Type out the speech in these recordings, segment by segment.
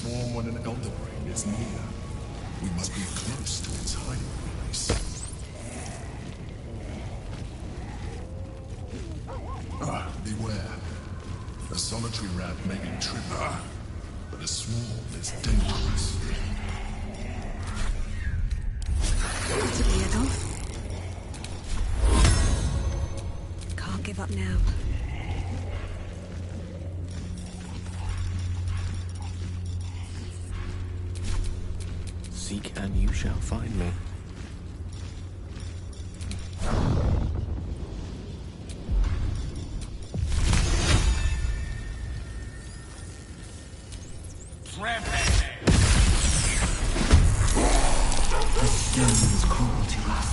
swarm when an Elder Brain is near. We must be close to its hiding place. Beware. A solitary rat may be trivial, but a swarm is dangerous. Is it Leodolf? Can't give up now. Seek and you shall find me. The stones call to us.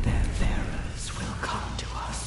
Their bearers will come to us.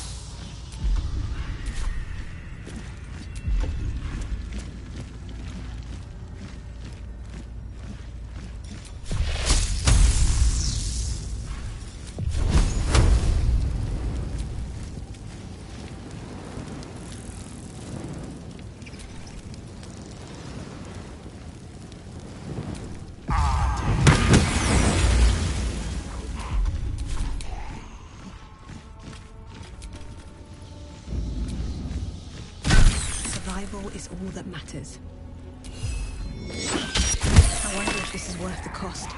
Survival is all that matters. I wonder if this is worth the cost.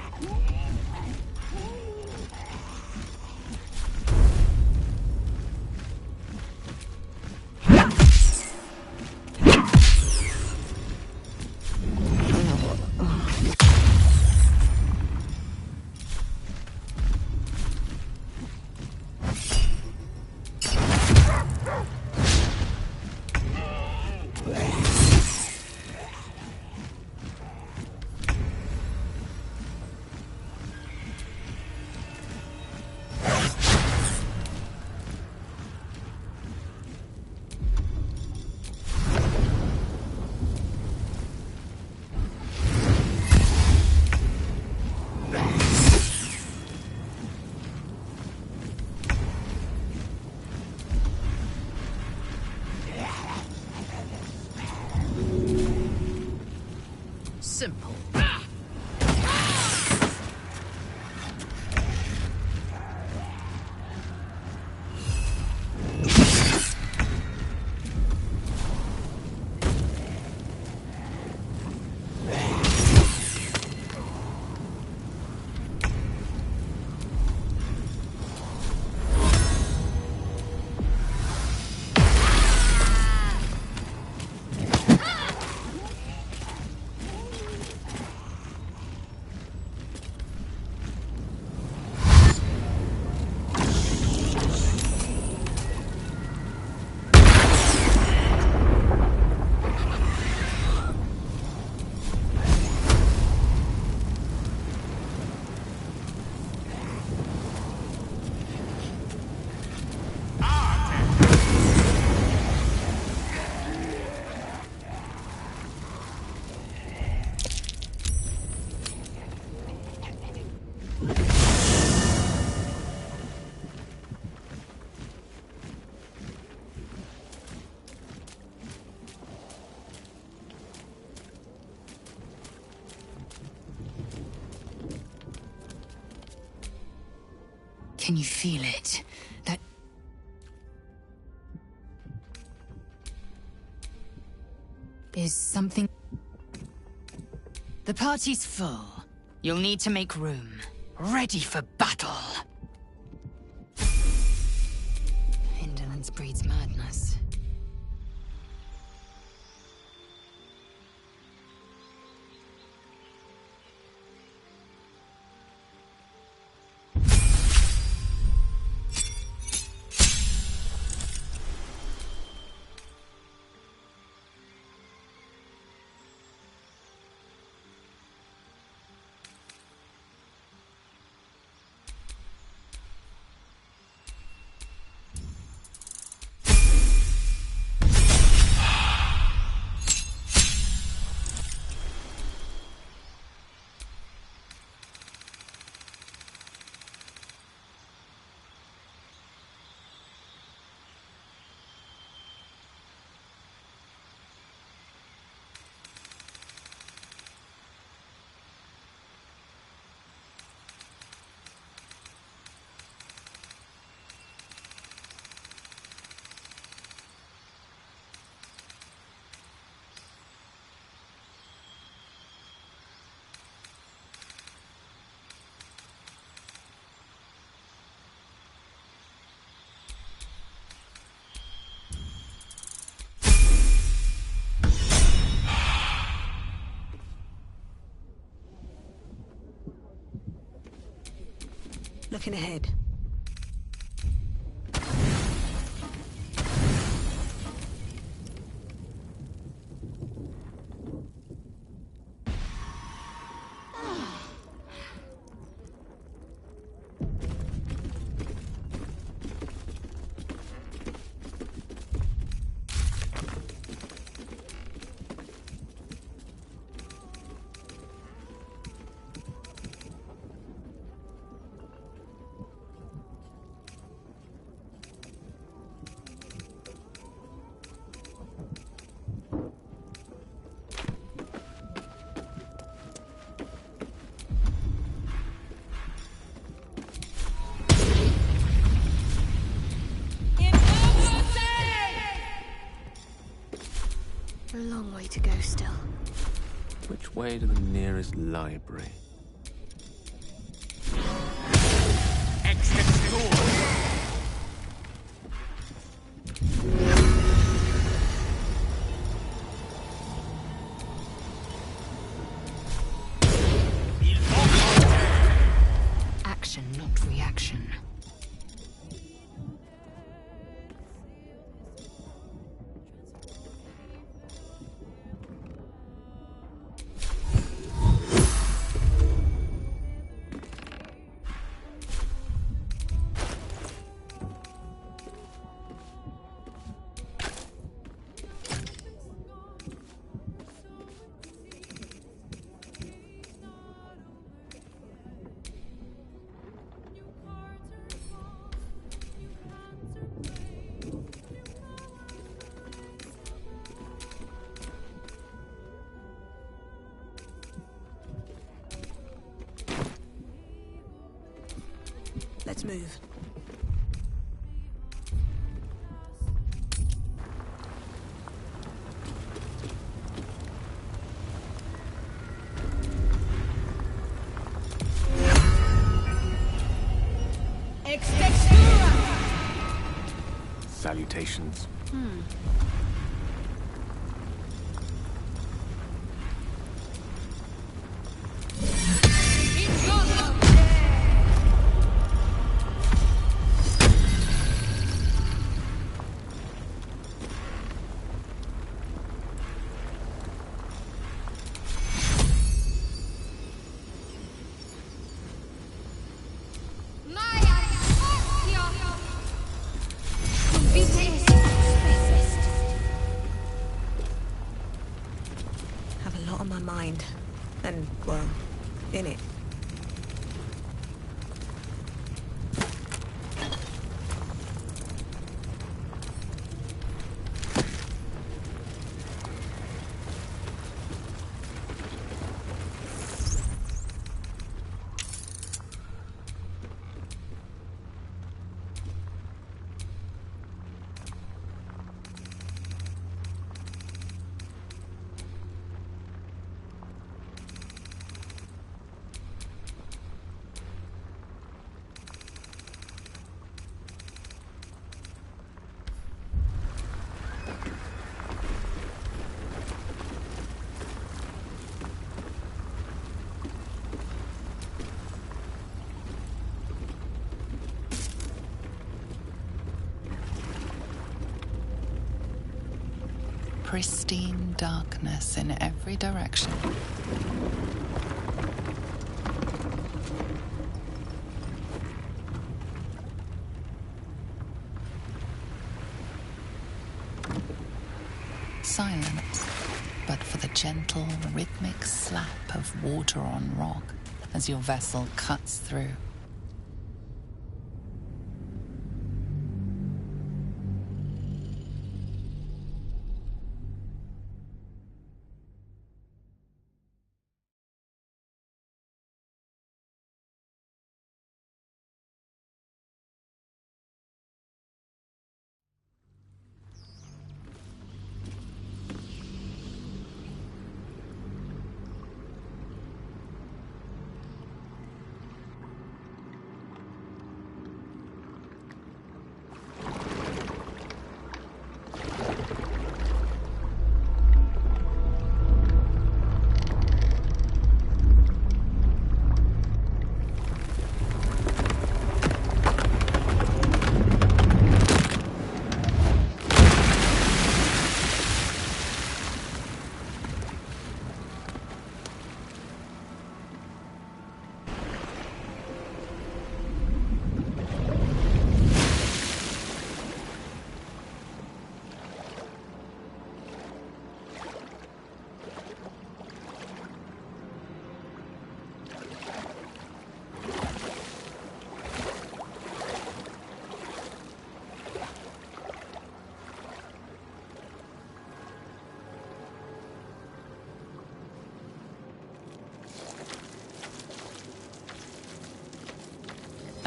Simple. Can you feel it? That... is something... The party's full. You'll need to make room. Ready for battle! Indolence breeds madness. Looking ahead. A long way to go still. Which way to the nearest library? Action, not reaction. Let's move. Salutations. Have a lot on my mind. And, well, in it. Pristine darkness in every direction. Silence, but for the gentle, rhythmic slap of water on rock as your vessel cuts through.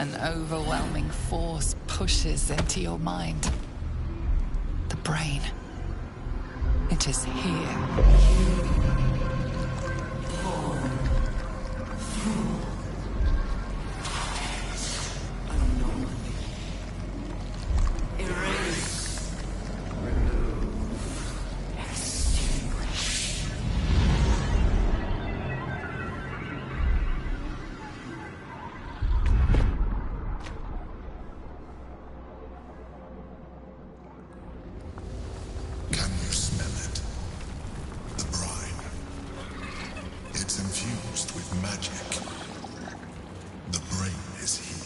An overwhelming force pushes into your mind. The brain. It is here. Can you smell it? The brine. It's infused with magic. The brain is here.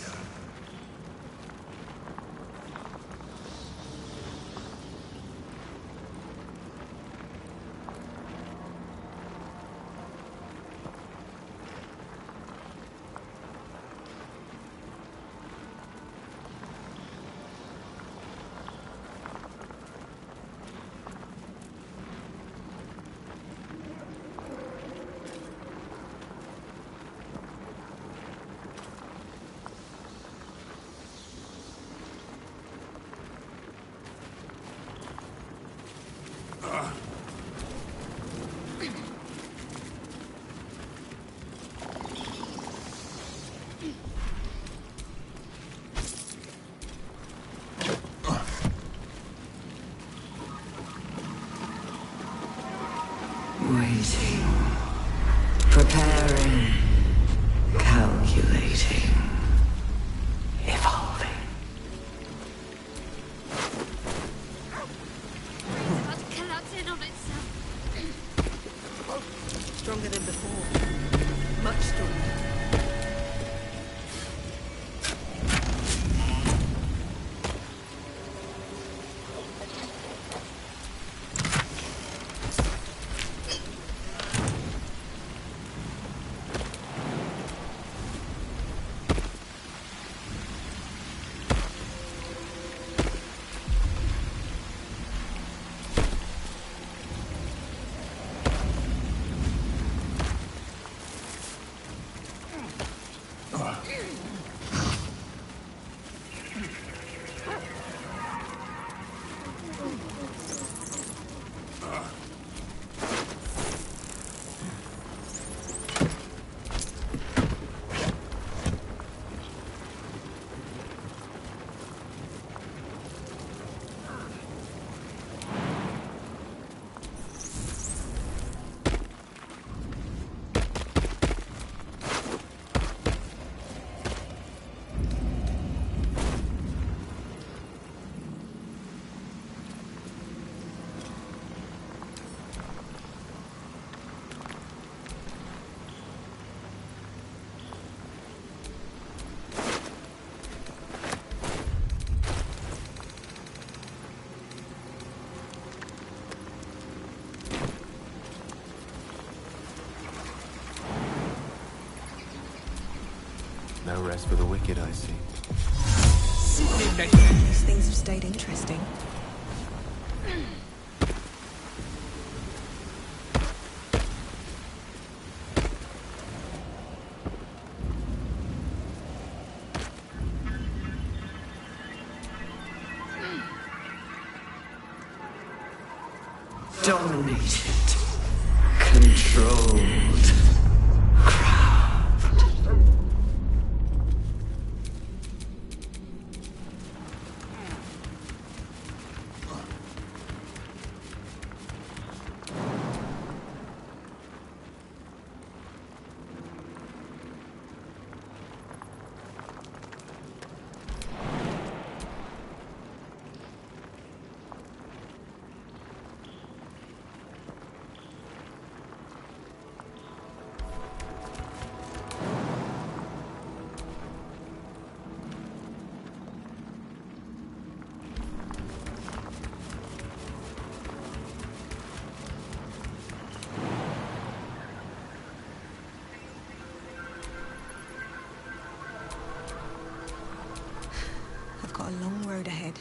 Waiting. Preparing. Calculating. Evolving. But collapsing on itself. Stronger than before. Much stronger. No rest for the wicked, I see. These things have stayed interesting. Dominated. Controlled. Craft. I've got a long road ahead.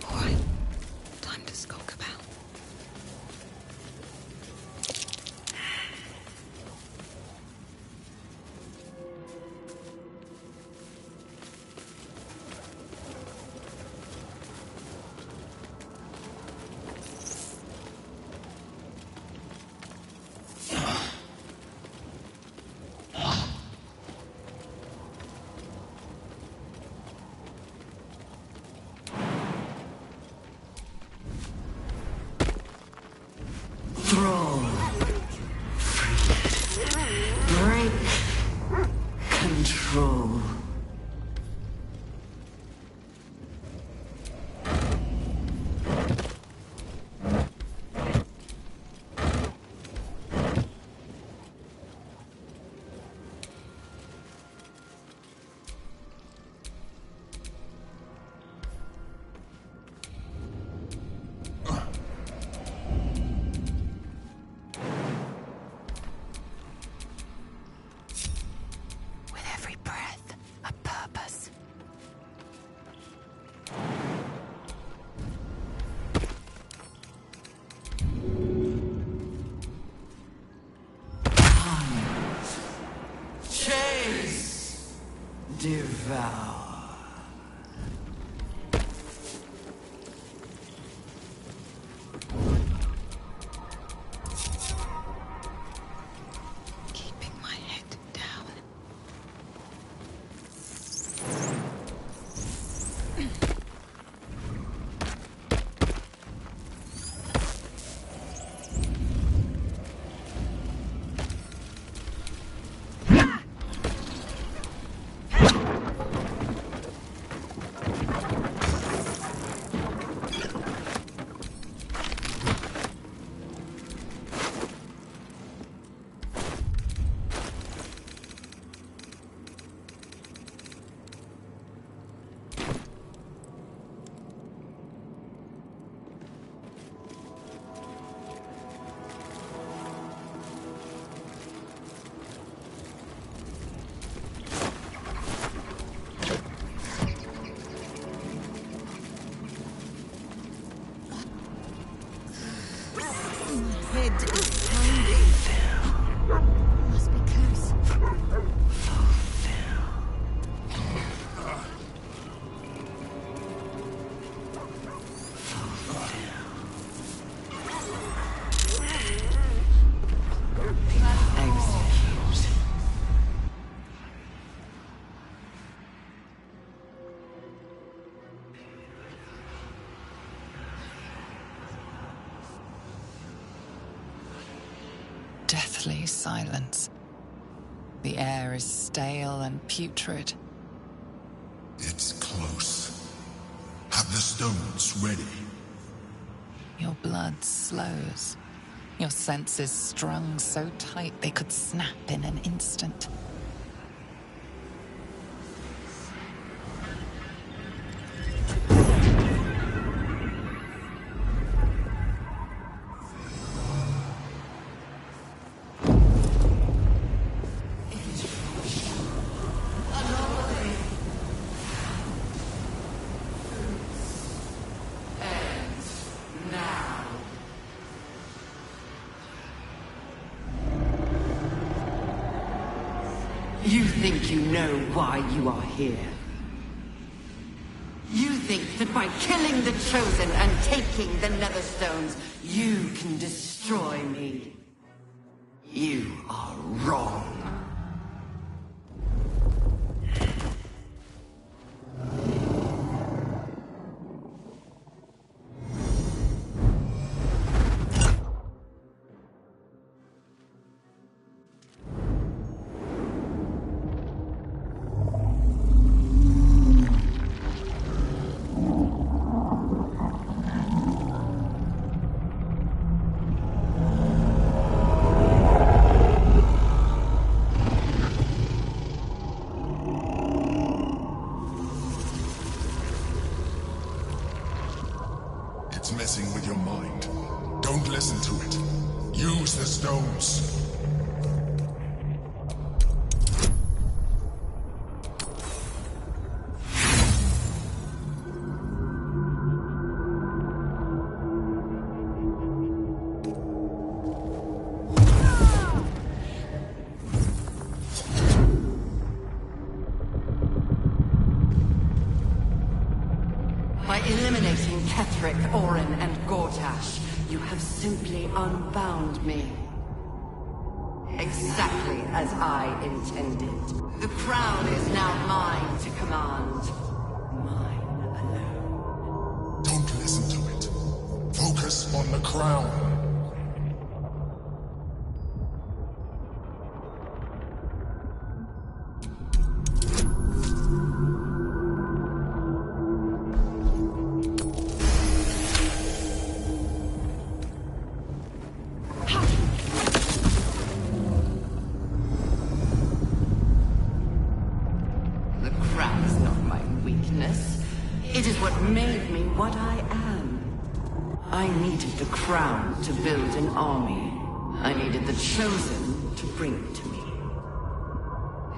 All right, time to skulk about. Thrall. Freed. Break. Control. Devour. Keeping my head down. Head is pounding. Must be cursed. Deathly silence. The air is stale and putrid. It's close. Have the stones ready. Your blood slows. Your senses strung so tight they could snap in an instant. You think you know why you are here? You think that by killing the Chosen and taking the Netherstones, you can destroy me? You are wrong. It's messing with your mind. Don't listen to it. Use the stones. By eliminating Ketheric, Orin, and Gortash, you have simply unbound me. Exactly as I intended. The crown is now mine to command. Mine alone. Don't listen to it. Focus on the crown. what made me what I am. I needed the crown to build an army. I needed the Chosen to bring it to me.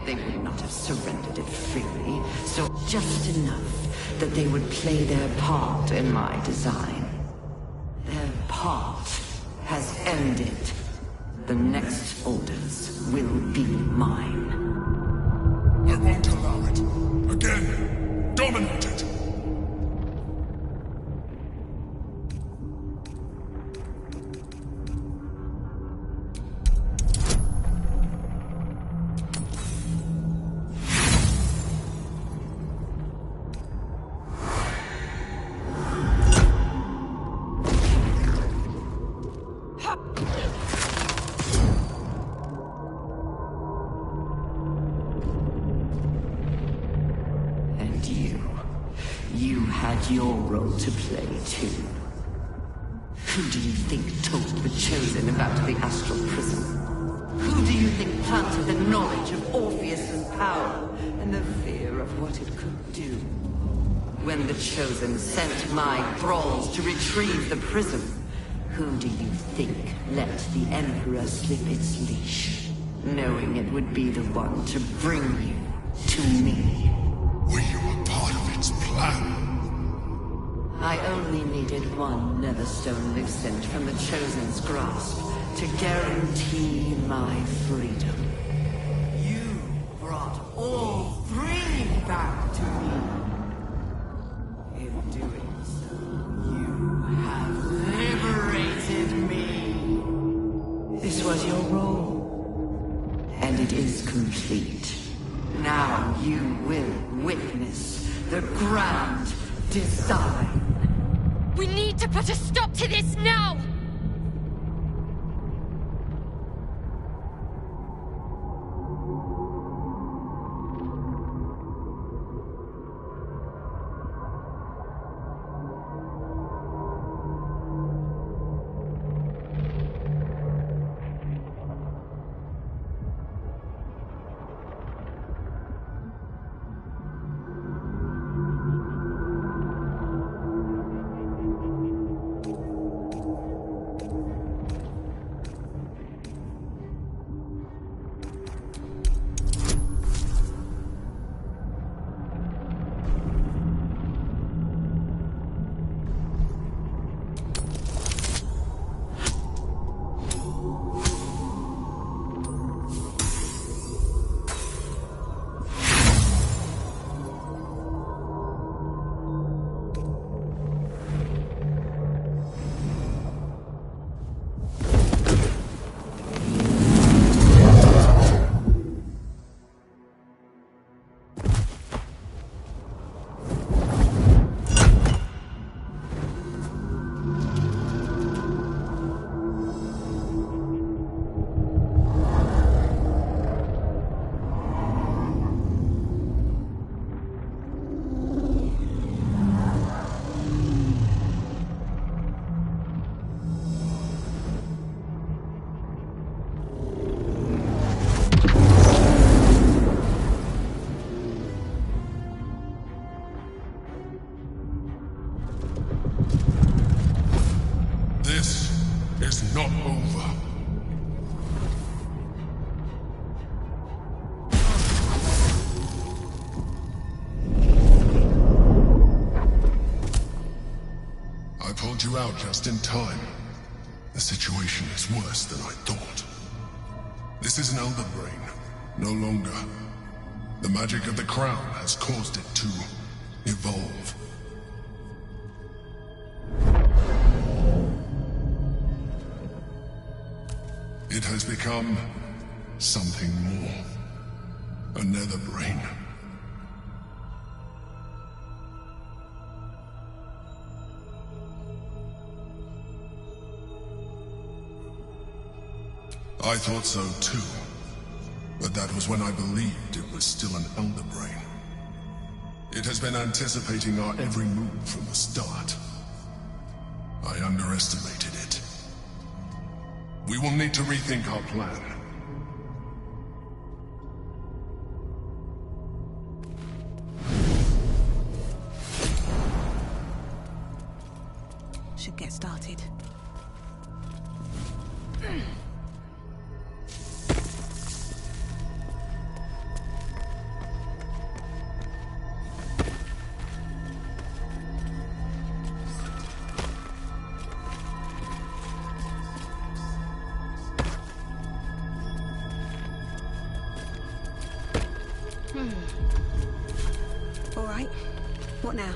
They would not have surrendered it freely, so just enough that they would play their part in my design. Their part has ended. The next orders will be mine. I won't allow it. Again, dominate it. You had your role to play, too. Who do you think told the Chosen about the Astral Prism? Who do you think planted the knowledge of Orpheus's power and the fear of what it could do? When the Chosen sent my thralls to retrieve the prism, who do you think let the Emperor slip its leash, knowing it would be the one to bring you to me? Were you a part of its plan? I only needed one Netherstone Vixen from the Chosen's grasp to guarantee my freedom. You brought all three back to me. In doing so, you have liberated me. This was your role, and it is complete. Now you will witness the grand design. We need to put a stop to this now! This is not over. I pulled you out just in time. The situation is worse than I thought. This is an Elder Brain, no longer. The magic of the crown has caused it to evolve. It has become something more. A Nether Brain. I thought so too, but that was when I believed it was still an Elder Brain. It has been anticipating our every move from the start. I underestimated it. We will need to rethink our plan. should get started. All right. What now?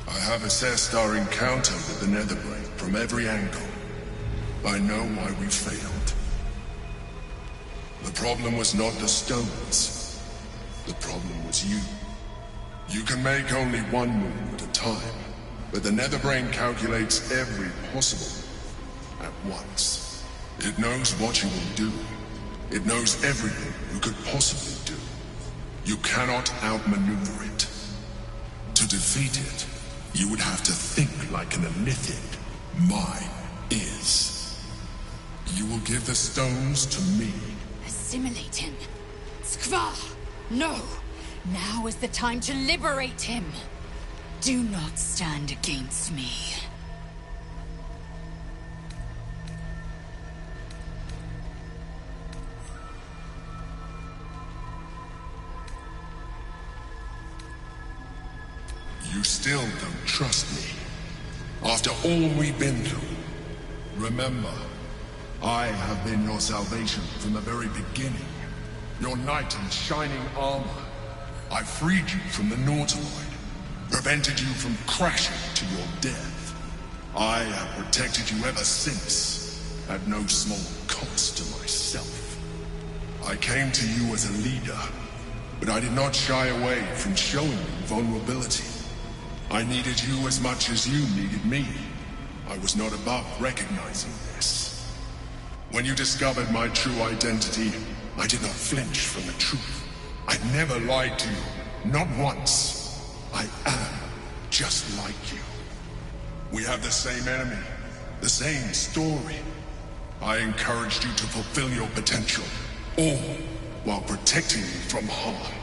I have assessed our encounter with the Netherbrain from every angle. I know why we failed. The problem was not the stones. The problem was you. You can make only one move at a time, but the Netherbrain calculates every possible move at once. It knows what you will do. It knows everything you could possibly do. You cannot outmaneuver it. To defeat it, you would have to think like an Elithid. Mine is. You will give the stones to me. Assimilate him. Skvar! No! Now is the time to liberate him! Do not stand against me. You still don't trust me. After all we've been through. Remember, I have been your salvation from the very beginning. Your knight in shining armor. I freed you from the Nautiloid. Prevented you from crashing to your death. I have protected you ever since. At no small cost to myself. I came to you as a leader. But I did not shy away from showing you vulnerability. I needed you as much as you needed me. I was not above recognizing this. When you discovered my true identity, I did not flinch from the truth. I never lied to you, not once. I am just like you. We have the same enemy, the same story. I encouraged you to fulfill your potential, all while protecting you from harm.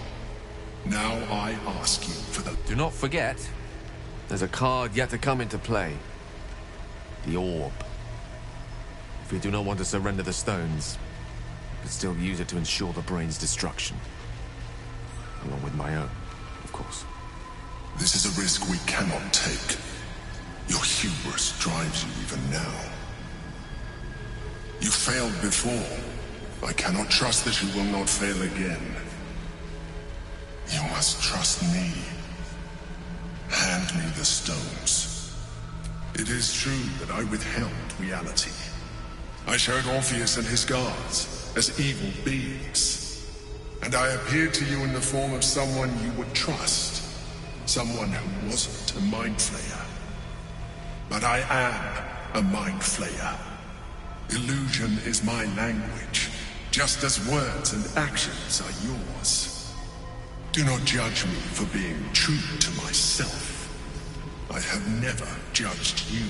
Now I ask you for the... Do not forget, there's a card yet to come into play. The Orb. If you do not want to surrender the stones, you can still use it to ensure the brain's destruction. Along with my own, of course. This is a risk we cannot take. Your hubris drives you even now. You failed before. I cannot trust that you will not fail again. You must trust me. Hand me the stones. It is true that I withheld reality. I showed Orpheus and his guards as evil beings. And I appeared to you in the form of someone you would trust. Someone who wasn't a Mind Flayer. But I am a Mind Flayer. Illusion is my language, just as words and actions are yours. Do not judge me for being true to myself. I have never judged you.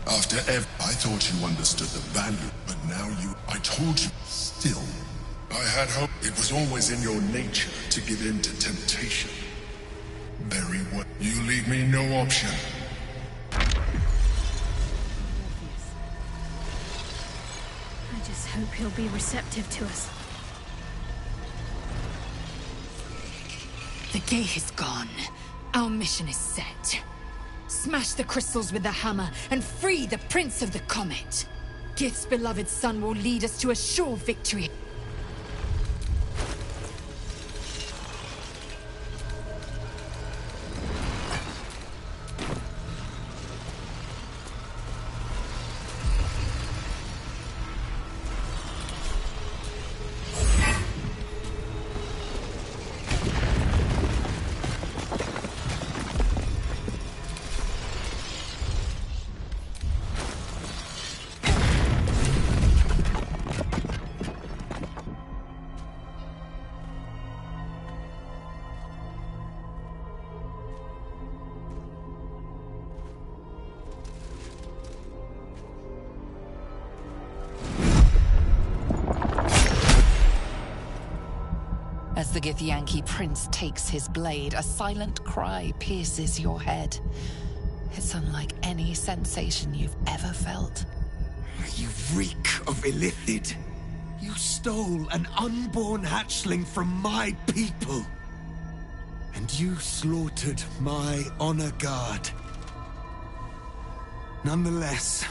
After I thought you understood the value, but now I told you, still. I had hope. It was always in your nature to give in to temptation. Very well. You leave me no option. I just hope he'll be receptive to us. The gate is gone. Our mission is set. Smash the crystals with the hammer and free the Prince of the Comet. Gith's beloved son will lead us to a sure victory. As the Githyanki prince takes his blade, a silent cry pierces your head. It's unlike any sensation you've ever felt. You reek of Illithid. You stole an unborn hatchling from my people. And you slaughtered my honor guard. Nonetheless,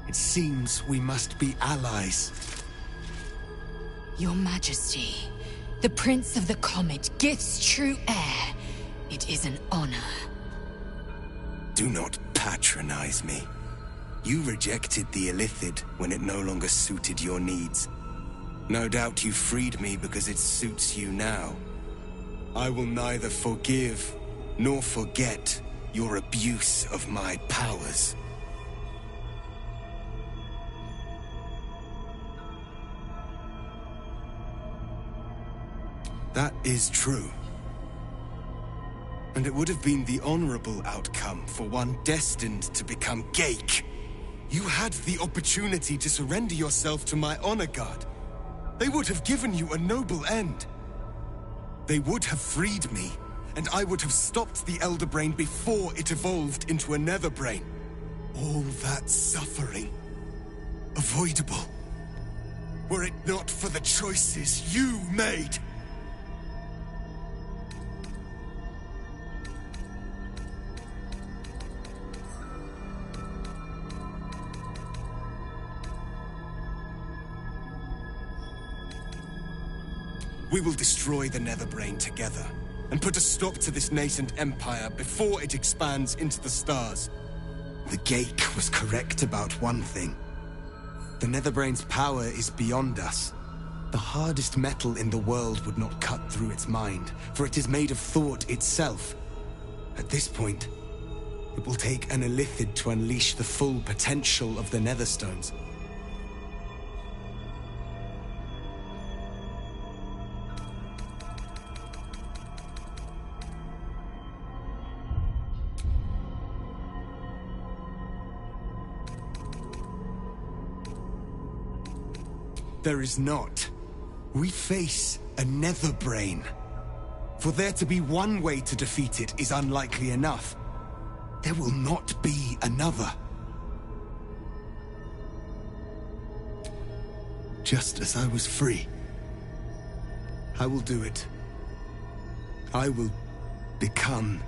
it seems we must be allies. Your Majesty, the Prince of the Comet, Gith's true heir. It is an honor. Do not patronize me. You rejected the Illithid when it no longer suited your needs. No doubt you freed me because it suits you now. I will neither forgive nor forget your abuse of my powers. That is true. And it would have been the honorable outcome for one destined to become Ghaik. You had the opportunity to surrender yourself to my honor guard. They would have given you a noble end. They would have freed me, and I would have stopped the Elder Brain before it evolved into a Nether Brain. All that suffering, avoidable, were it not for the choices you made. We will destroy the Netherbrain together, and put a stop to this nascent empire before it expands into the stars. The Ghaik was correct about one thing. The Netherbrain's power is beyond us. The hardest metal in the world would not cut through its mind, for it is made of thought itself. At this point, it will take an Illithid to unleash the full potential of the Netherstones. There is not. We face a Netherbrain. For there to be one way to defeat it is unlikely enough. There will not be another. Just as I was free, I will do it. I will become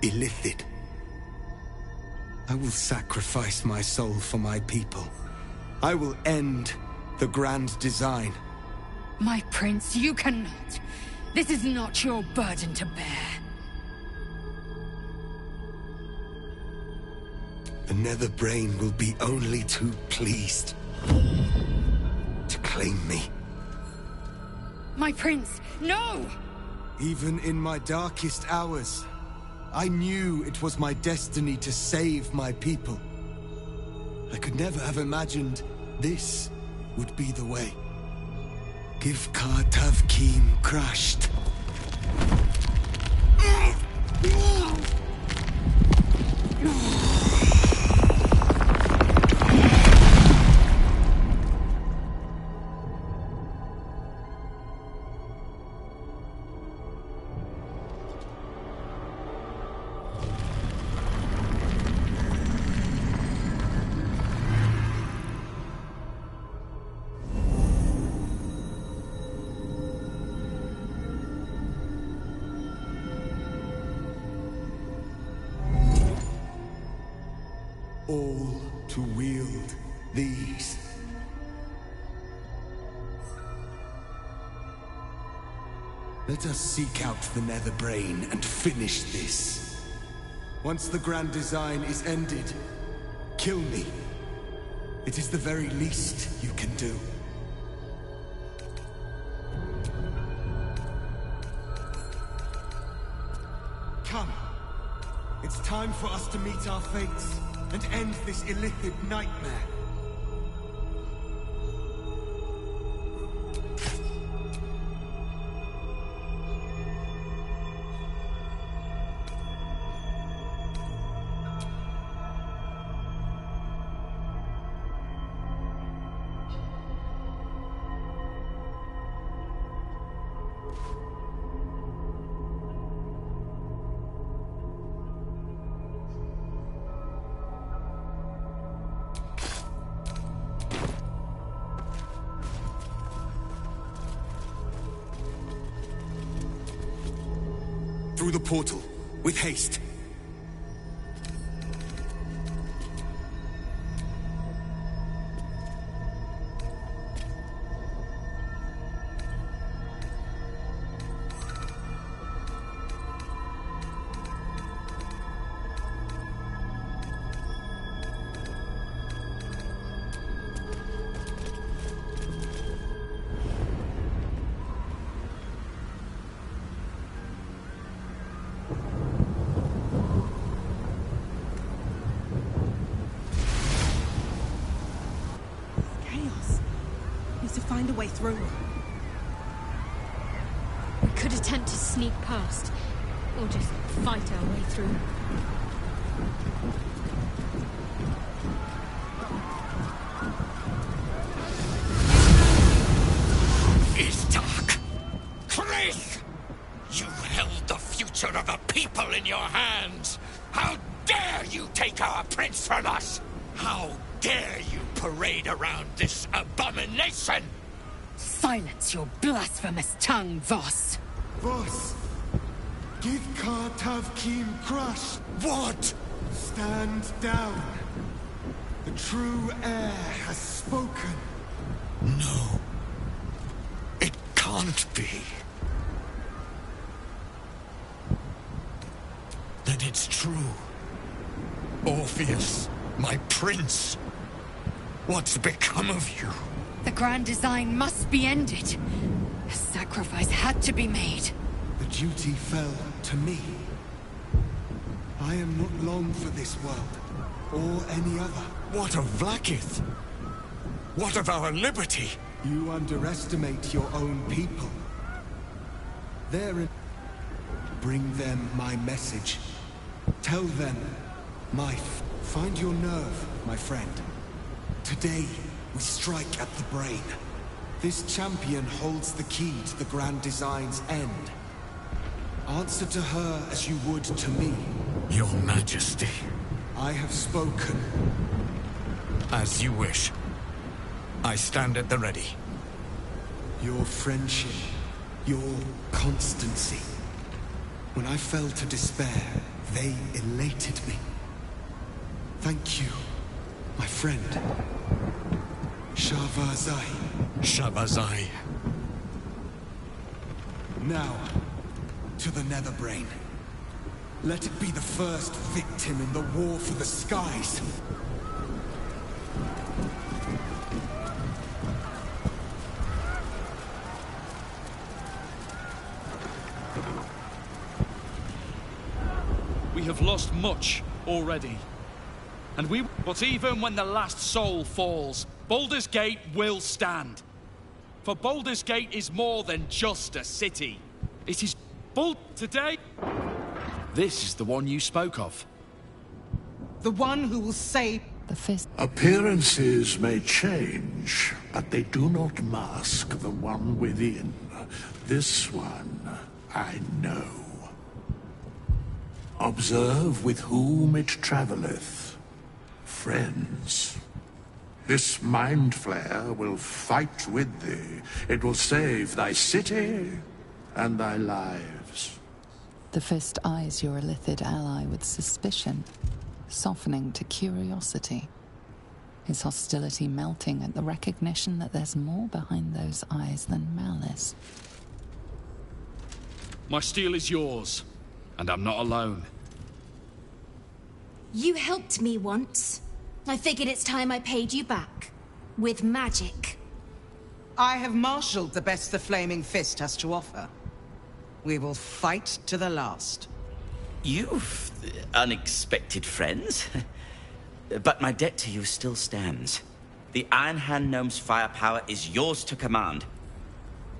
Illithid. I will sacrifice my soul for my people. I will end the Grand Design. My prince, you cannot. This is not your burden to bear. The Netherbrain will be only too pleased to claim me. My prince, no! Even in my darkest hours, I knew it was my destiny to save my people. I could never have imagined this would be the way. Givkar Tavkeem crashed. All to wield these. Let us seek out the Netherbrain and finish this. Once the Grand Design is ended, kill me. It is the very least you can do. Come. It's time for us to meet our fates and end this Illithid nightmare. through the portal, with haste. Find a way through. We could attempt to sneak past, or just fight our way through. Istark! Chris! You held the future of a people in your hands! How dare you take our prince from us! How dare you parade around this abomination! Silence your blasphemous tongue, Voss! Voss! Give Kartav Kim crush! What? Stand down! The true heir has spoken! No. It can't be. Then it's true. Orpheus, my prince. What's become of you? The Grand Design must be ended. A sacrifice had to be made. The duty fell to me. I am not long for this world, or any other. What of Vlaakith? What of our liberty? You underestimate your own people. Bring them my message. Tell them, find your nerve, my friend. Today, we strike at the brain. This champion holds the key to the Grand Design's end. Answer to her as you would to me. Your Majesty. I have spoken. As you wish. I stand at the ready. Your friendship, your constancy. When I fell to despair, they elated me. Thank you, my friend. Shavazai. Shavazai. Now, to the Netherbrain. Let it be the first victim in the war for the skies. We have lost much already. But even when the last soul falls, Baldur's Gate will stand. For Baldur's Gate is more than just a city. It is today. This is the one you spoke of. The one who will save The fist. Appearances may change, but they do not mask the one within. This one, I know. Observe with whom it travelleth. Friends. This mind flare will fight with thee. It will save thy city and thy lives. The fist eyes your Illithid ally with suspicion, softening to curiosity. His hostility melting at the recognition that there's more behind those eyes than malice. My steel is yours, and I'm not alone. You helped me once. I figured it's time I paid you back. With magic. I have marshaled the best the Flaming Fist has to offer. We will fight to the last. You've unexpected friends. But my debt to you still stands. The Iron Hand Gnome's firepower is yours to command.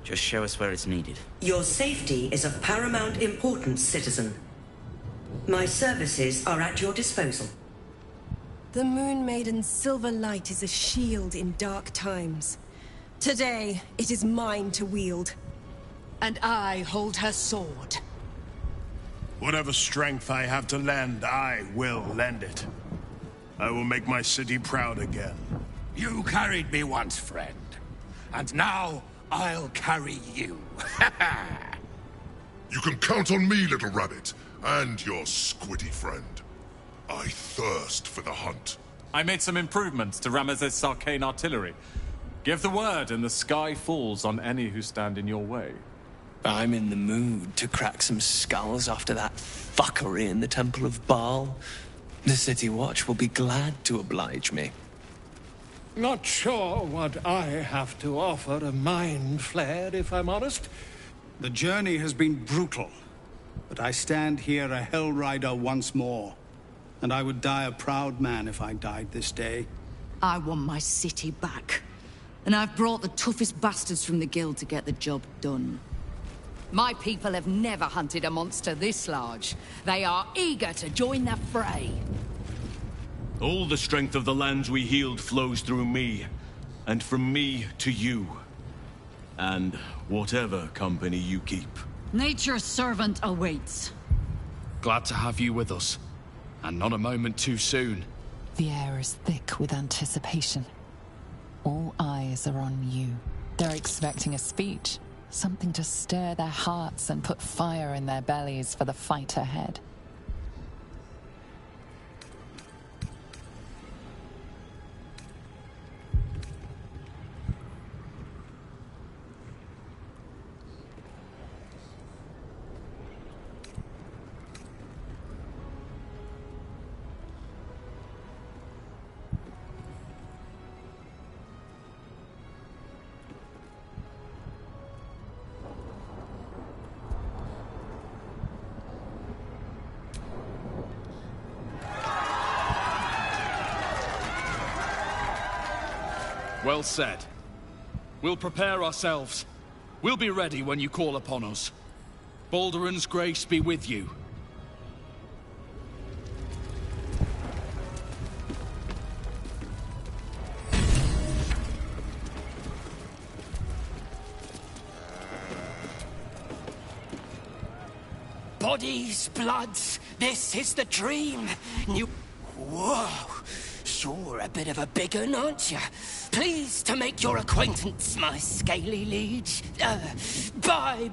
Just show us where it's needed. Your safety is of paramount importance, citizen. My services are at your disposal. The Moon Maiden's silver light is a shield in dark times. Today, it is mine to wield. And I hold her sword. Whatever strength I have to lend, I will lend it. I will make my city proud again. You carried me once, friend. And now, I'll carry you. You can count on me, little rabbit, and your squiddy friend. I thirst for the hunt. I made some improvements to Ramesses' arcane artillery. Give the word and the sky falls on any who stand in your way. I'm in the mood to crack some skulls after that fuckery in the Temple of Baal. The City Watch will be glad to oblige me. Not sure what I have to offer a mind flare, if I'm honest. The journey has been brutal, but I stand here a Hell Rider once more. And I would die a proud man if I died this day. I want my city back. And I've brought the toughest bastards from the guild to get the job done. My people have never hunted a monster this large. They are eager to join the fray. All the strength of the lands we healed flows through me, and from me to you. And whatever company you keep. Nature's servant awaits. Glad to have you with us. And not a moment too soon. The air is thick with anticipation. All eyes are on you. They're expecting a speech. Something to stir their hearts and put fire in their bellies for the fight ahead. Well said. We'll prepare ourselves. We'll be ready when you call upon us. Balduran's grace be with you. Bodies, bloods, this is the dream. Whoa! You're a bit of a big un, aren't you? Pleased to make your acquaintance, my scaly liege. Bye.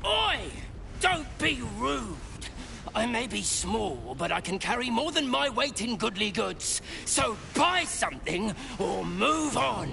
Oi! Don't be rude. I may be small, but I can carry more than my weight in goodly goods. So buy something or move on.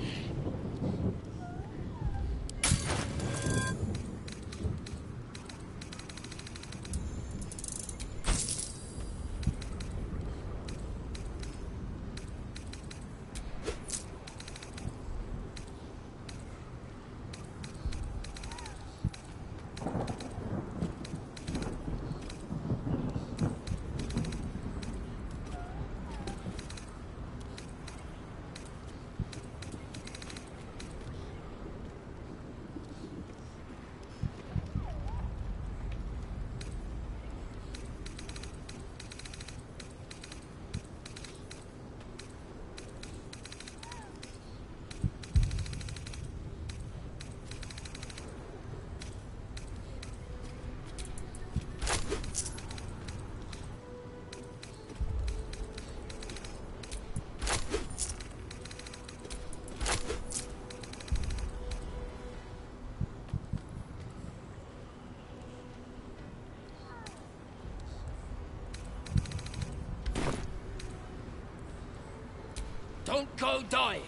Don't go dying,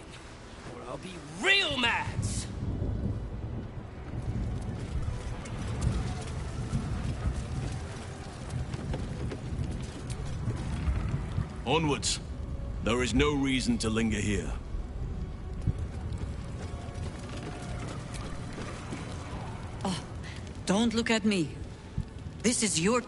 or I'll be real mad. Onwards. There is no reason to linger here. Oh, don't look at me. This is your...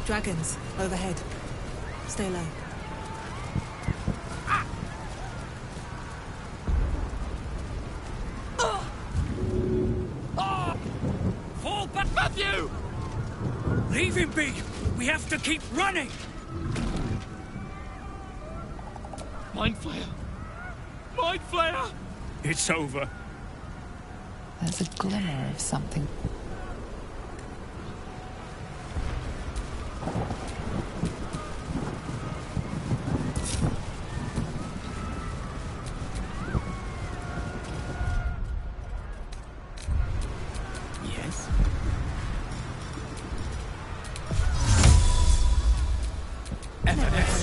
Dragons, overhead. Stay low. Leave him be! We have to keep running! Mind Flayer! Mind Flayer! It's over. There's a glimmer of something. Yes? Evidence.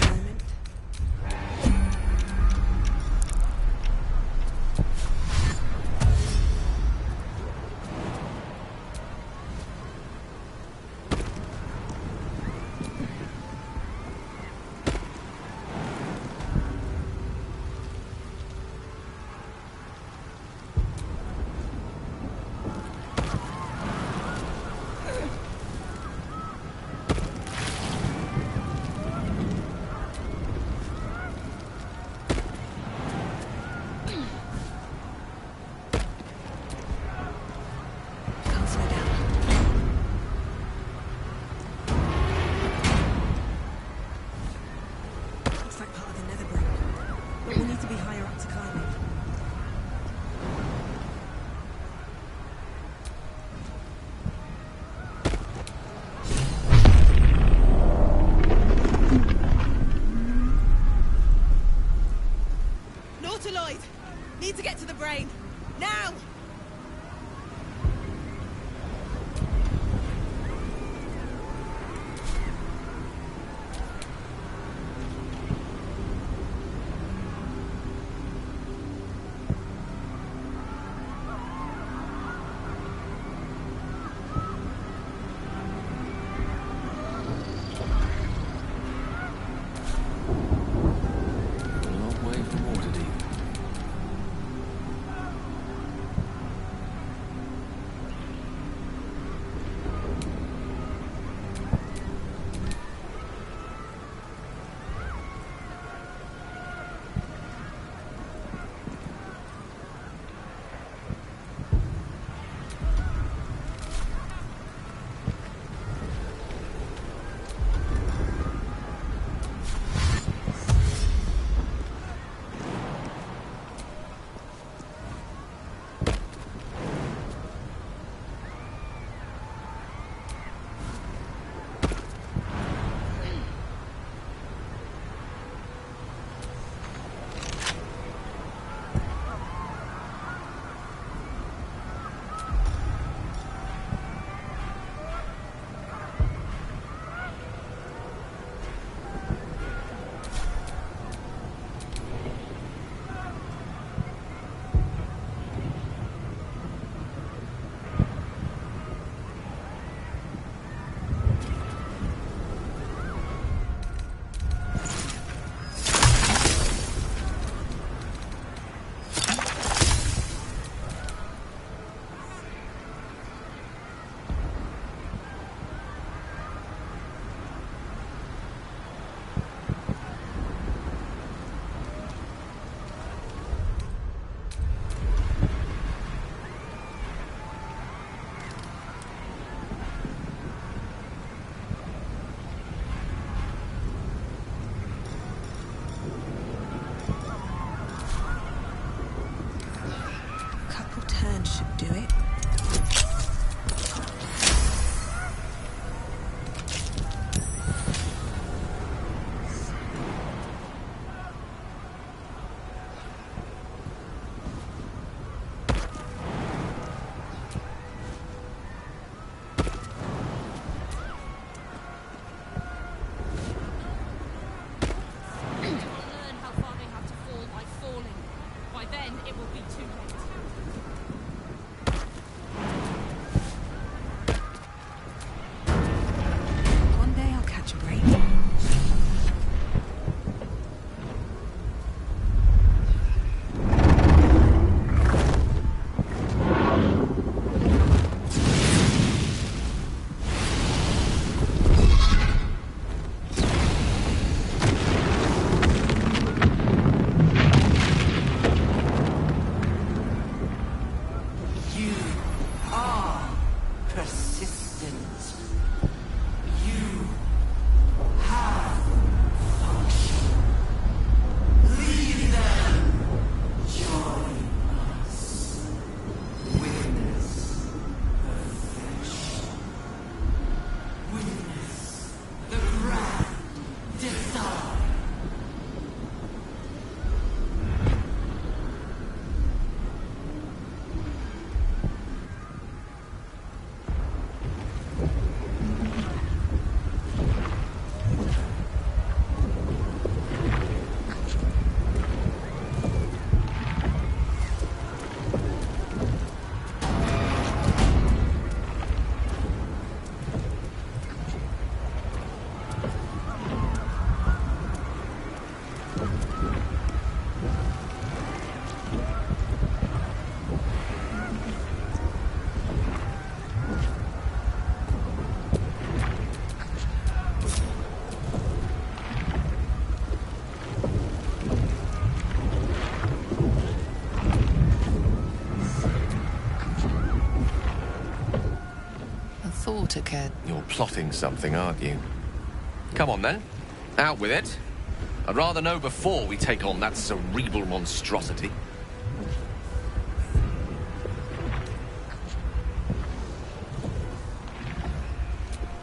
occurred. You're plotting something, aren't you? Come on then. Out with it. I'd rather know before we take on that cerebral monstrosity.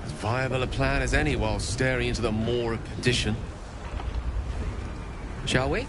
As viable a plan as any while staring into the maw of perdition. Shall we?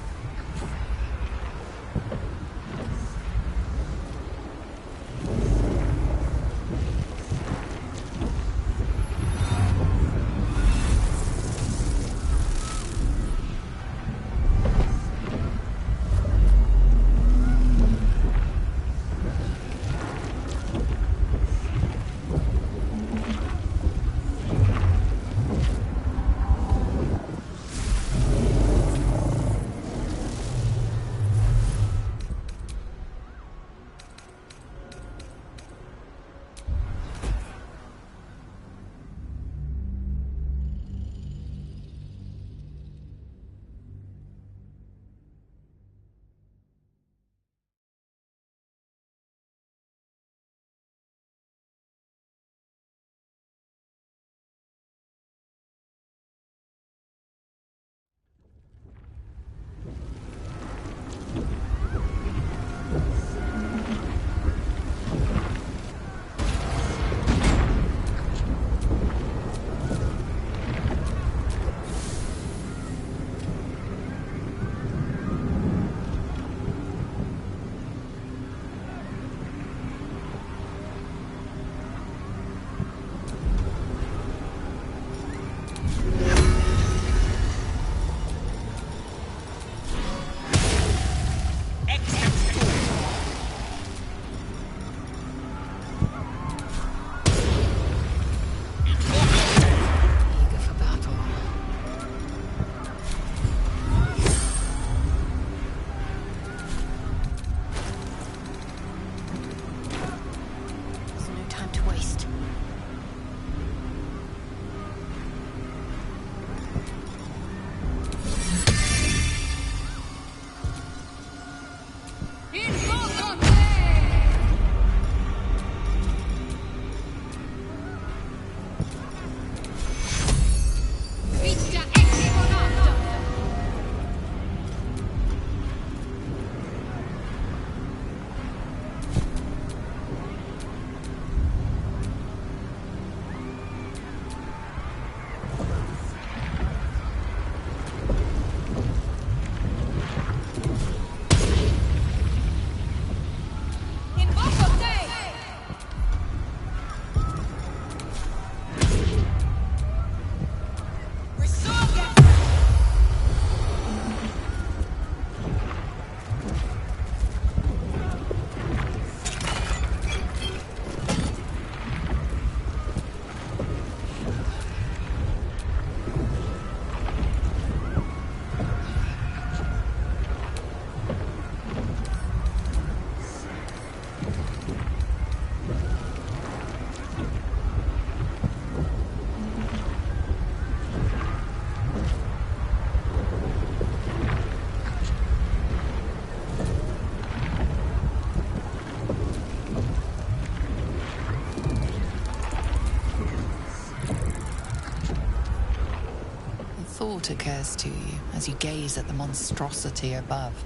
Thought occurs to you as you gaze at the monstrosity above.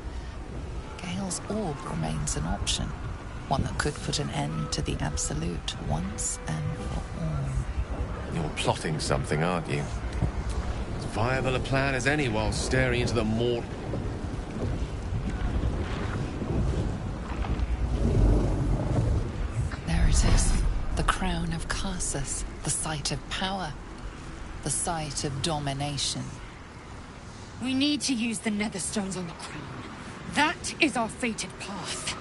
Gale's orb remains an option, one that could put an end to the Absolute once and for all. You're plotting something, aren't you? As viable a plan as any while staring into the maw... There it is. The crown of Karsus, the site of power. The site of domination. We need to use the Netherstones on the crown. That is our fated path.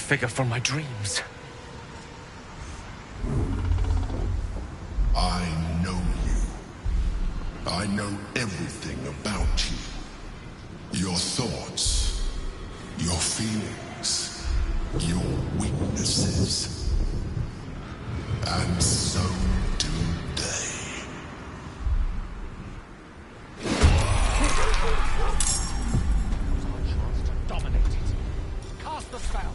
Figure from my dreams. I know you. I know everything about you. Your thoughts, your feelings, your weaknesses. And so do they. Dominate it. Cast the spell.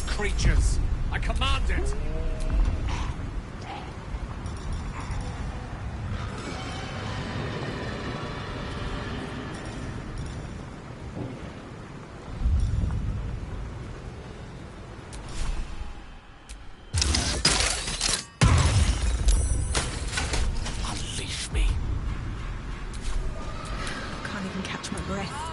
Creatures. I command it. Unleash me. Can't even catch my breath.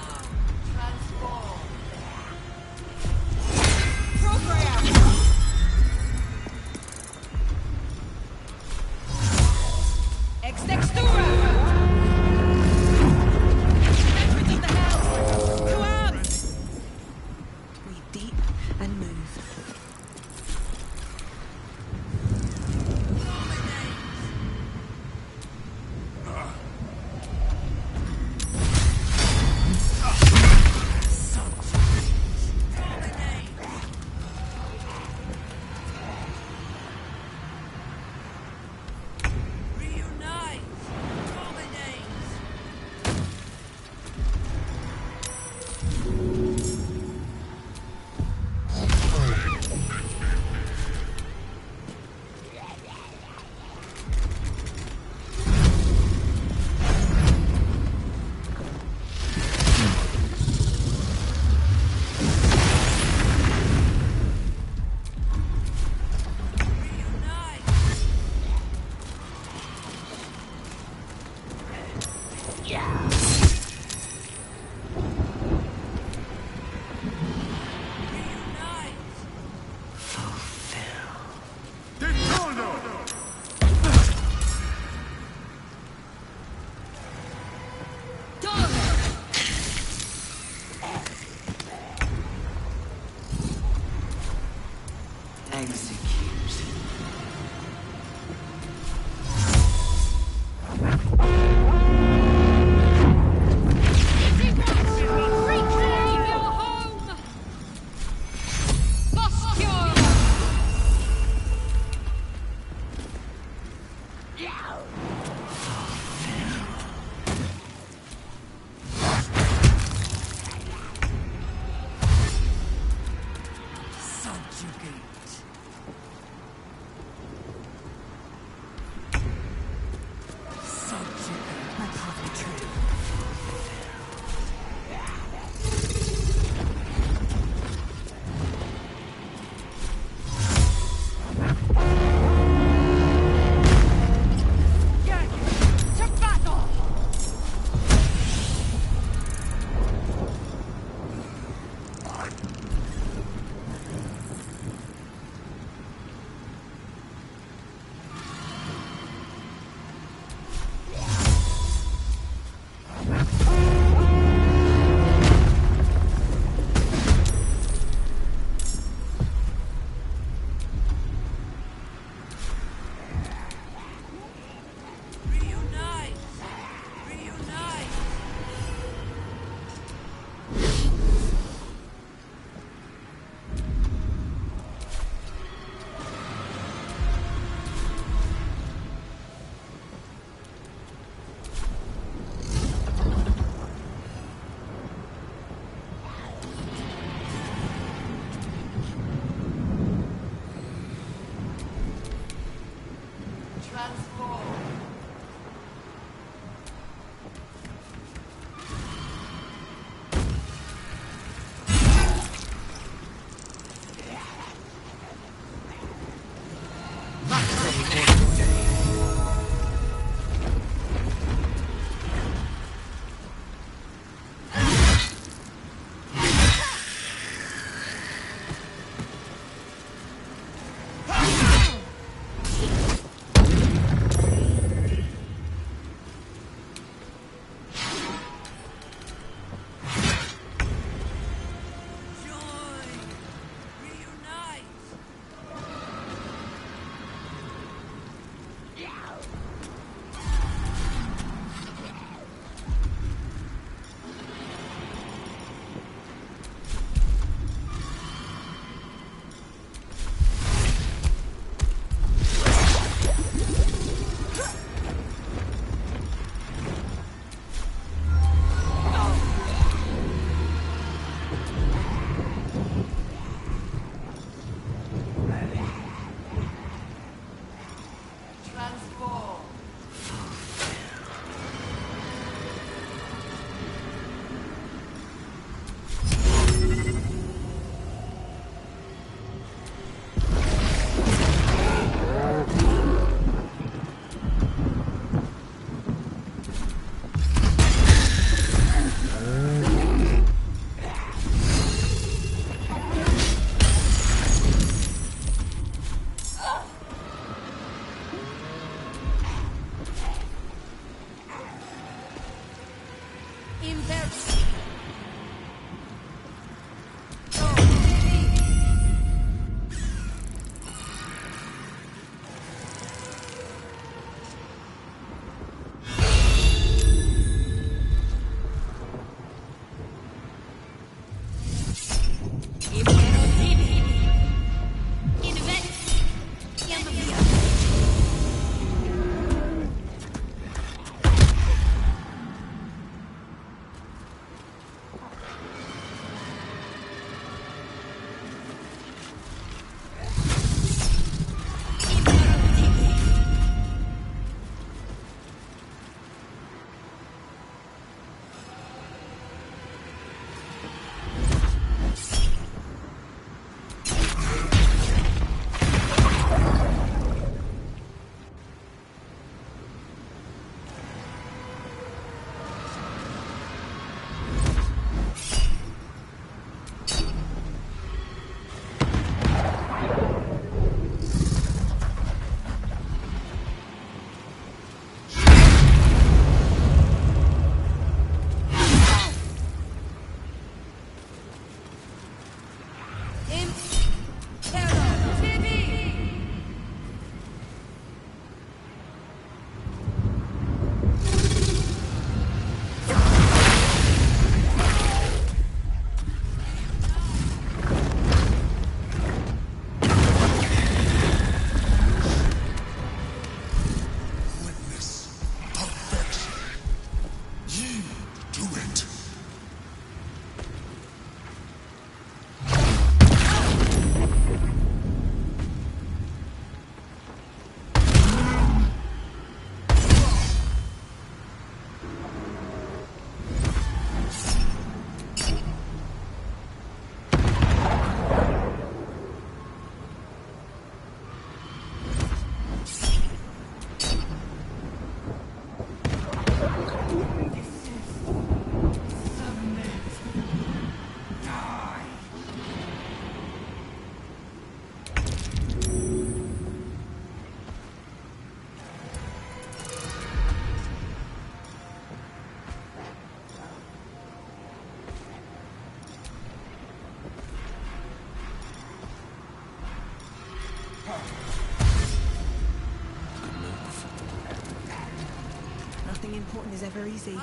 Nothing important is ever easy.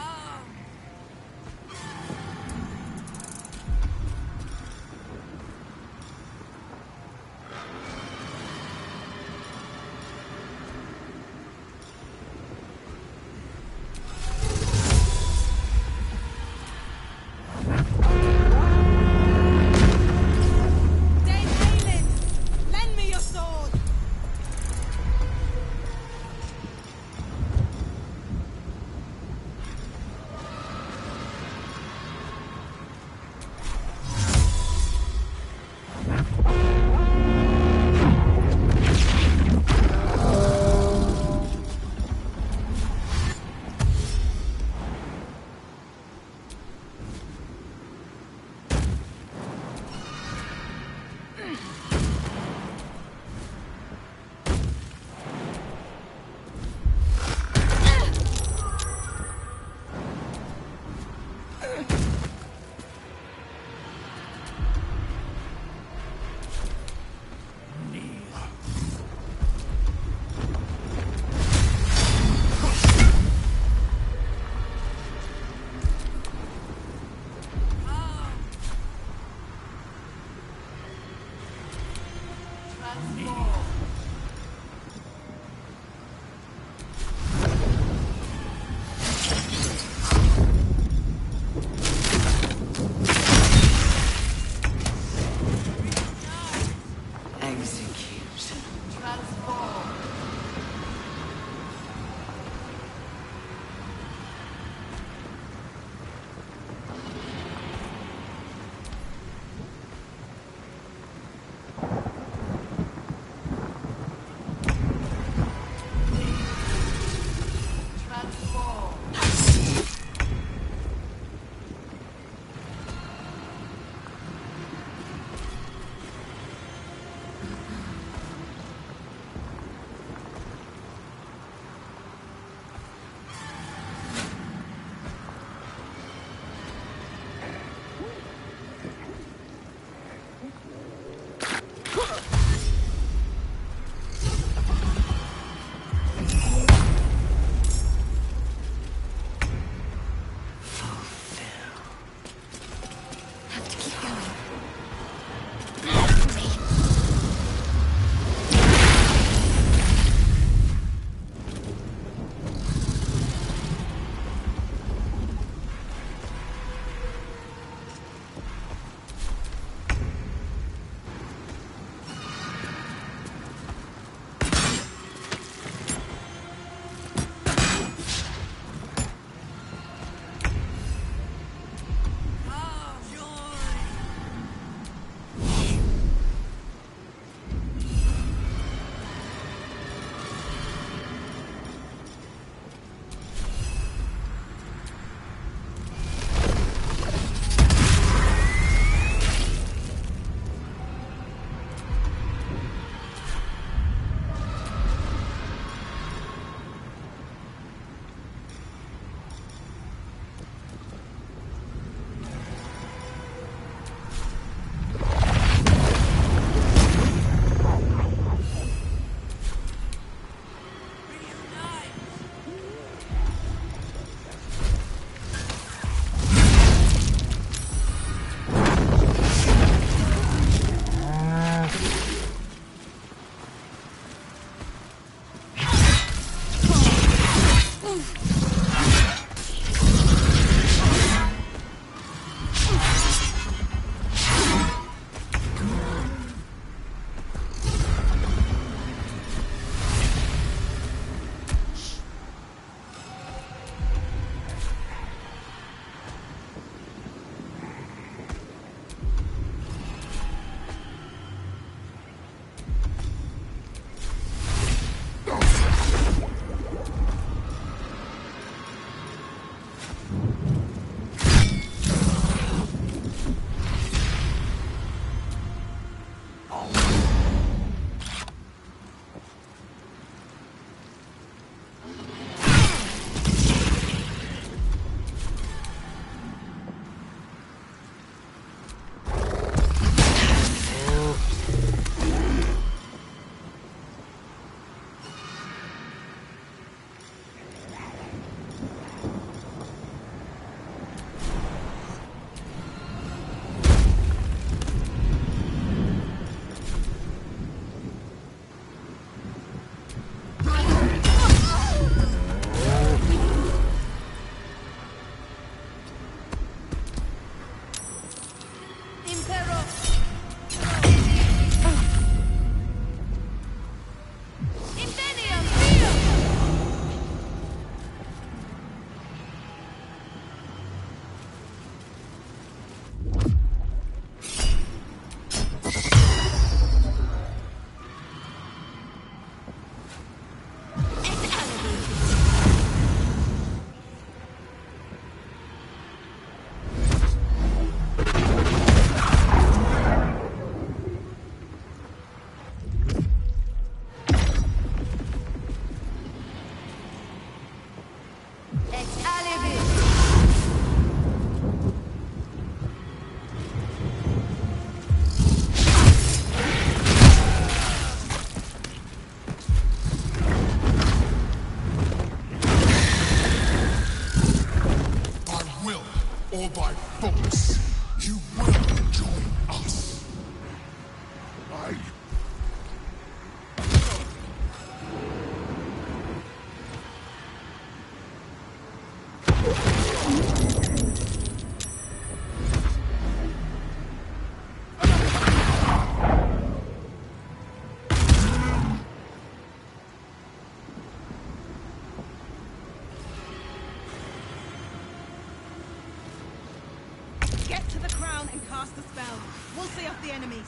or by force, you will join us. Get to the crown and cast the spell. We'll see off the enemies.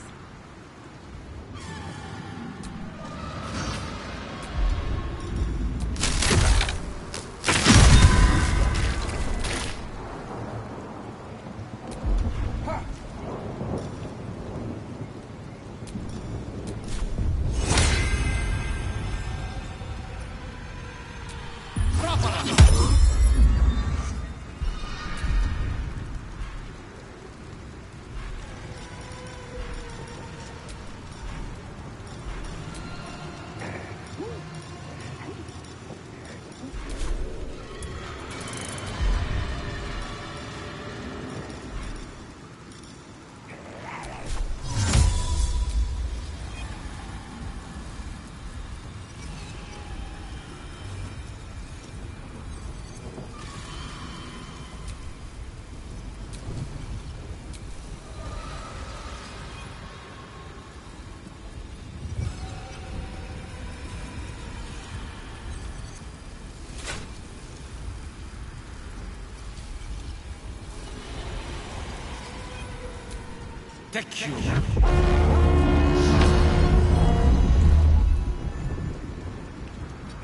The cure.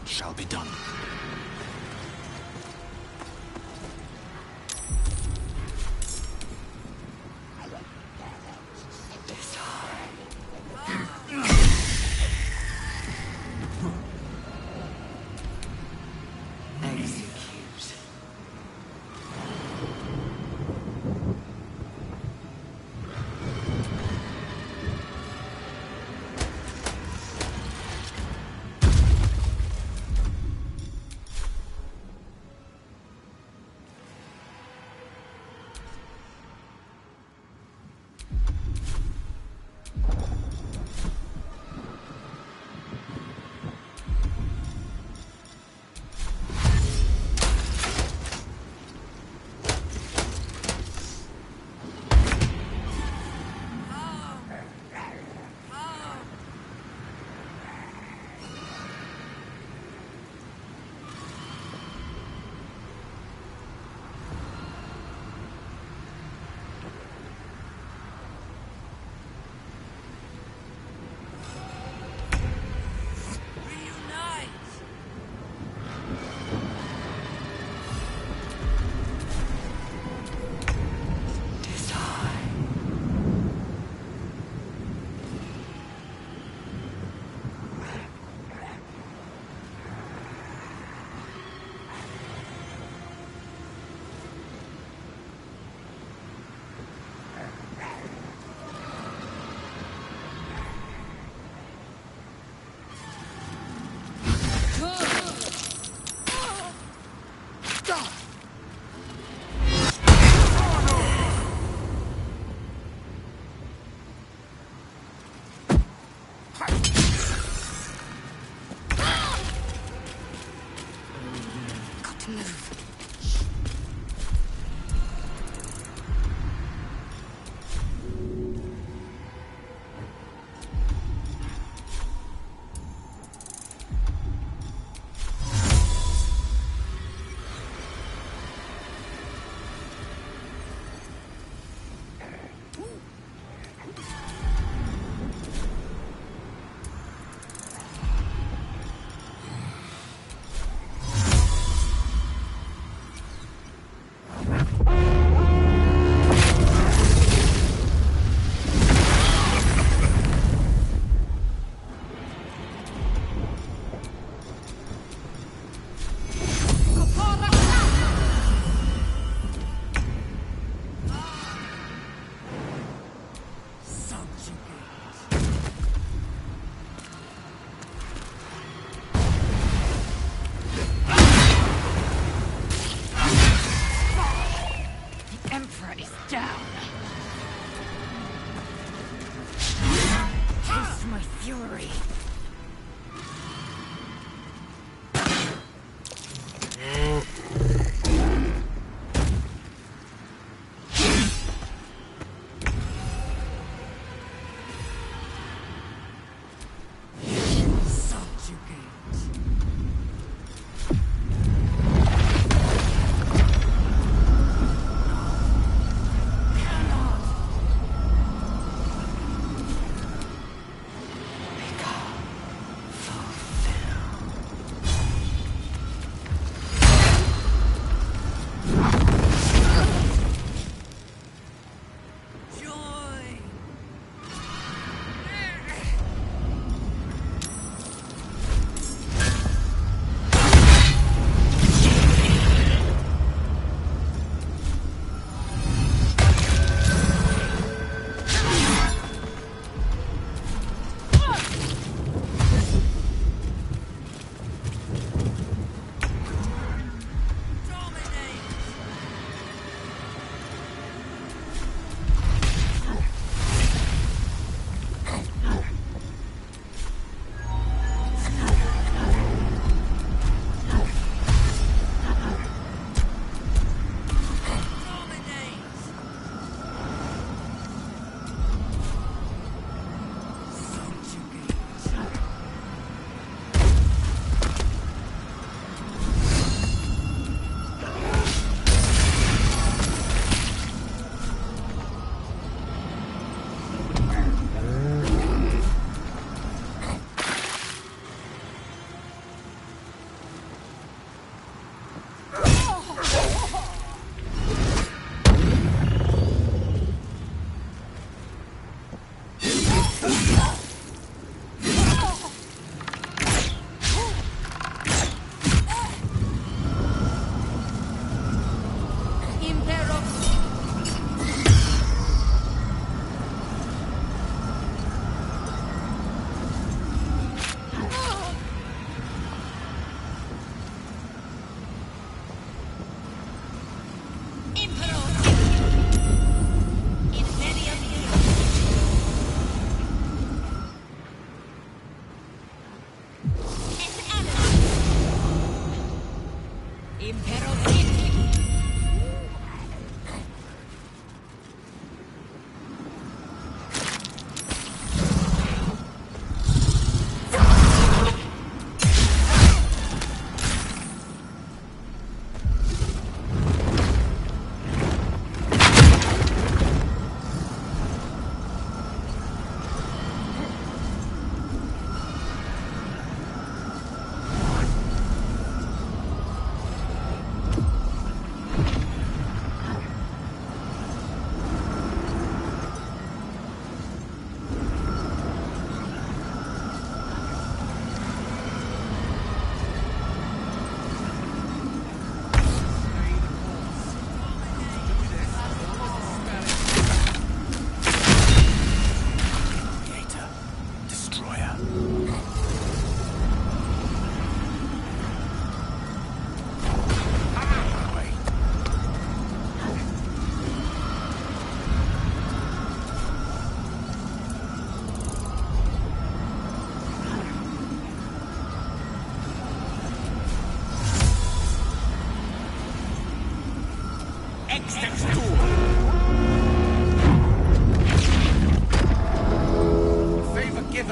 It shall be done.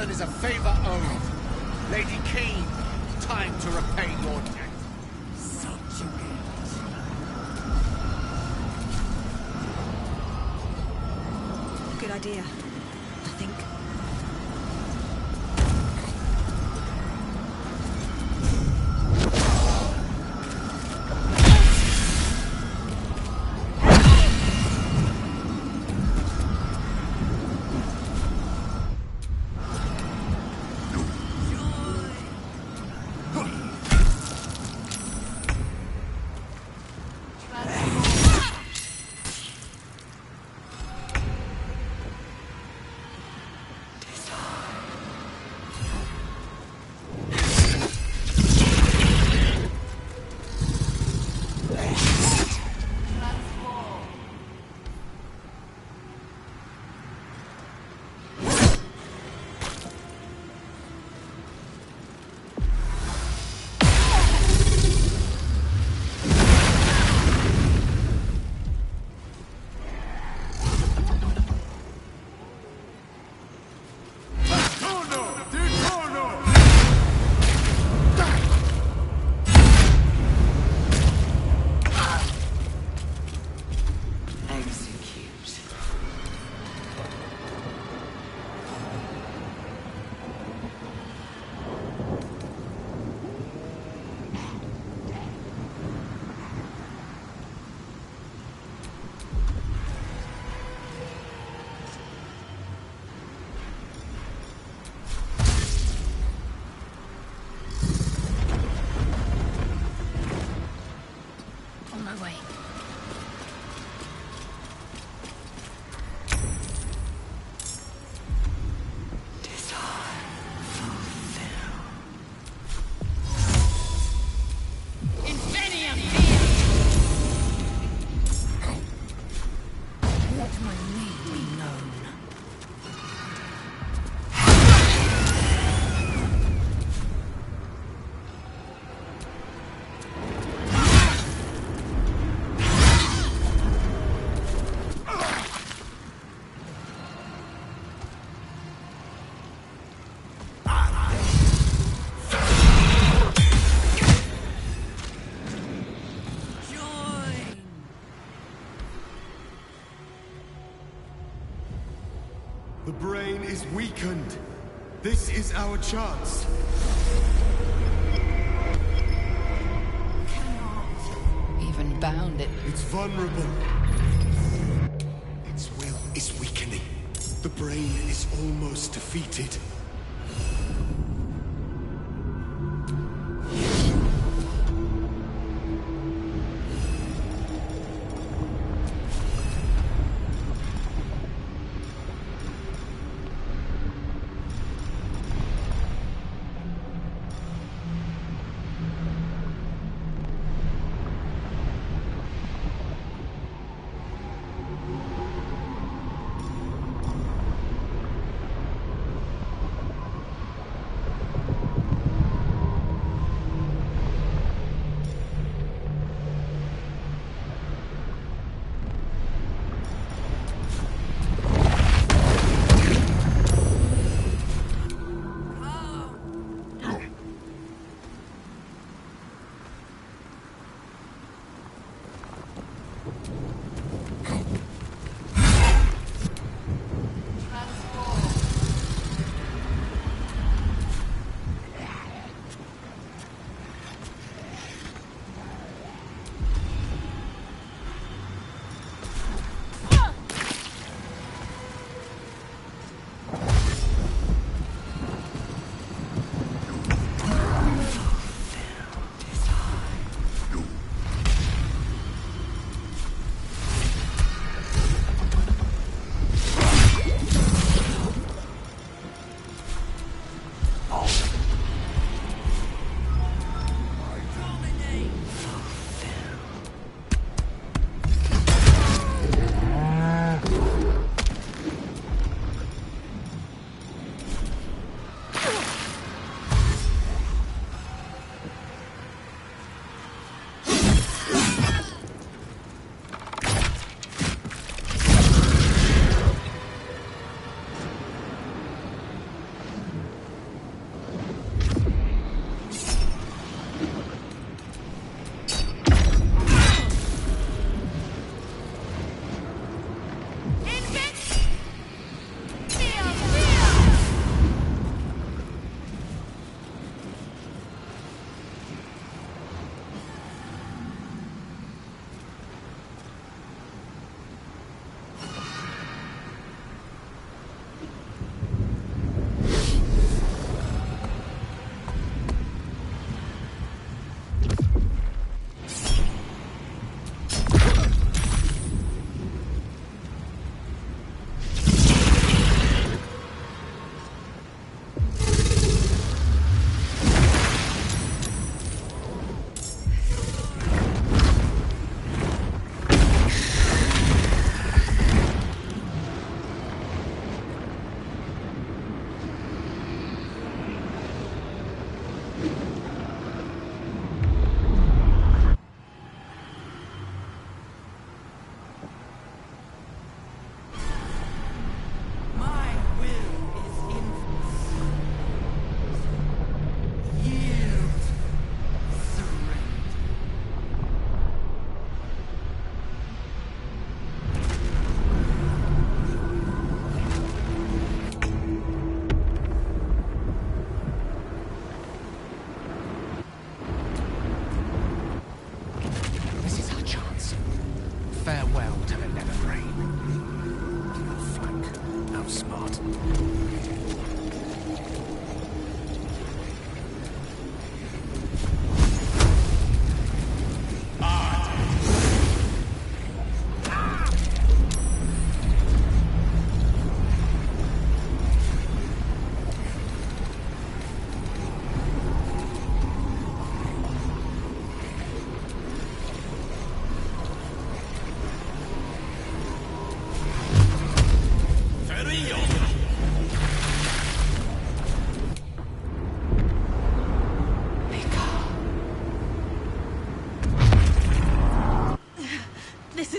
Is a favor owed. Lady Keen, time to repay your debt. Good idea, I think. The brain is weakened. This is our chance. Even bound it. It's vulnerable. Its will is weakening. The brain is almost defeated.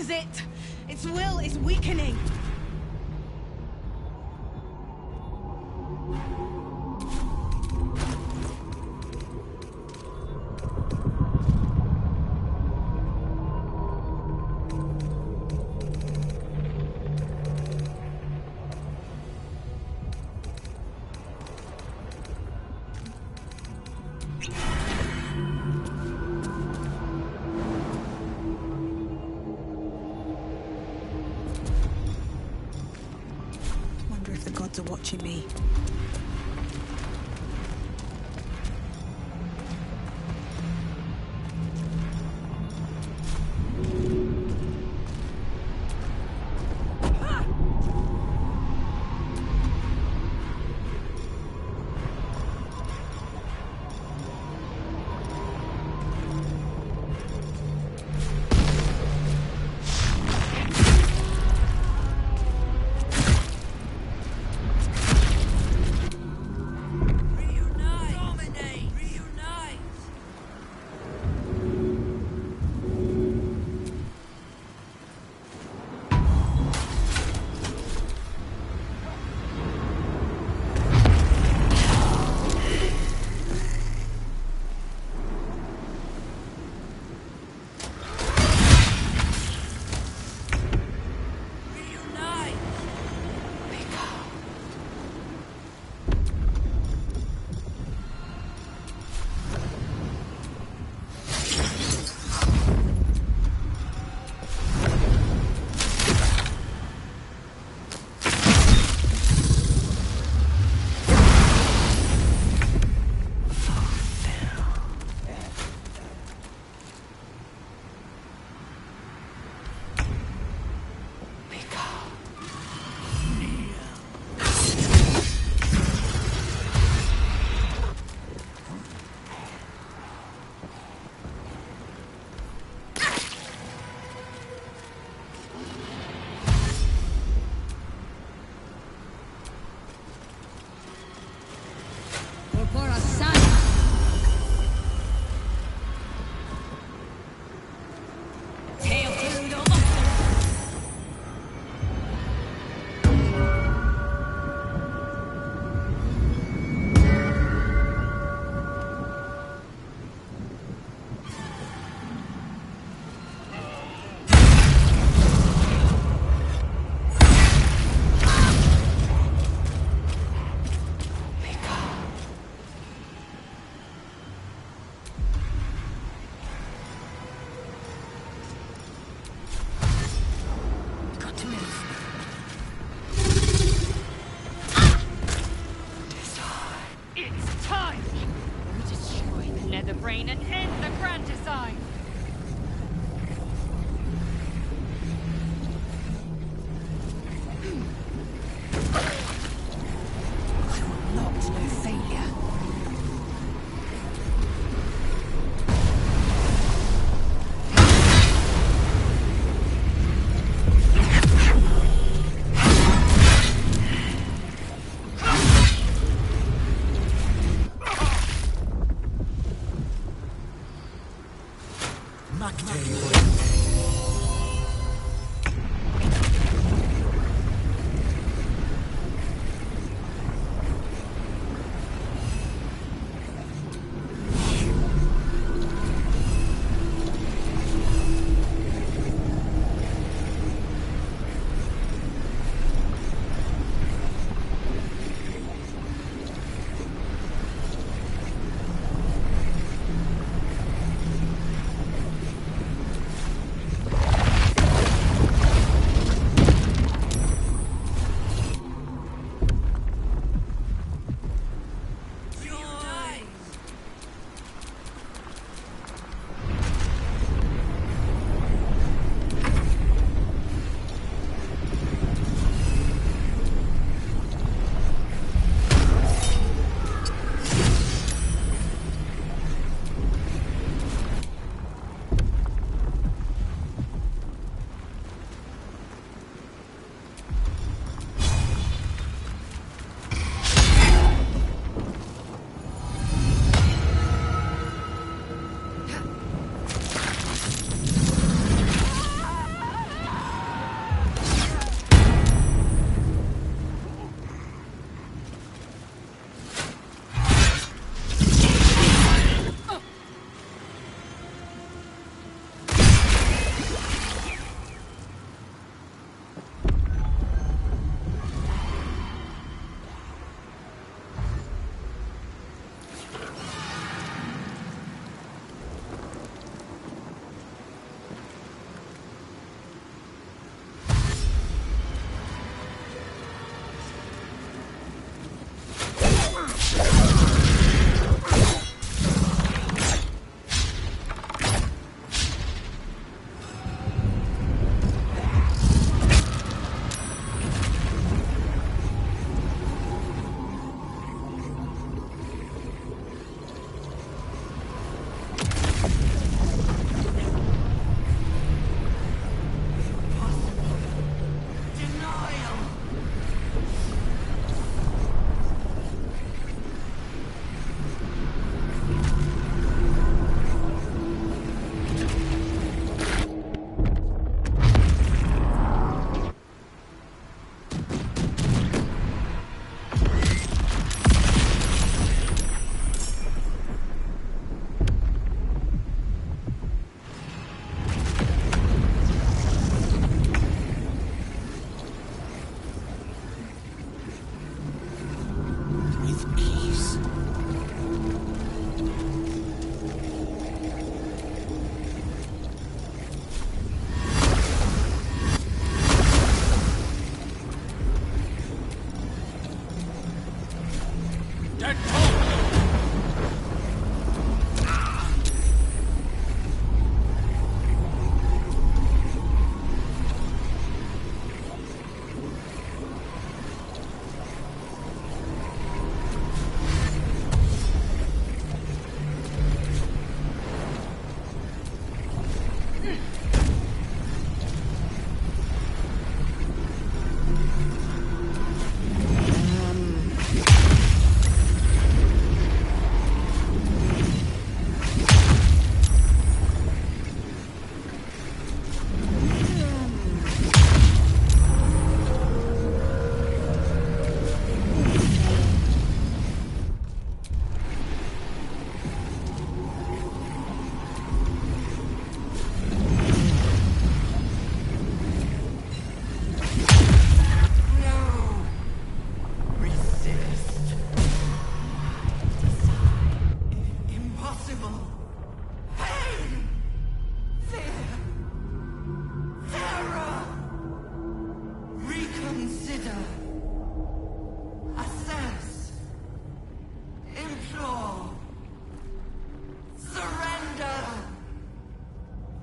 is it? Its will is weakening. Are watching me.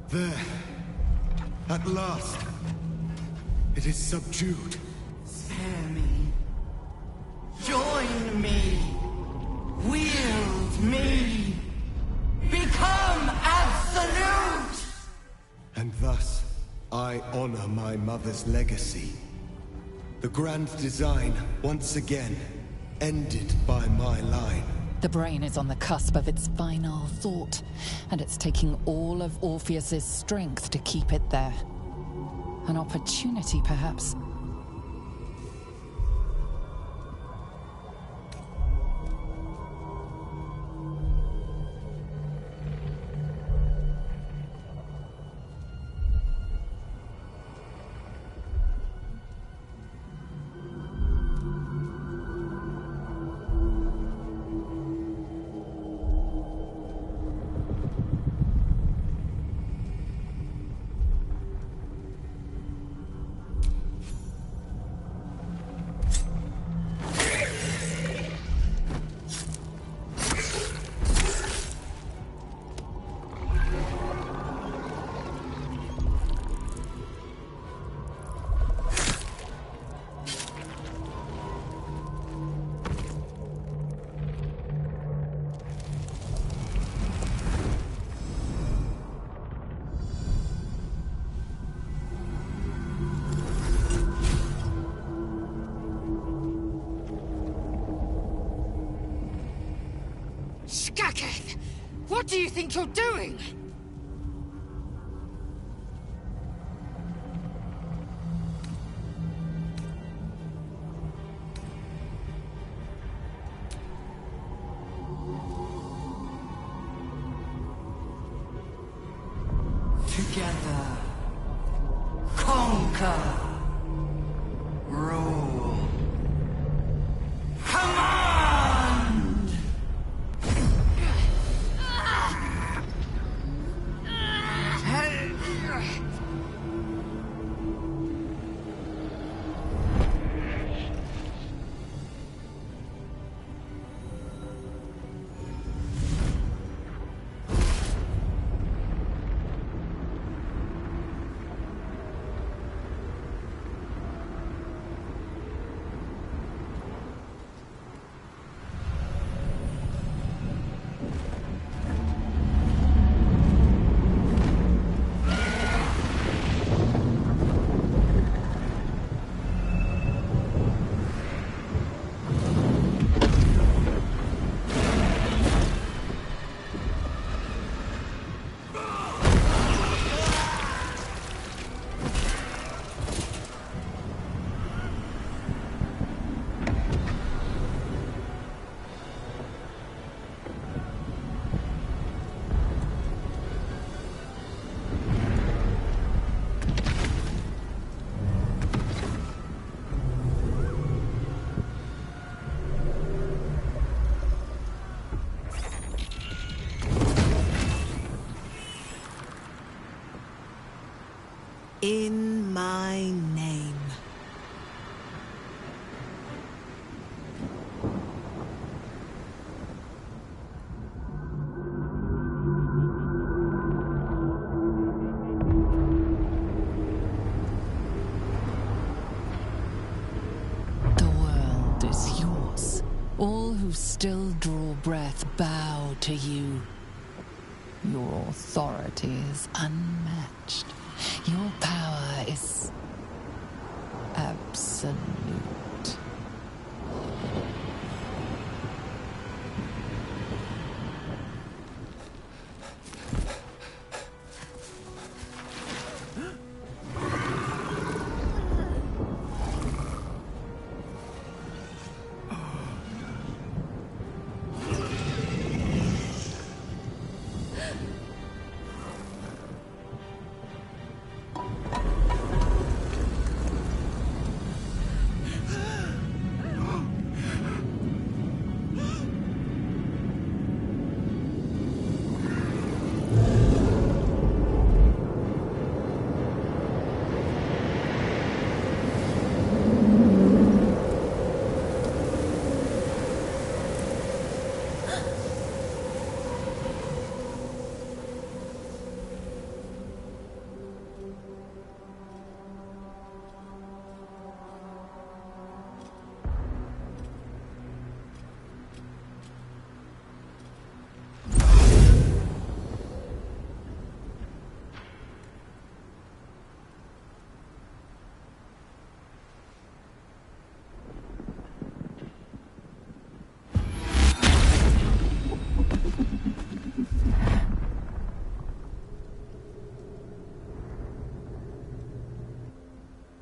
There. At last. It is subdued. Spare me. Join me. Wield me. Become absolute! And thus, I honor my mother's legacy. The grand design, once again, ended by my line. The brain is on the cusp of its final thought, and it's taking all of Orpheus's strength to keep it there. An opportunity, perhaps. Skaketh! What do you think you're doing? Together. Conquer. Rule. Command! In my name. The world is yours. All who still draw breath bow to you. Your authority is unmatched. Your power is absolute.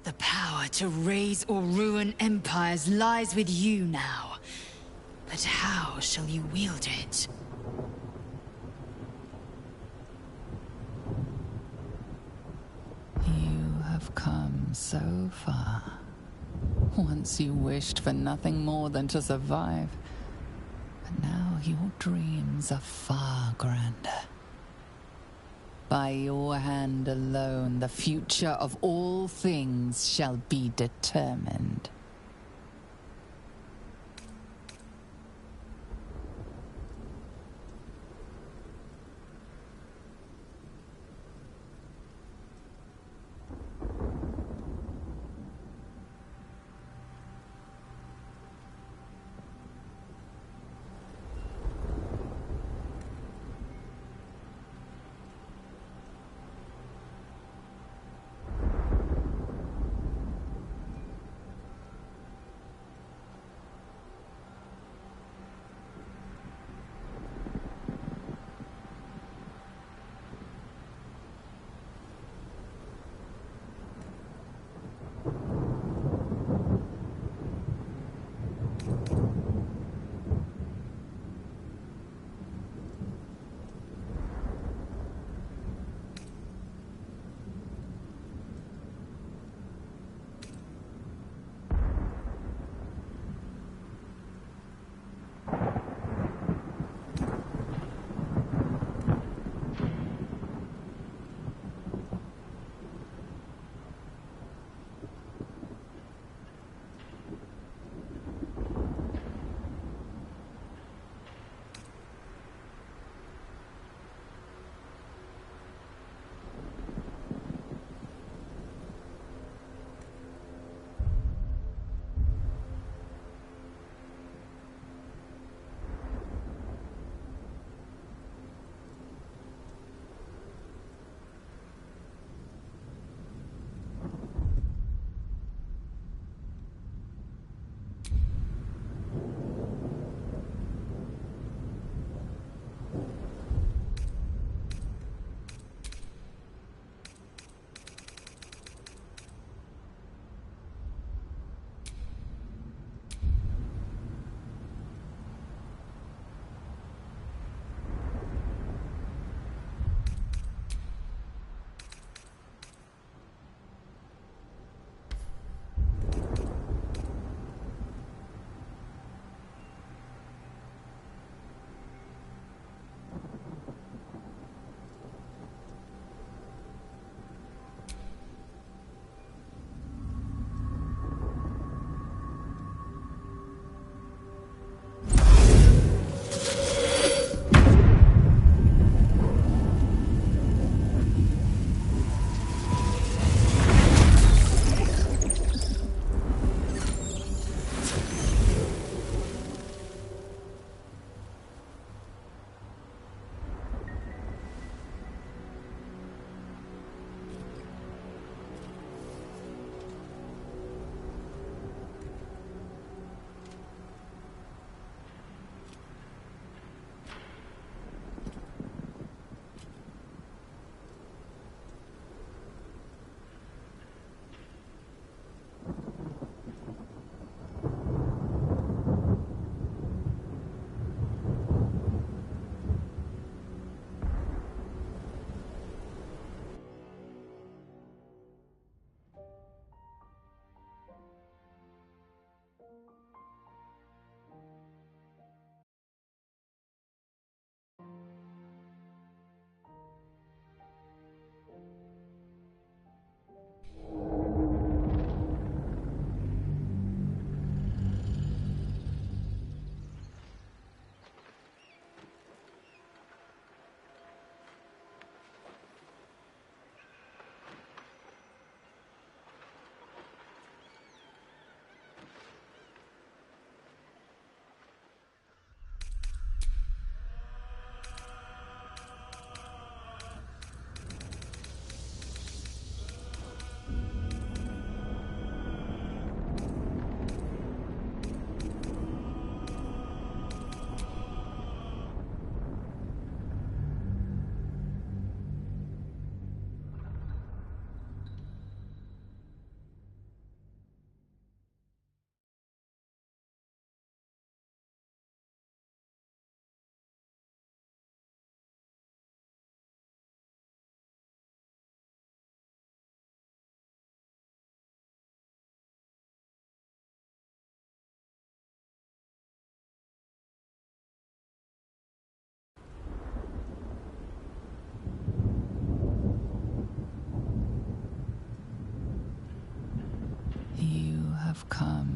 The power to raise or ruin empires lies with you now. But how shall you wield it? You have come so far. Once you wished for nothing more than to survive. But now your dreams are far grander. By your hand alone, the future of all things shall be determined.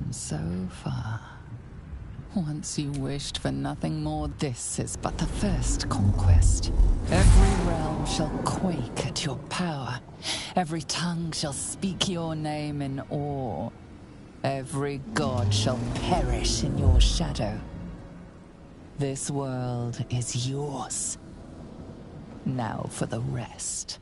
come so far. Once you wished for nothing more, this is but the first conquest. Every realm shall quake at your power. Every tongue shall speak your name in awe. Every god shall perish in your shadow. This world is yours. Now for the rest.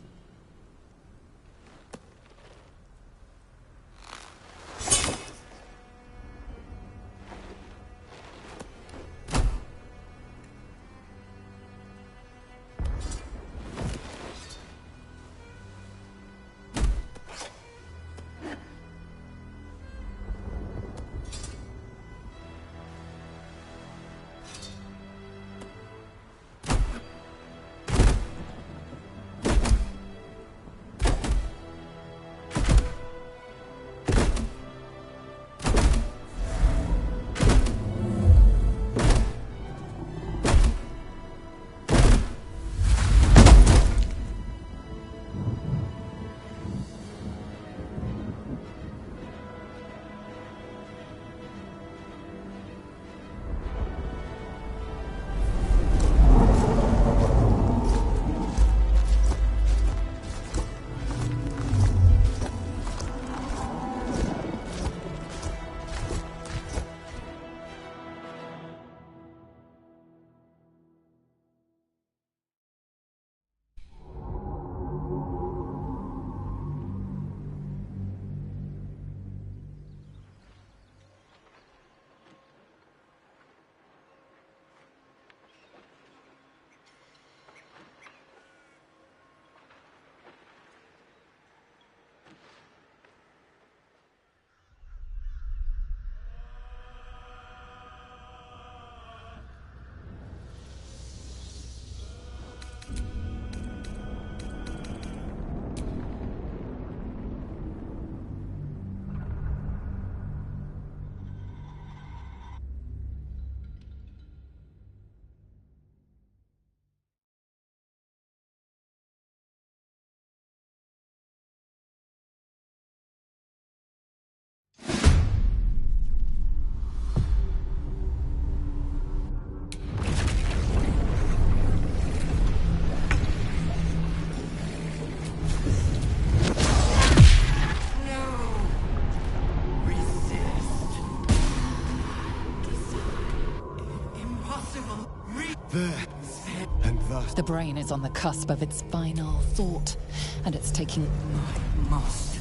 The brain is on the cusp of its final thought, and it's taking my master.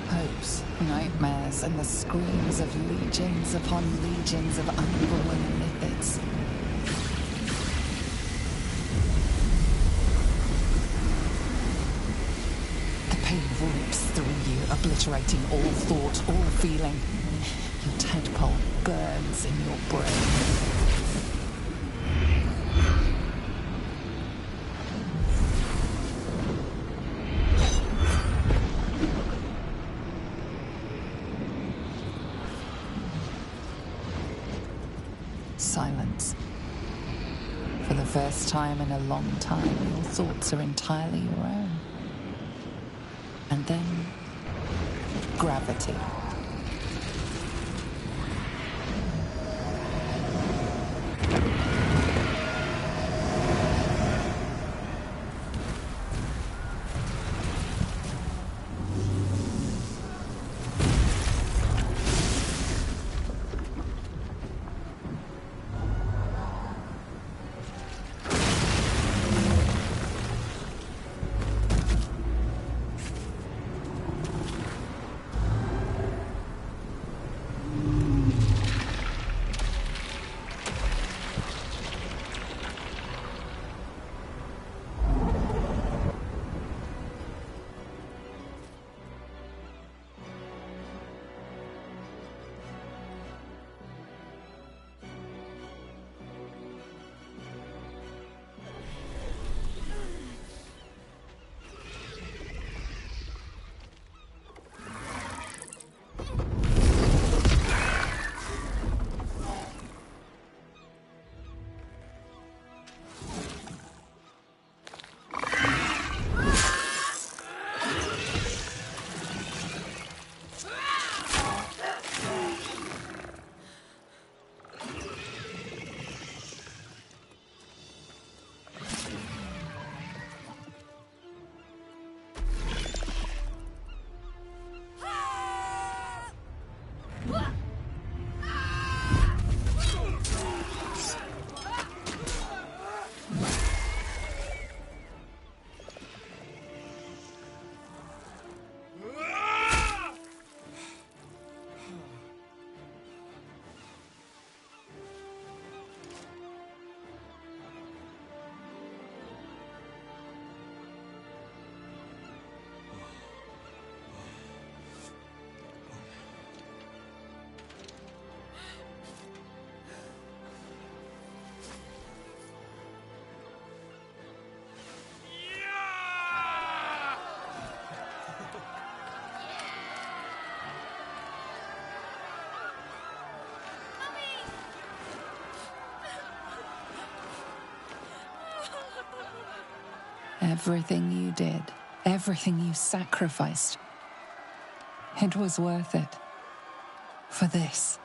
Hopes, nightmares, and the screams of legions upon legions of unborn lithids. The pain rips through you, obliterating all thought, all feeling. Your tadpole burns in your brain. Silence. For the first time in a long time, your thoughts are entirely your own. And then, gravity. Everything you did, everything you sacrificed, it was worth it. For this.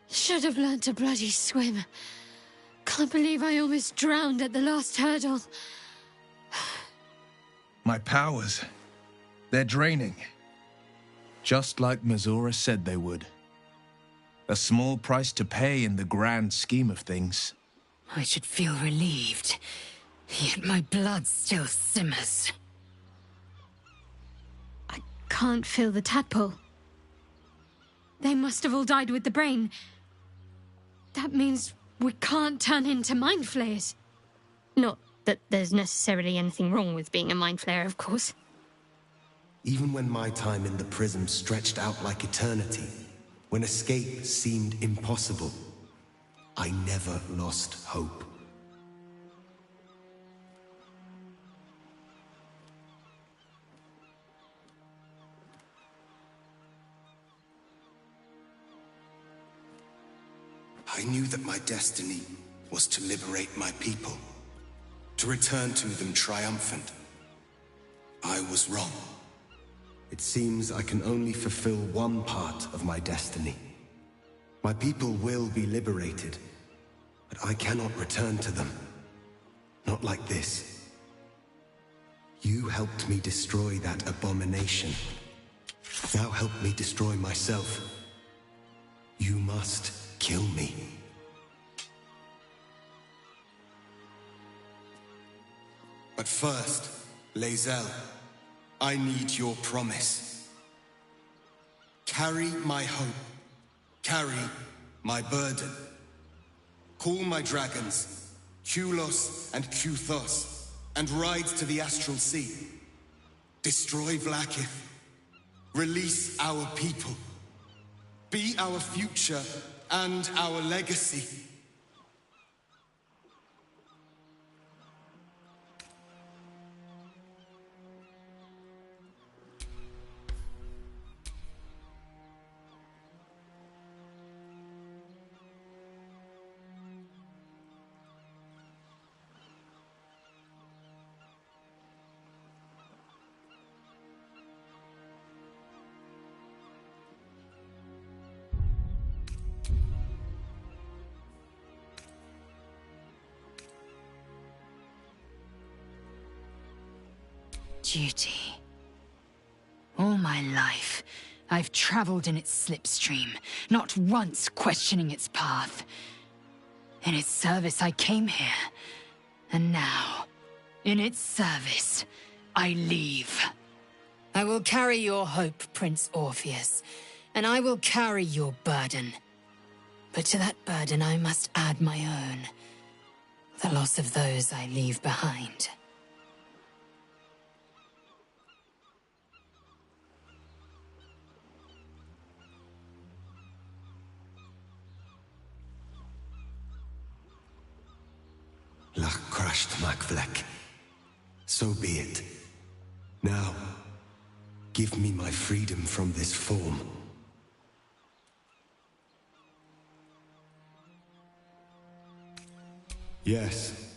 Should have learned to bloody swim. Can't believe I almost drowned at the last hurdle. My powers. They're draining. Just like Mizora said they would. A small price to pay in the grand scheme of things. I should feel relieved, yet my blood still simmers. I can't feel the tadpole. They must have all died with the brain. That means we can't turn into mind flayers. Not that there's necessarily anything wrong with being a mind flayer, of course. Even when my time in the prism stretched out like eternity, when escape seemed impossible, I never lost hope. I knew that my destiny was to liberate my people, to return to them triumphant. I was wrong. It seems I can only fulfill one part of my destiny. My people will be liberated, but I cannot return to them. Not like this. You helped me destroy that abomination. Now help me destroy myself. You must kill me. But first, Lae'zel, I need your promise. Carry my hope. Carry my burden. Call my dragons, Kulos and Kuthos, and ride to the Astral Sea. Destroy Vlaakith. Release our people. Be our future and our legacy. Duty. All my life, I've traveled in its slipstream, not once questioning its path. In its service, I came here. And now, in its service, I leave. I will carry your hope, Prince Orpheus, and I will carry your burden. But to that burden, I must add my own. The loss of those I leave behind. Lach crashed Makvlek. So be it. Now, Give me my freedom from this form. Yes,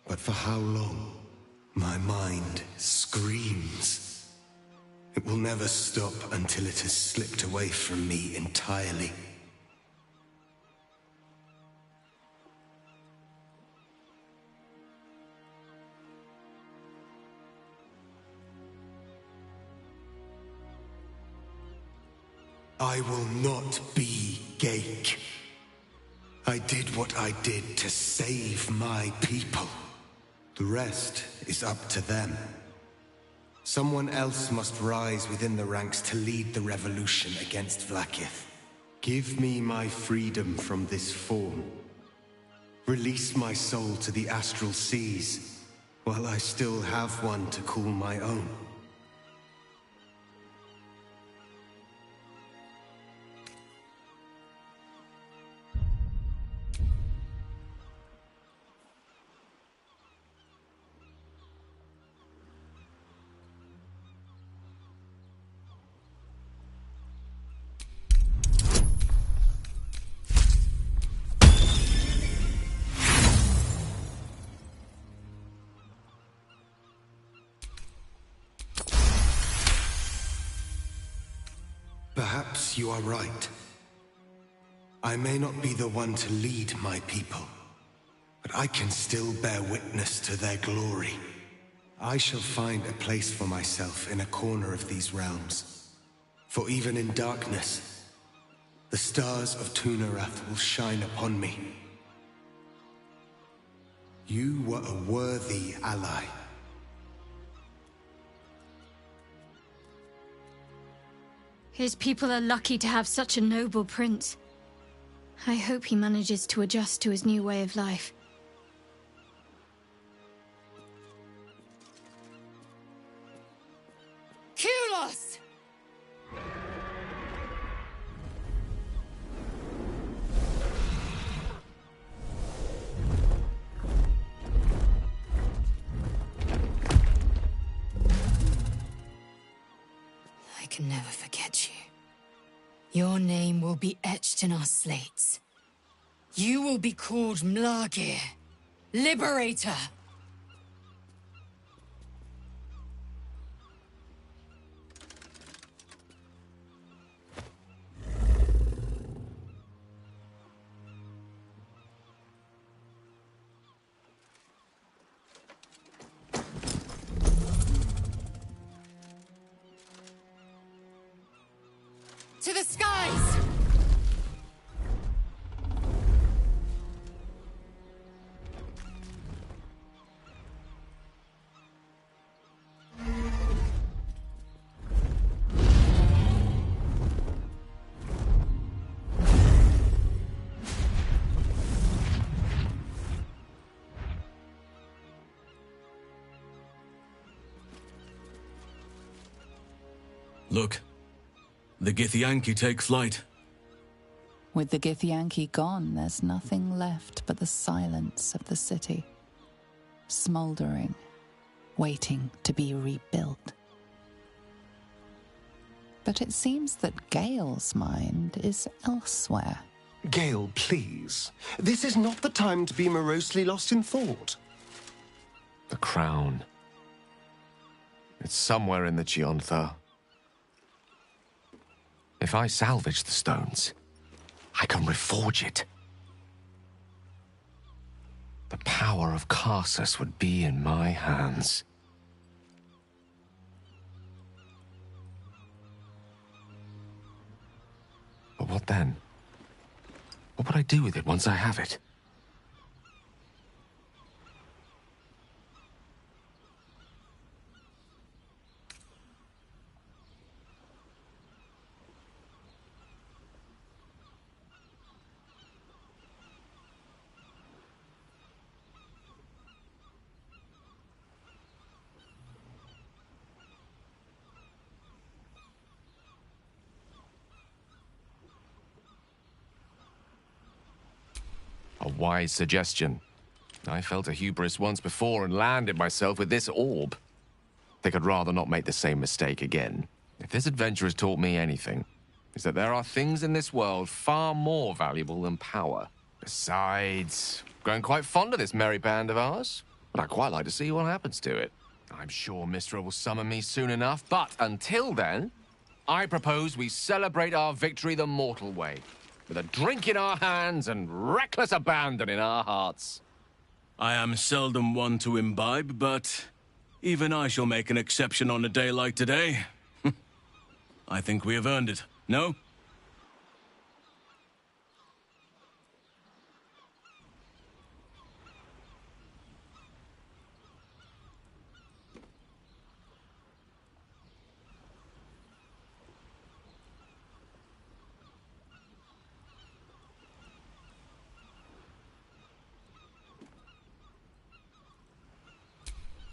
but for how long? My mind screams. It will never stop until it has slipped away from me entirely. I will not be Ghaik. I did what I did to save my people. The rest is up to them. Someone else must rise within the ranks to lead the revolution against Vlaakith. Give me my freedom from this form. Release my soul to the astral seas, while I still have one to call my own. Perhaps you are right. I may not be the one to lead my people, but I can still bear witness to their glory. I shall find a place for myself in a corner of these realms. For even in darkness, the stars of Tu'narath will shine upon me. You were a worthy ally. His people are lucky to have such a noble prince. I hope he manages to adjust to his new way of life. Kulos! I can never forget you. Your name will be etched in our slates. You will be called Mlagir, Liberator. To the skies! Look. The Githyanki take flight. With the Githyanki gone, there's nothing left but the silence of the city. Smoldering, waiting to be rebuilt. But it seems that Gale's mind is elsewhere. Gale, please. This is not the time to be morosely lost in thought. The crown. It's somewhere in the Chiontha. If I salvage the stones, I can reforge it. The power of Karsus would be in my hands. But what then? What would I do with it once I have it? A wise suggestion. I felt a hubris once before and landed myself with this orb. think I'd rather not make the same mistake again. If this adventure has taught me anything, it's that there are things in this world far more valuable than power. Besides, I'm growing quite fond of this merry band of ours, and I'd quite like to see what happens to it. I'm sure Mystra will summon me soon enough, but until then, I propose we celebrate our victory the mortal way, with a drink in our hands and reckless abandon in our hearts. I am seldom one to imbibe, but even I shall make an exception on a day like today. I think we have earned it, no?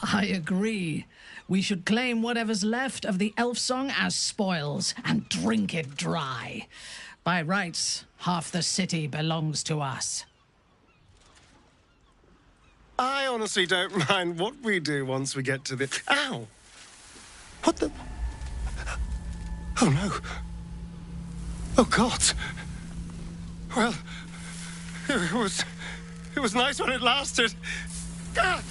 I agree. We should claim whatever's left of the elf song as spoils and drink it dry. By rights, half the city belongs to us. I honestly don't mind what we do once we get to the... Ow! What the... Oh, no. Oh, God. Well, it was nice when it lasted. Ah!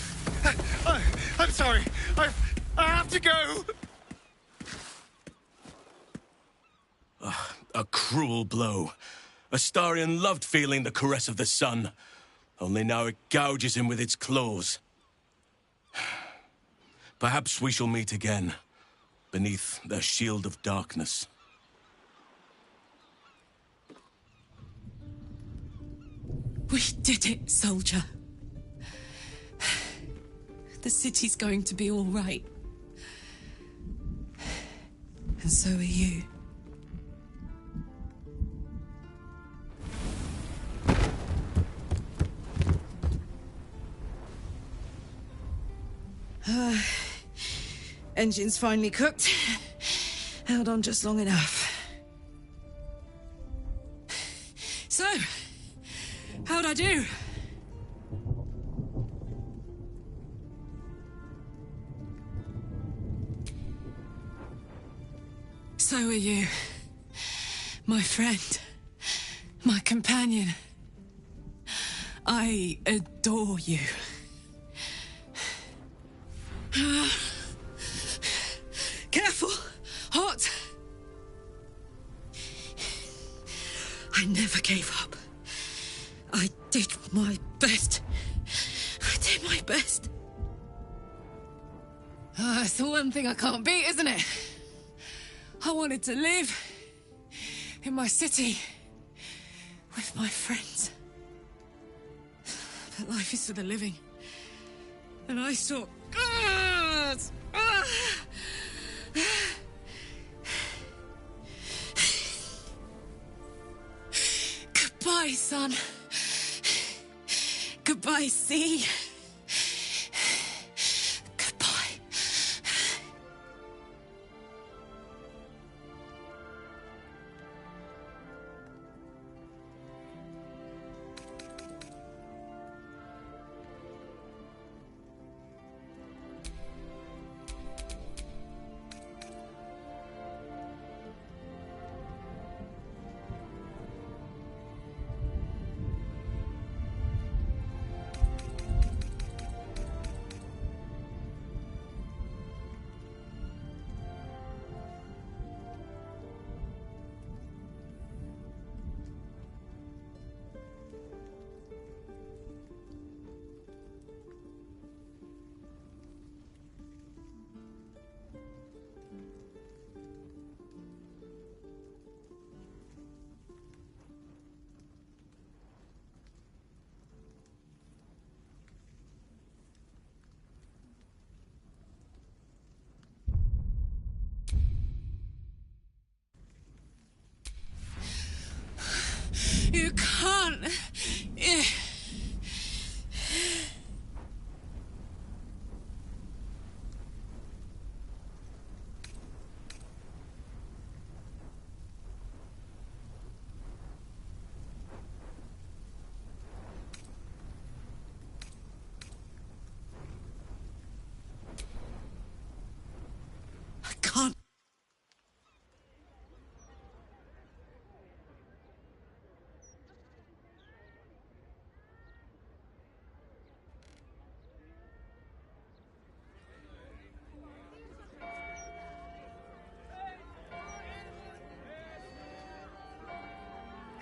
I'm sorry. I have to go. A cruel blow. Astarion loved feeling the caress of the sun. Only now it gouges him with its claws. Perhaps we shall meet again, beneath the shield of darkness. We did it, soldier. The city's going to be all right. And so are you. Engine's finally cooked. Held on just long enough. So, how'd I do? So are you. My friend. My companion. I adore you. Careful! Hot! I never gave up. I did my best. I did my best. It's the one thing I can't beat, isn't it? I wanted to live in my city with my friends. But life is for the living. And I saw... Goodbye, son. Goodbye, sea. Goodbye. You can't.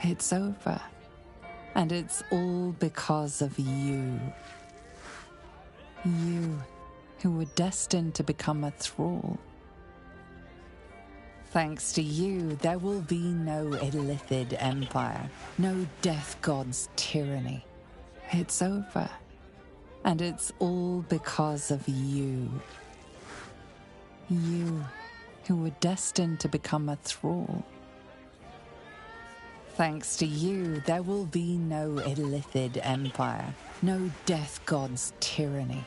It's over. And it's all because of you. You, who were destined to become a thrall. Thanks to you, there will be no Illithid Empire, no Death God's tyranny. It's over. And it's all because of you. You, who were destined to become a thrall. Thanks to you, there will be no Illithid Empire, no Death God's tyranny.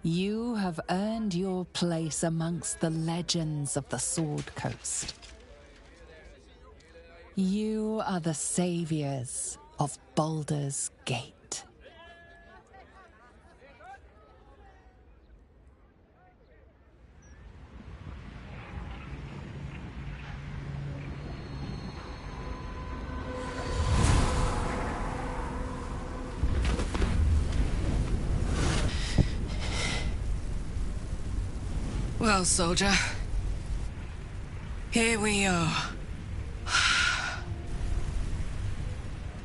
You have earned your place amongst the legends of the Sword Coast. You are the saviors of Baldur's Gate. Well, soldier, here we are.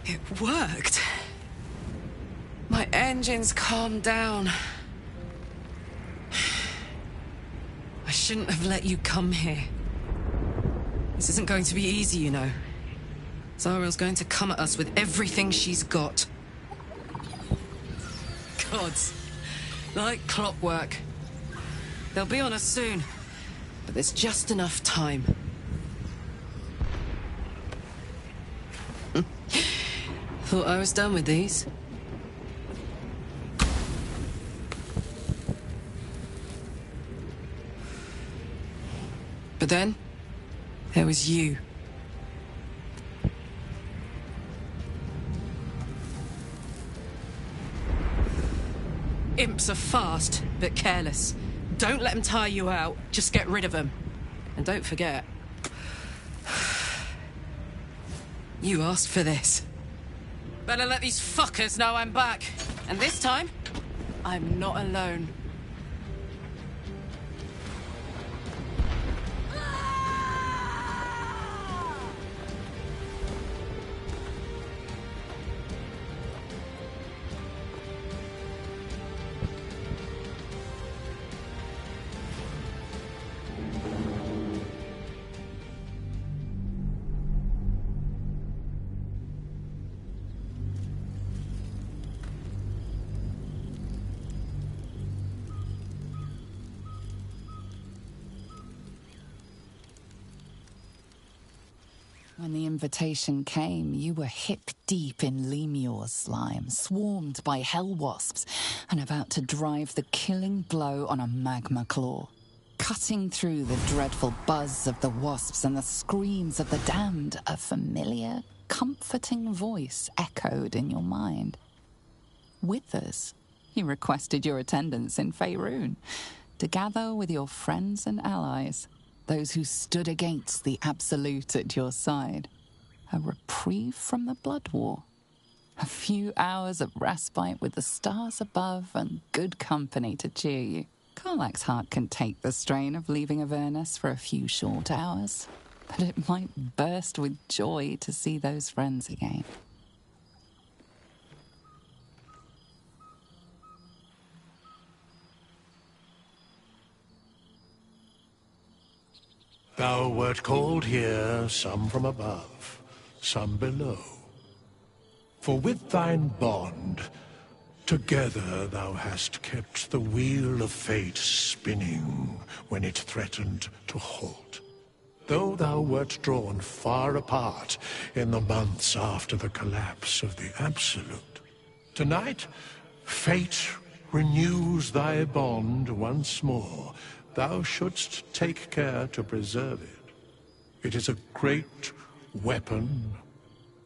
It worked. My engines calmed down. I shouldn't have let you come here. This isn't going to be easy, you know. Zariel's going to come at us with everything she's got. Gods, like clockwork. They'll be on us soon, but there's just enough time. Thought I was done with these. But then, there was you. Imps are fast, but careless. Don't let them tire you out. Just get rid of them. And don't forget, you asked for this. Better let these fuckers know I'm back. And this time, I'm not alone. When the invitation came, you were hip-deep in Lemur's slime, swarmed by hell wasps, and about to drive the killing blow on a magma claw. Cutting through the dreadful buzz of the wasps and the screams of the damned, a familiar, comforting voice echoed in your mind. Withers, he requested your attendance in Faerun, to gather with your friends and allies, those who stood against the Absolute at your side. A reprieve from the Blood War. A few hours of respite with the stars above and good company to cheer you. Karlach's heart can take the strain of leaving Avernus for a few short hours, but it might burst with joy to see those friends again. Thou wert called here, some from above, some below. For with thine bond, together thou hast kept the wheel of fate spinning when it threatened to halt. Though thou wert drawn far apart in the months after the collapse of the Absolute, tonight fate renews thy bond once more. Thou shouldst take care to preserve it. It is a great weapon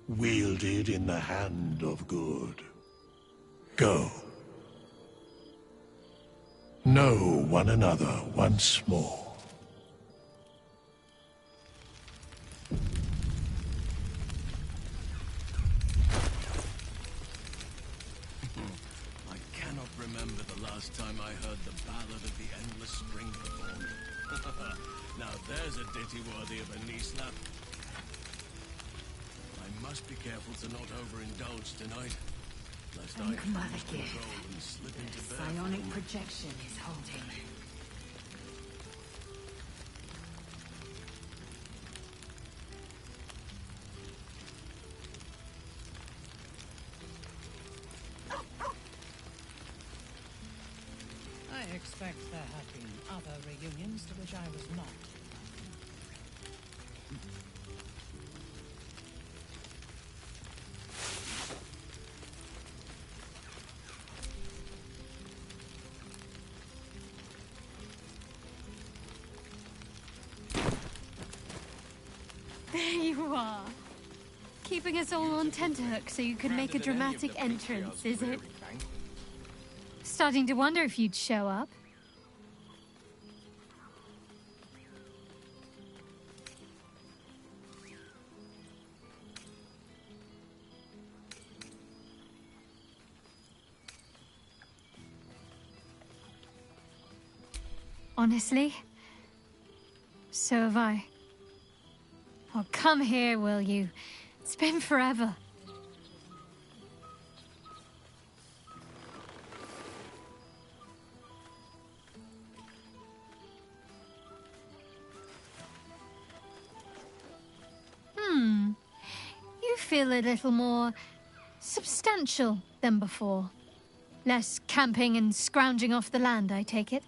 wielded in the hand of good. Go. Know one another once more. I cannot remember. remember the last time I heard the Ballad of the Endless Spring performed. Now there's a ditty worthy of a knee slap. I must be careful to not overindulge tonight, lest I lose control and slip into bed. Psionic projection is holding. I expect there have been other reunions to which I was not. There you are. Keeping us all on tenterhooks so you could make a dramatic entrance, is it? Starting to wonder if you'd show up. Honestly, so have I. Oh, come here, will you? It's been forever. You feel a little more substantial than before. Less camping and scrounging off the land, I take it.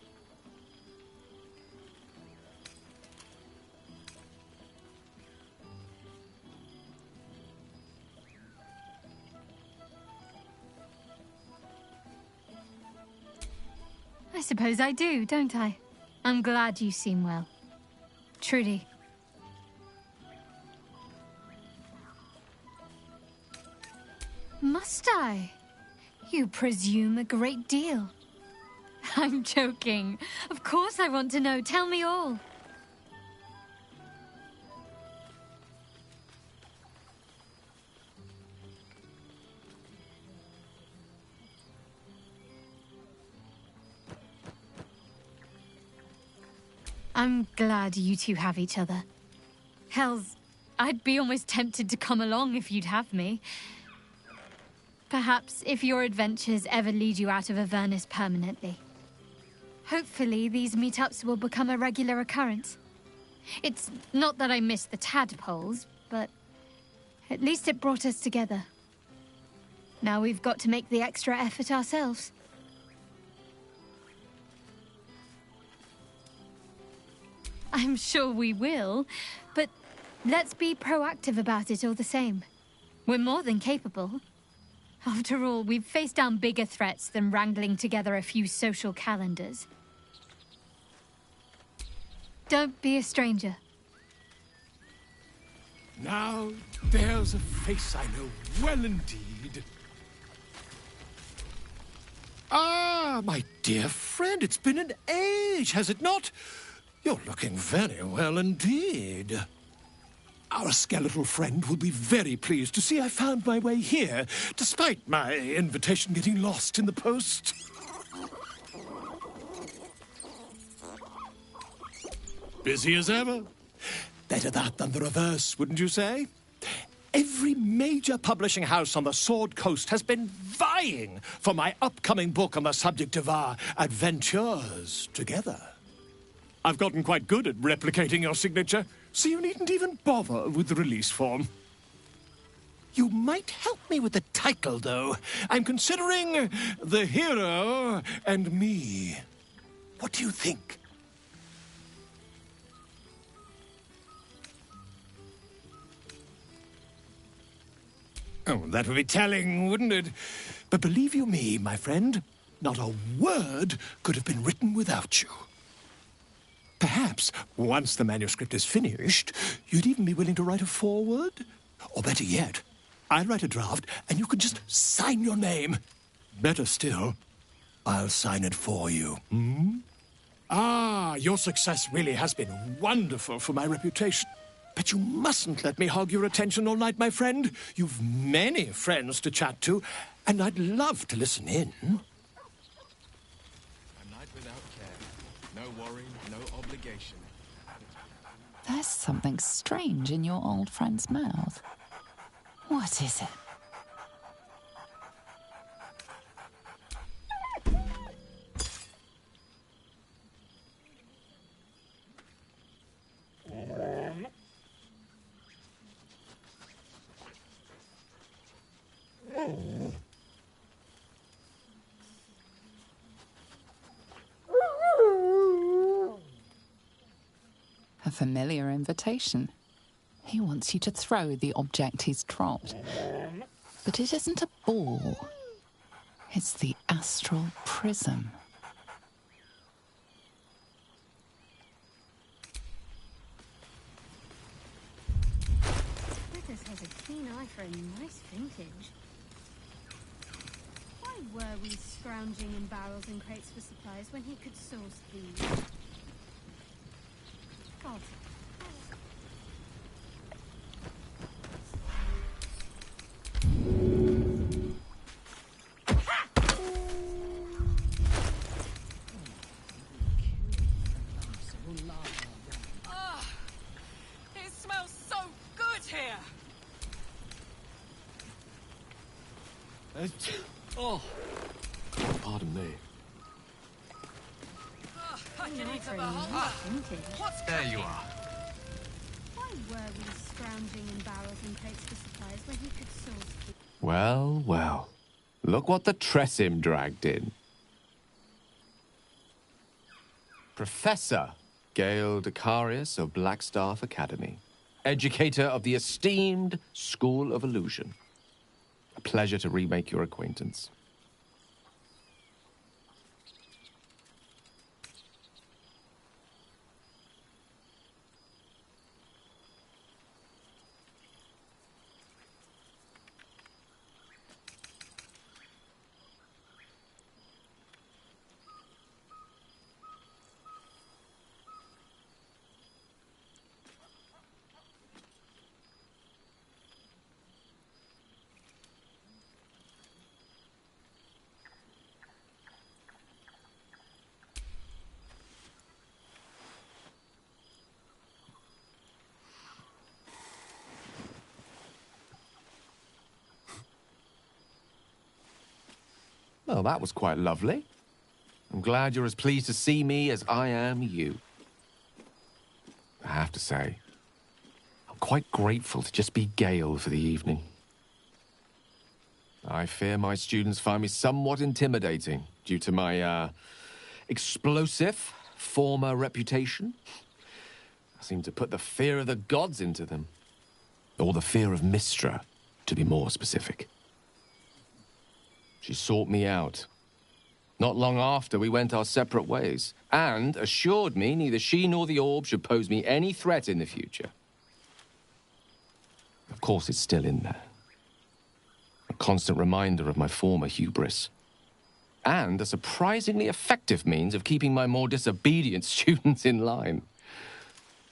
I suppose I do, don't I? I'm glad you seem well. Trudy. Must I? You presume a great deal. I'm joking. Of course I want to know. Tell me all. I'm glad you two have each other. Hells, I'd be almost tempted to come along if you'd have me. Perhaps if your adventures ever lead you out of Avernus permanently. Hopefully these meetups will become a regular occurrence. It's not that I miss the tadpoles, but at least it brought us together. Now we've got to make the extra effort ourselves. I'm sure we will, but let's be proactive about it all the same. We're more than capable. After all, we've faced down bigger threats than wrangling together a few social calendars. Don't be a stranger. Now, there's a face I know well indeed. Ah, my dear friend, it's been an age, has it not? You're looking very well indeed. Our skeletal friend will be very pleased to see I found my way here, despite my invitation getting lost in the post. Busy as ever. Better that than the reverse, wouldn't you say? Every major publishing house on the Sword Coast has been vying for my upcoming book on the subject of our adventures together. I've gotten quite good at replicating your signature, so you needn't even bother with the release form. You might help me with the title, though. I'm considering The Hero and Me. What do you think? Oh, that would be telling, wouldn't it? But believe you me, my friend, not a word could have been written without you. Perhaps, once the manuscript is finished, you'd even be willing to write a foreword? Or better yet, I'll write a draft and you can just sign your name. Better still, I'll sign it for you. Hmm? Ah, your success really has been wonderful for my reputation. But you mustn't let me hog your attention all night, my friend. You've many friends to chat to, and I'd love to listen in. There's something strange in your old friend's mouth. What is it? A familiar invitation. He wants you to throw the object he's dropped. But it isn't a ball. It's the astral prism. Smithers has a keen eye for a nice vintage. Why were we scrounging in barrels and crates for supplies when he could source these? God. It smells so good here. Oh, pardon me. I can eat a whole What's There you are. Why were we scrounging in barrels and crates for supplies when he could source these? Well, well. Look what the Tressim dragged in. Professor Gale Decarius of Blackstaff Academy. Educator of the esteemed School of Illusion. A pleasure to remake your acquaintance. Well, that was quite lovely. I'm glad you're as pleased to see me as I am you. I have to say, I'm quite grateful to just be Gale for the evening. I fear my students find me somewhat intimidating due to my, explosive former reputation. I seem to put the fear of the gods into them. Or the fear of Mystra, to be more specific. She sought me out. Not long after, we went our separate ways, and assured me neither she nor the orb should pose me any threat in the future. Of course, it's still in there. A constant reminder of my former hubris. And a surprisingly effective means of keeping my more disobedient students in line.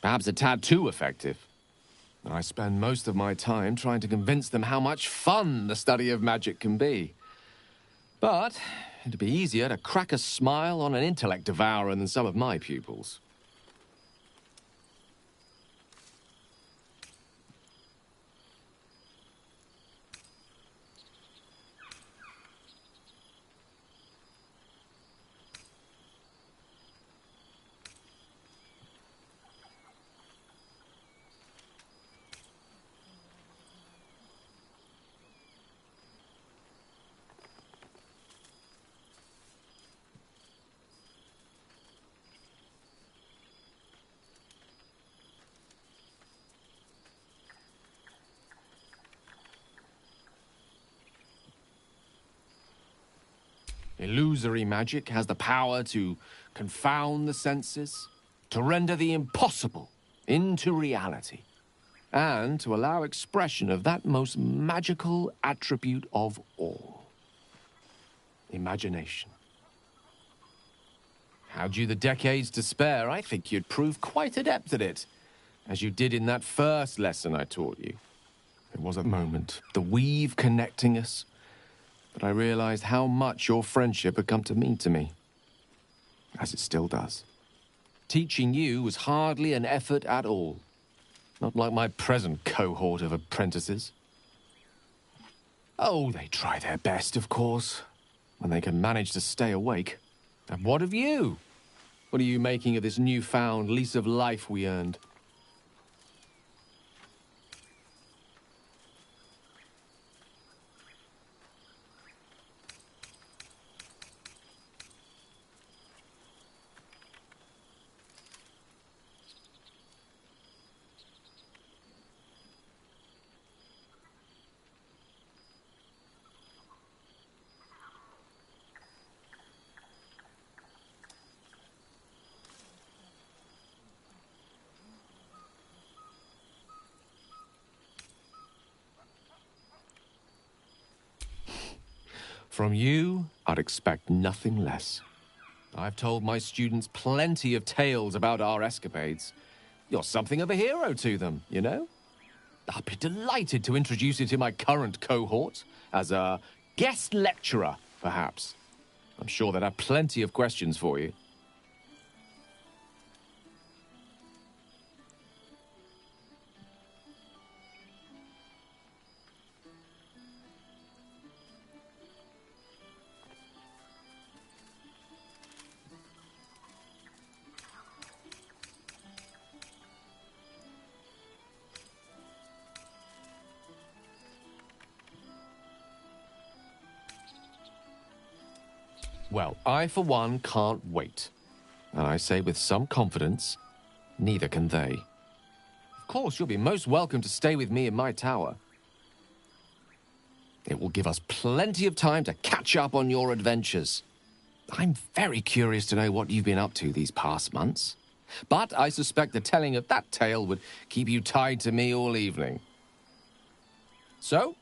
Perhaps a tad too effective. I spend most of my time trying to convince them how much fun the study of magic can be. But it'd be easier to crack a smile on an intellect devourer than some of my pupils. Illusory magic has the power to confound the senses, to render the impossible into reality, and to allow expression of that most magical attribute of all: imagination. Had you the decades to spare, I think you'd prove quite adept at it, as you did in that first lesson I taught you. It was a moment, the weave connecting us, but I realized how much your friendship had come to mean to me, as it still does. Teaching you was hardly an effort at all. Not like my present cohort of apprentices. Oh, they try their best, of course, when they can manage to stay awake. And what of you? What are you making of this newfound lease of life we earned? From you, I'd expect nothing less. I've told my students plenty of tales about our escapades. You're something of a hero to them, you know? I'd be delighted to introduce you to my current cohort as a guest lecturer, perhaps. I'm sure they'd have plenty of questions for you. Well, I, for one, can't wait. And I say with some confidence, neither can they. Of course, you'll be most welcome to stay with me in my tower. It will give us plenty of time to catch up on your adventures. I'm very curious to know what you've been up to these past months. But I suspect the telling of that tale would keep you tied to me all evening. So,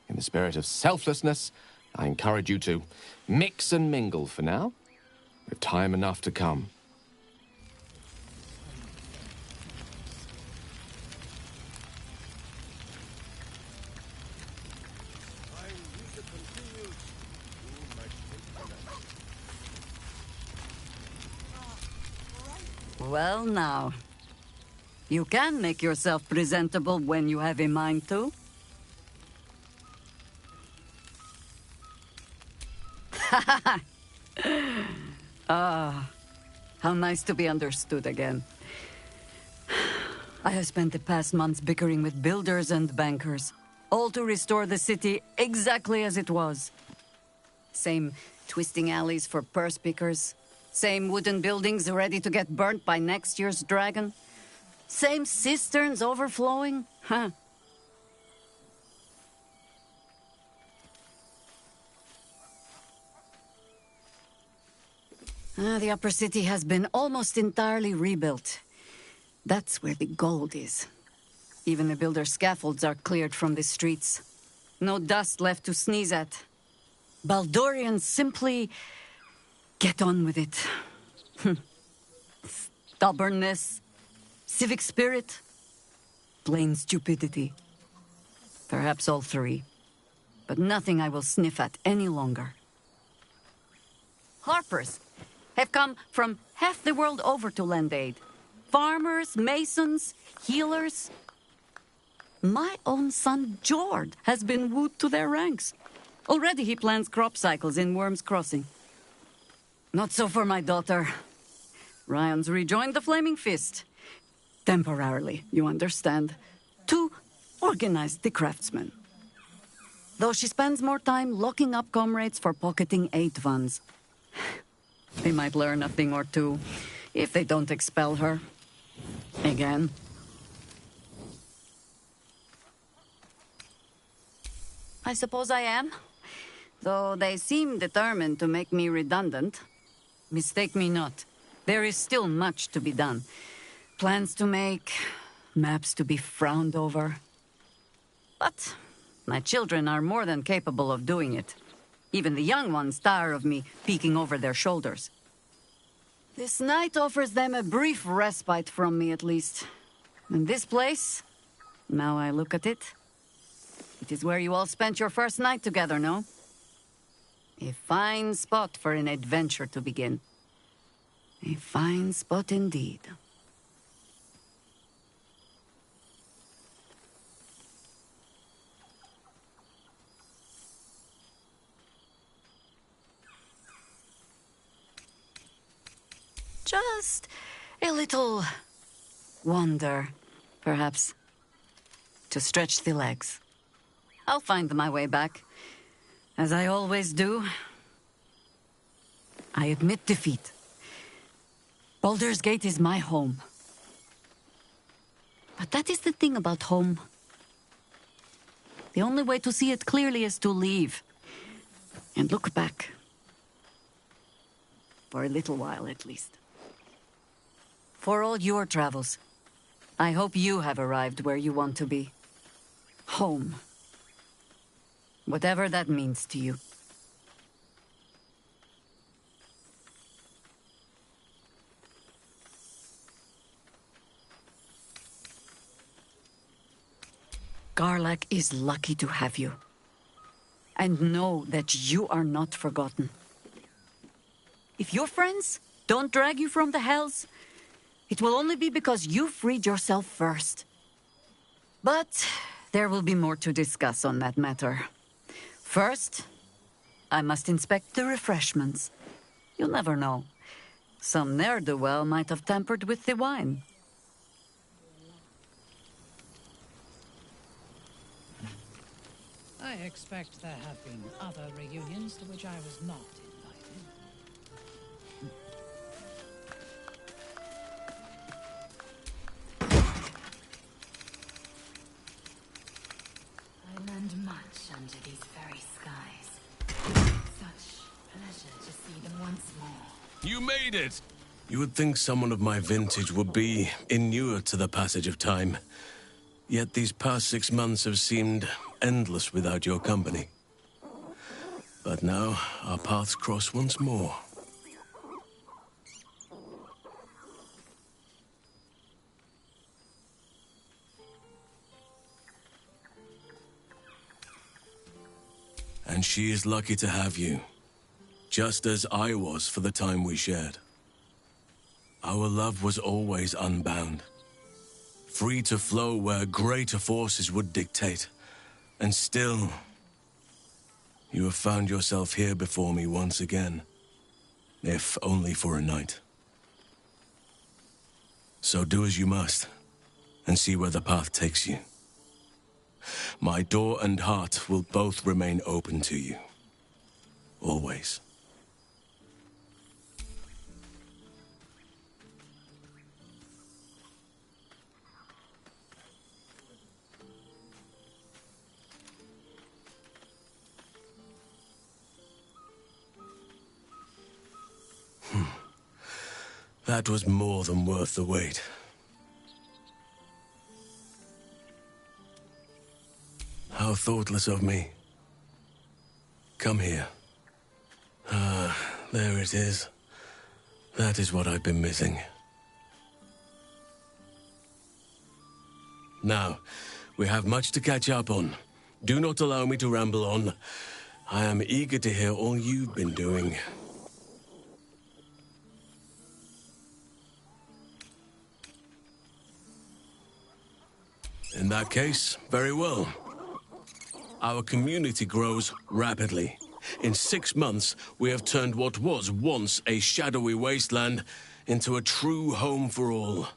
in the spirit of selflessness, I encourage you to mix and mingle for now, with time enough to come. Well now, you can make yourself presentable when you have a mind to. Ah, how nice to be understood again. I have spent the past months bickering with builders and bankers, all to restore the city exactly as it was. Same twisting alleys for purse pickers, same wooden buildings ready to get burnt by next year's dragon, same cisterns overflowing, huh? The upper city has been almost entirely rebuilt. That's where the gold is. Even the builder's scaffolds are cleared from the streets. No dust left to sneeze at. Baldurians simply get on with it. Stubbornness, civic spirit, plain stupidity. Perhaps all three. But nothing I will sniff at any longer. Harpers have come from half the world over to lend aid. Farmers, masons, healers. My own son, Jord, has been wooed to their ranks. Already he plans crop cycles in Worm's Crossing. Not so for my daughter. Ryan's rejoined the Flaming Fist. Temporarily, you understand. To organize the craftsmen. Though she spends more time locking up comrades for pocketing aid funds. They might learn a thing or two, if they don't expel her. Again. I suppose I am. Though they seem determined to make me redundant. Mistake me not. There is still much to be done. Plans to make, maps to be frowned over. But my children are more than capable of doing it. Even the young ones tire of me peeking over their shoulders. This night offers them a brief respite from me, at least. And this place, now I look at it, it is where you all spent your first night together, no? A fine spot for an adventure to begin. A fine spot indeed. Just a little wander, perhaps, to stretch the legs. I'll find my way back, as I always do. I admit defeat. Baldur's Gate is my home. But that is the thing about home. The only way to see it clearly is to leave and look back. For a little while, at least. For all your travels, I hope you have arrived where you want to be. Home. Whatever that means to you. Garlak is lucky to have you. And know that you are not forgotten. If your friends don't drag you from the hells, it will only be because you freed yourself first. But there will be more to discuss on that matter. First, I must inspect the refreshments. You'll never know. Some ne'er-do-well might have tampered with the wine. I expect there have been other reunions to which I was not invited. I learned much under these very skies. Such pleasure to see them once more. You made it! You would think someone of my vintage would be inured to the passage of time. Yet these past 6 months have seemed endless without your company. But now, our paths cross once more. And she is lucky to have you, just as I was for the time we shared. Our love was always unbound, free to flow where greater forces would dictate. And still, you have found yourself here before me once again, if only for a night. So do as you must, and see where the path takes you. My door and heart will both remain open to you. Always. That was more than worth the wait. How thoughtless of me. Come here. Ah, there it is. That is what I've been missing. Now, we have much to catch up on. Do not allow me to ramble on. I am eager to hear all you've been doing. In that case, very well. Our community grows rapidly. In 6 months, we have turned what was once a shadowy wasteland into a true home for all.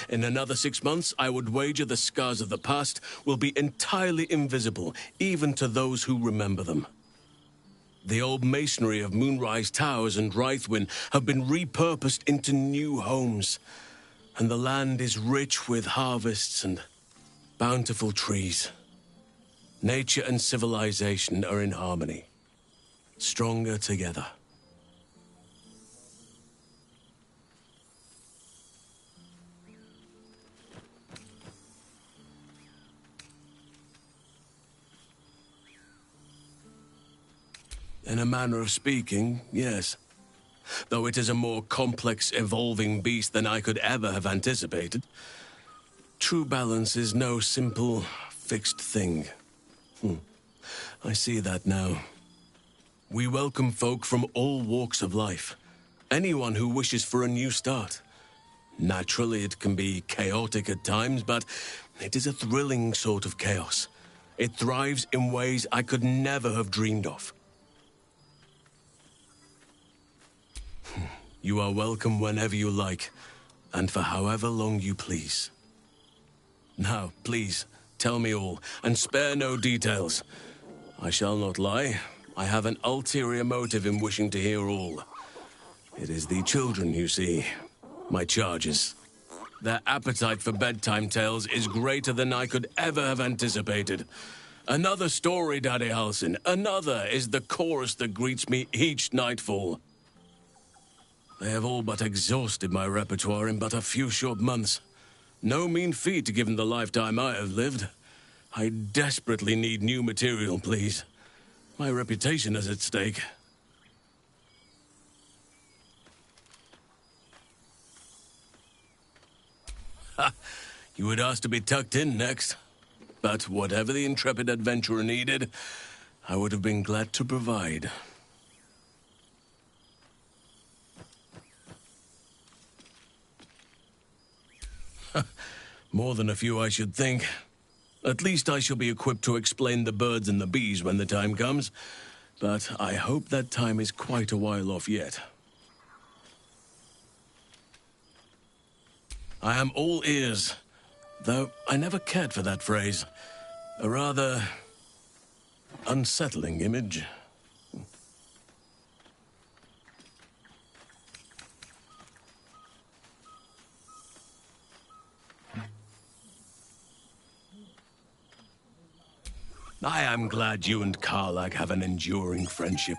In another 6 months, I would wager the scars of the past will be entirely invisible, even to those who remember them. The old masonry of Moonrise Towers and Rythwin have been repurposed into new homes, and the land is rich with harvests and bountiful trees. Nature and civilization are in harmony, stronger together. In a manner of speaking, yes. Though it is a more complex, evolving beast than I could ever have anticipated. True balance is no simple, fixed thing. I see that now. We welcome folk from all walks of life, anyone who wishes for a new start. Naturally, it can be chaotic at times, but it is a thrilling sort of chaos. It thrives in ways I could never have dreamed of. You are welcome whenever you like, and for however long you please. Now, please, tell me all, and spare no details. I shall not lie. I have an ulterior motive in wishing to hear all. It is the children, you see. My charges. Their appetite for bedtime tales is greater than I could ever have anticipated. Another story, Daddy Halsin. Another is the chorus that greets me each nightfall. They have all but exhausted my repertoire in but a few short months. No mean feat given the lifetime I have lived. I desperately need new material, please. My reputation is at stake. Ha! You would ask to be tucked in next. But whatever the intrepid adventurer needed, I would have been glad to provide. More than a few, I should think. At least I shall be equipped to explain the birds and the bees when the time comes. But I hope that time is quite a while off yet. I am all ears, though I never cared for that phrase. A rather unsettling image. I am glad you and Karlach have an enduring friendship.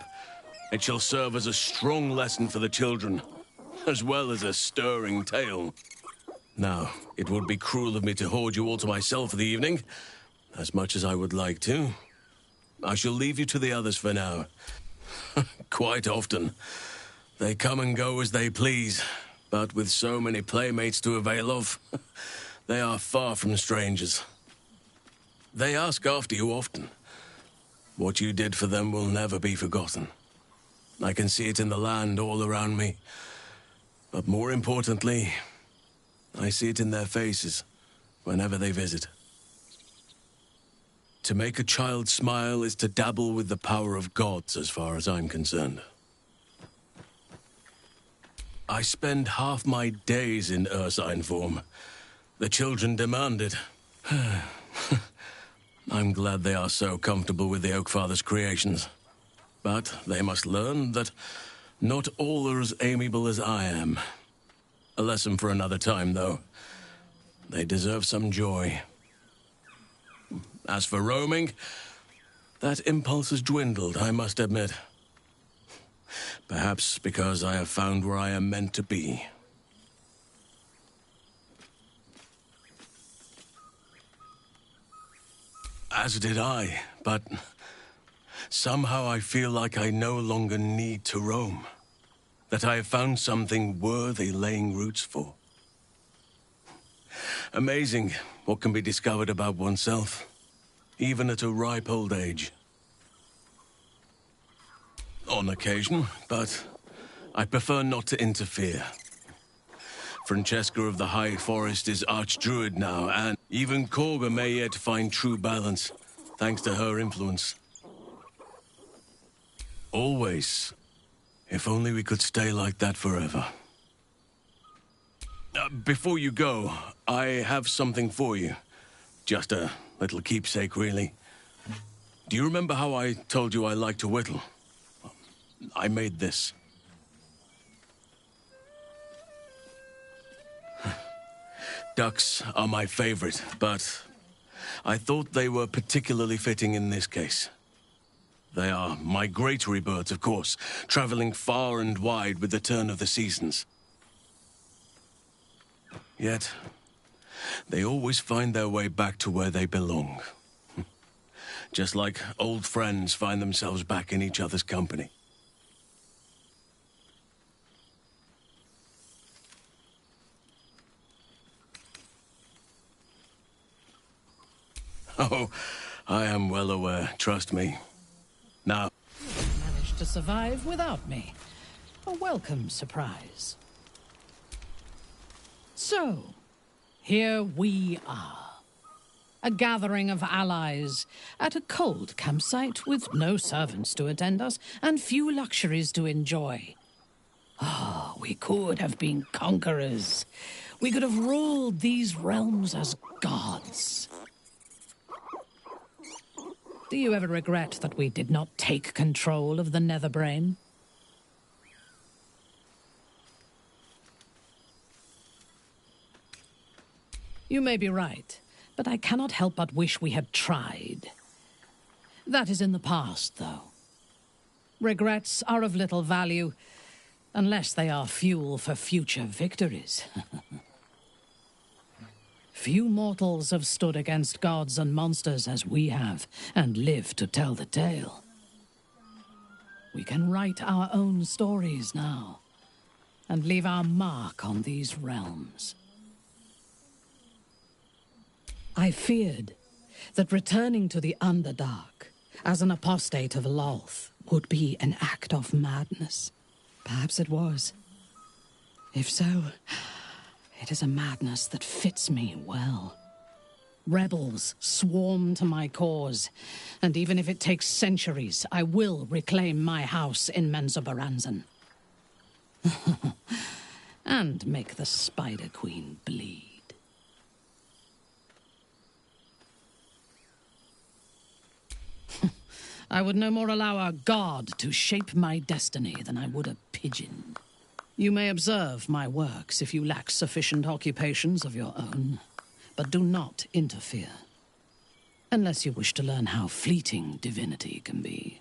It shall serve as a strong lesson for the children, as well as a stirring tale. Now, it would be cruel of me to hoard you all to myself for the evening, as much as I would like to. I shall leave you to the others for now. Quite often, they come and go as they please, but with so many playmates to avail of, they are far from strangers. They ask after you often. What you did for them will never be forgotten. I can see it in the land all around me. But more importantly, I see it in their faces whenever they visit. To make a child smile is to dabble with the power of gods, as far as I'm concerned. I spend half my days in Ursine form. The children demand it. I'm glad they are so comfortable with the Oakfather's creations. But they must learn that not all are as amiable as I am. A lesson for another time, though. They deserve some joy. As for roaming, that impulse has dwindled, I must admit. Perhaps because I have found where I am meant to be. As did I, but somehow I feel like I no longer need to roam. That I have found something worthy laying roots for. Amazing what can be discovered about oneself, even at a ripe old age. On occasion, but I prefer not to interfere. Francesca of the High Forest is Archdruid now, and even Kagha may yet find true balance, thanks to her influence. Always. If only we could stay like that forever. Before you go, I have something for you. Just a little keepsake, really. Do you remember how I told you I like to whittle? I made this. Ducks are my favorite, but I thought they were particularly fitting in this case. They are migratory birds, of course, traveling far and wide with the turn of the seasons. Yet, they always find their way back to where they belong. Just like old friends find themselves back in each other's company. Oh, I am well aware, trust me. Now... Managed to survive without me. A welcome surprise. So, here we are. A gathering of allies at a cold campsite with no servants to attend us and few luxuries to enjoy. Oh, we could have been conquerors. We could have ruled these realms as gods. Do you ever regret that we did not take control of the Netherbrain? You may be right, but I cannot help but wish we had tried. That is in the past, though. Regrets are of little value, unless they are fuel for future victories. Few mortals have stood against gods and monsters as we have, and lived to tell the tale. We can write our own stories now, and leave our mark on these realms. I feared that returning to the Underdark as an apostate of Lolth would be an act of madness. Perhaps it was. If so, it is a madness that fits me well. Rebels swarm to my cause, and even if it takes centuries, I will reclaim my house in Menzoberranzan. And make the Spider Queen bleed. I would no more allow a god to shape my destiny than I would a pigeon. You may observe my works if you lack sufficient occupations of your own, but do not interfere. Unless you wish to learn how fleeting divinity can be.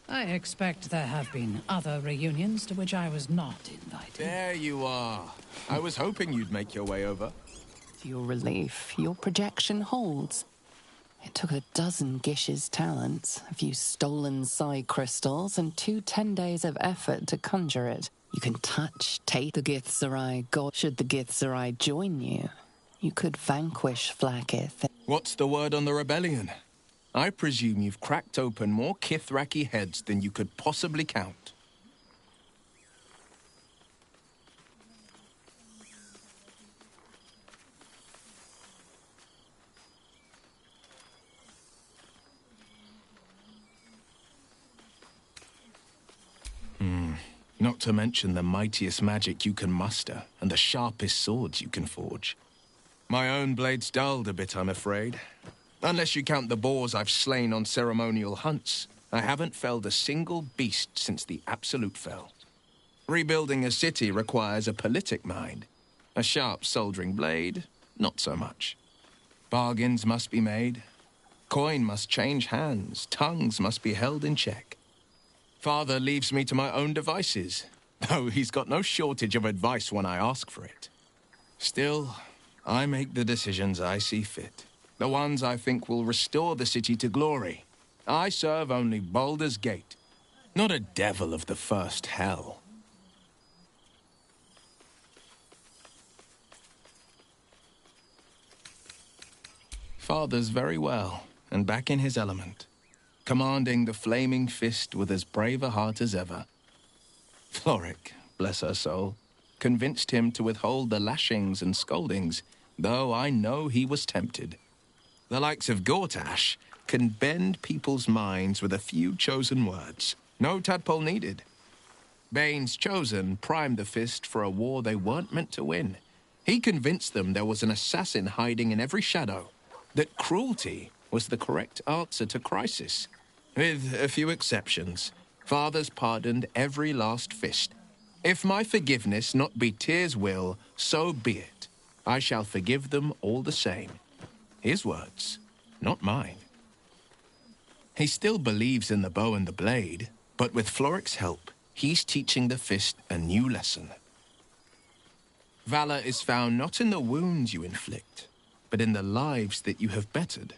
I expect there have been other reunions to which I was not invited. There you are. I was hoping you'd make your way over. To your relief, your projection holds. It took a dozen Gish's talents, a few stolen psi crystals, and 2 10 days of effort to conjure it. You can touch, take the Githzerai god. Should the Githzerai join you, you could vanquish Flakith. What's the word on the rebellion? I presume you've cracked open more Kithraki heads than you could possibly count. Not to mention the mightiest magic you can muster, and the sharpest swords you can forge. My own blade's dulled a bit, I'm afraid. Unless you count the boars I've slain on ceremonial hunts, I haven't felled a single beast since the Absolute fell. Rebuilding a city requires a politic mind. A sharp soldering blade, not so much. Bargains must be made. Coin must change hands. Tongues must be held in check. Father leaves me to my own devices, though he's got no shortage of advice when I ask for it. Still, I make the decisions I see fit, the ones I think will restore the city to glory. I serve only Baldur's Gate, not a devil of the first hell. Father's very well, and back in his element. Commanding the Flaming Fist with as brave a heart as ever. Florrick, bless her soul, convinced him to withhold the lashings and scoldings, though I know he was tempted. The likes of Gortash can bend people's minds with a few chosen words. No tadpole needed. Bane's Chosen primed the Fist for a war they weren't meant to win. He convinced them there was an assassin hiding in every shadow, that cruelty was the correct answer to crisis. With a few exceptions, Father's pardoned every last fist. If my forgiveness not be Tyr's will, so be it. I shall forgive them all the same. His words, not mine. He still believes in the bow and the blade, but with Florrick's help, he's teaching the Fist a new lesson. Valor is found not in the wounds you inflict, but in the lives that you have bettered.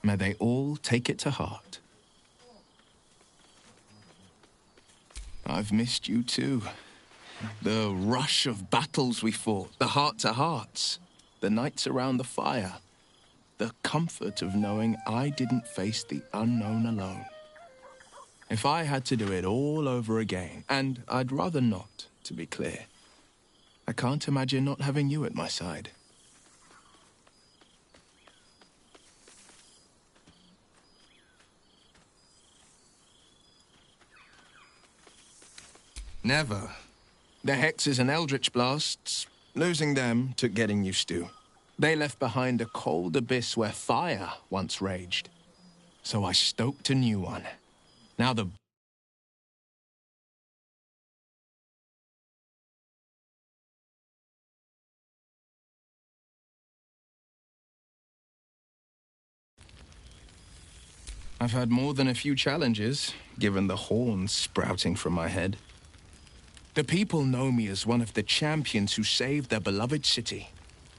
May they all take it to heart. I've missed you too. The rush of battles we fought, the heart-to-hearts, the nights around the fire, the comfort of knowing I didn't face the unknown alone. If I had to do it all over again, and I'd rather not, to be clear, I can't imagine not having you at my side. Never. The hexes and eldritch blasts, losing them took getting used to. They left behind a cold abyss where fire once raged. So I stoked a new one. Now the... I've had more than a few challenges, given the horns sprouting from my head. The people know me as one of the champions who saved their beloved city.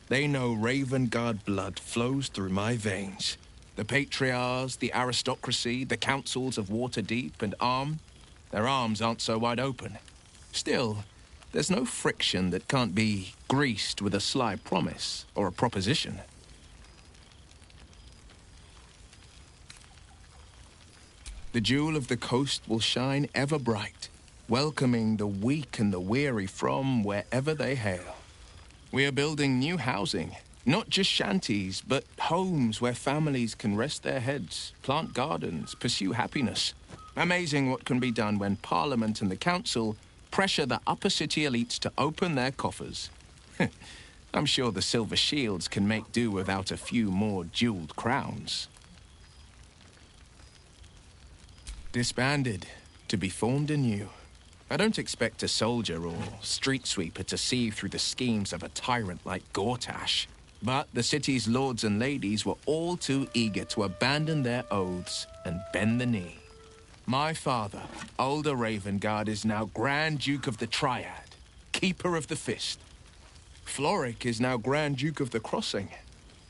They know Ravengard blood flows through my veins. The patriarchs, the aristocracy, the councils of Waterdeep and Arm, their arms aren't so wide open. Still, there's no friction that can't be greased with a sly promise or a proposition. The jewel of the coast will shine ever bright, welcoming the weak and the weary from wherever they hail. We are building new housing, not just shanties, but homes where families can rest their heads, plant gardens, pursue happiness. Amazing what can be done when Parliament and the Council pressure the upper city elites to open their coffers. I'm sure the Silver Shields can make do without a few more jeweled crowns. Disbanded, to be formed anew. I don't expect a soldier or street sweeper to see through the schemes of a tyrant like Gortash. But the city's lords and ladies were all too eager to abandon their oaths and bend the knee. My father, Ulder Ravengard, is now Grand Duke of the Triad, Keeper of the Fist. Floric is now Grand Duke of the Crossing,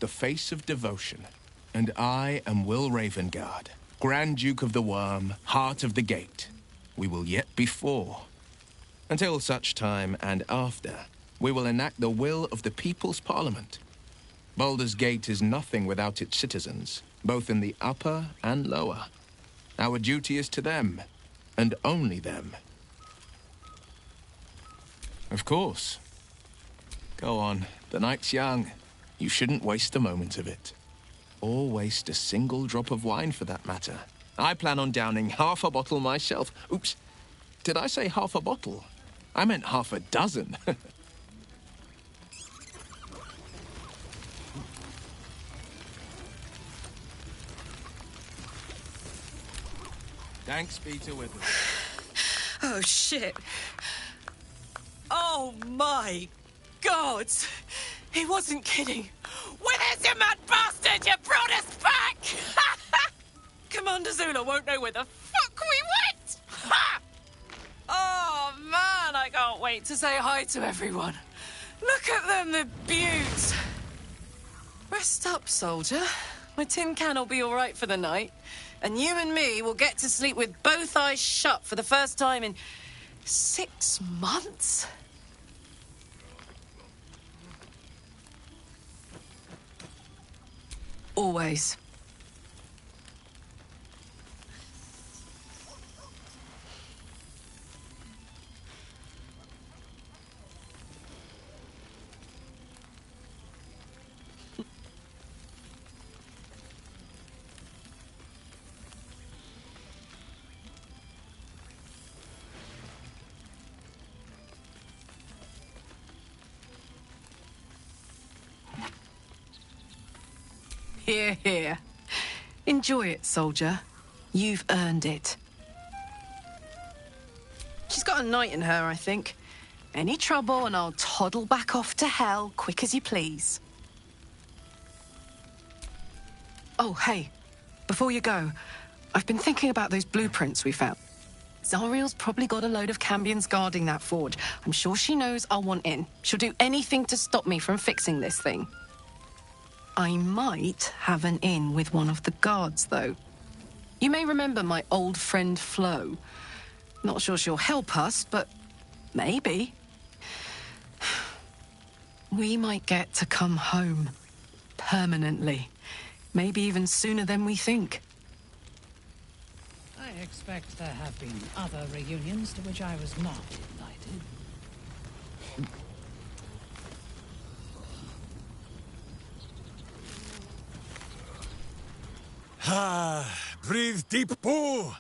the face of devotion. And I am Will Ravengard, Grand Duke of the Worm, Heart of the Gate. We will yet be four. Until such time and after, we will enact the will of the People's Parliament. Baldur's Gate is nothing without its citizens, both in the upper and lower. Our duty is to them, and only them. Of course. Go on, the night's young. You shouldn't waste a moment of it. Or waste a single drop of wine, for that matter. I plan on downing half a bottle myself. Oops, did I say half a bottle? I meant half a dozen. Thanks be to Wither. Oh, shit. Oh, my God. He wasn't kidding. Where's you mad bastard? You brought us back! Commander Zula won't know where the fuck we went! Ha! Oh, man, I can't wait to say hi to everyone. Look at them, the beauts. Rest up, soldier. My tin can will be all right for the night. And you and me will get to sleep with both eyes shut for the first time in 6 months. Always. Here, here. Enjoy it, soldier. You've earned it. She's got a knight in her, I think. Any trouble and I'll toddle back off to hell quick as you please. Oh, hey. Before you go, I've been thinking about those blueprints we found. Zariel's probably got a load of Cambions guarding that forge. I'm sure she knows I'll want in. She'll do anything to stop me from fixing this thing. I might have an in with one of the guards, though. You may remember my old friend Flo. Not sure she'll help us, but maybe. We might get to come home. Permanently. Maybe even sooner than we think. expect there have been other reunions to which I was not invited. Ah, breathe deep, Boo!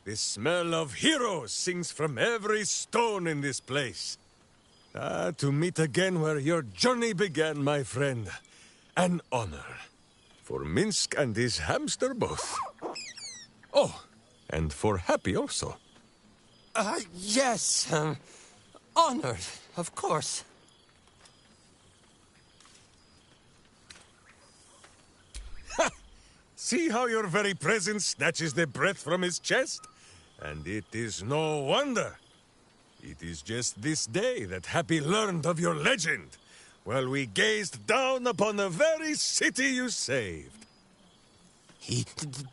The smell of heroes sings from every stone in this place. To meet again where your journey began, my friend. An honor. For Minsc and his hamster both. Oh, and for Happy also. Yes. Honored, of course. See how your very presence snatches the breath from his chest? And it is no wonder. It is just this day that Happy learned of your legend, while we gazed down upon the very city you saved. He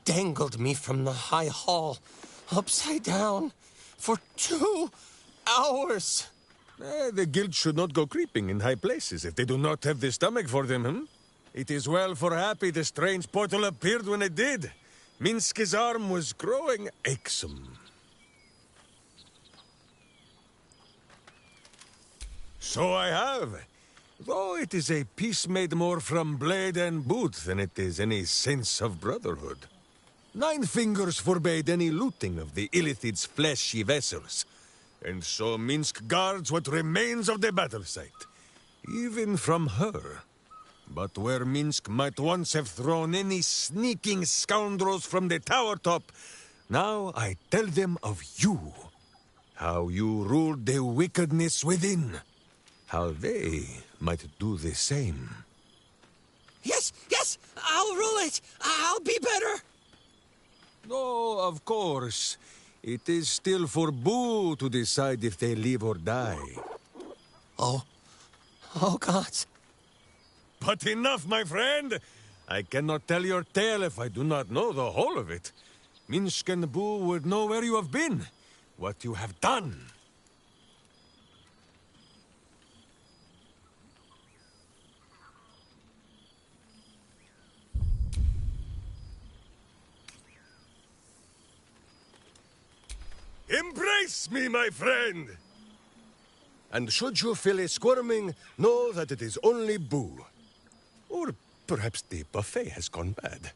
dangled me from the high hall, upside down, for 2 hours. The guild should not go creeping in high places if they do not have the stomach for them, hmm? It is well for Happy the strange portal appeared when it did. Minsc's arm was growing achesome. So I have. Though it is a peace made more from blade and boot than it is any sense of brotherhood. 9 fingers forbade any looting of the Illithid's fleshy vessels. And so Minsc guards what remains of the battle site. Even from her. But where Minsc might once have thrown any sneaking scoundrels from the tower top, now I tell them of you. How you ruled the wickedness within. How they might do the same. Yes, I'll rule it. I'll be better. No, of course. It is still for Boo to decide if they live or die. Oh, gods. But enough, my friend! I cannot tell your tale if I do not know the whole of it. Minsc and Boo would know where you have been, what you have done. Embrace me, my friend! And should you feel a squirming, know that it is only Boo. Or perhaps the buffet has gone bad.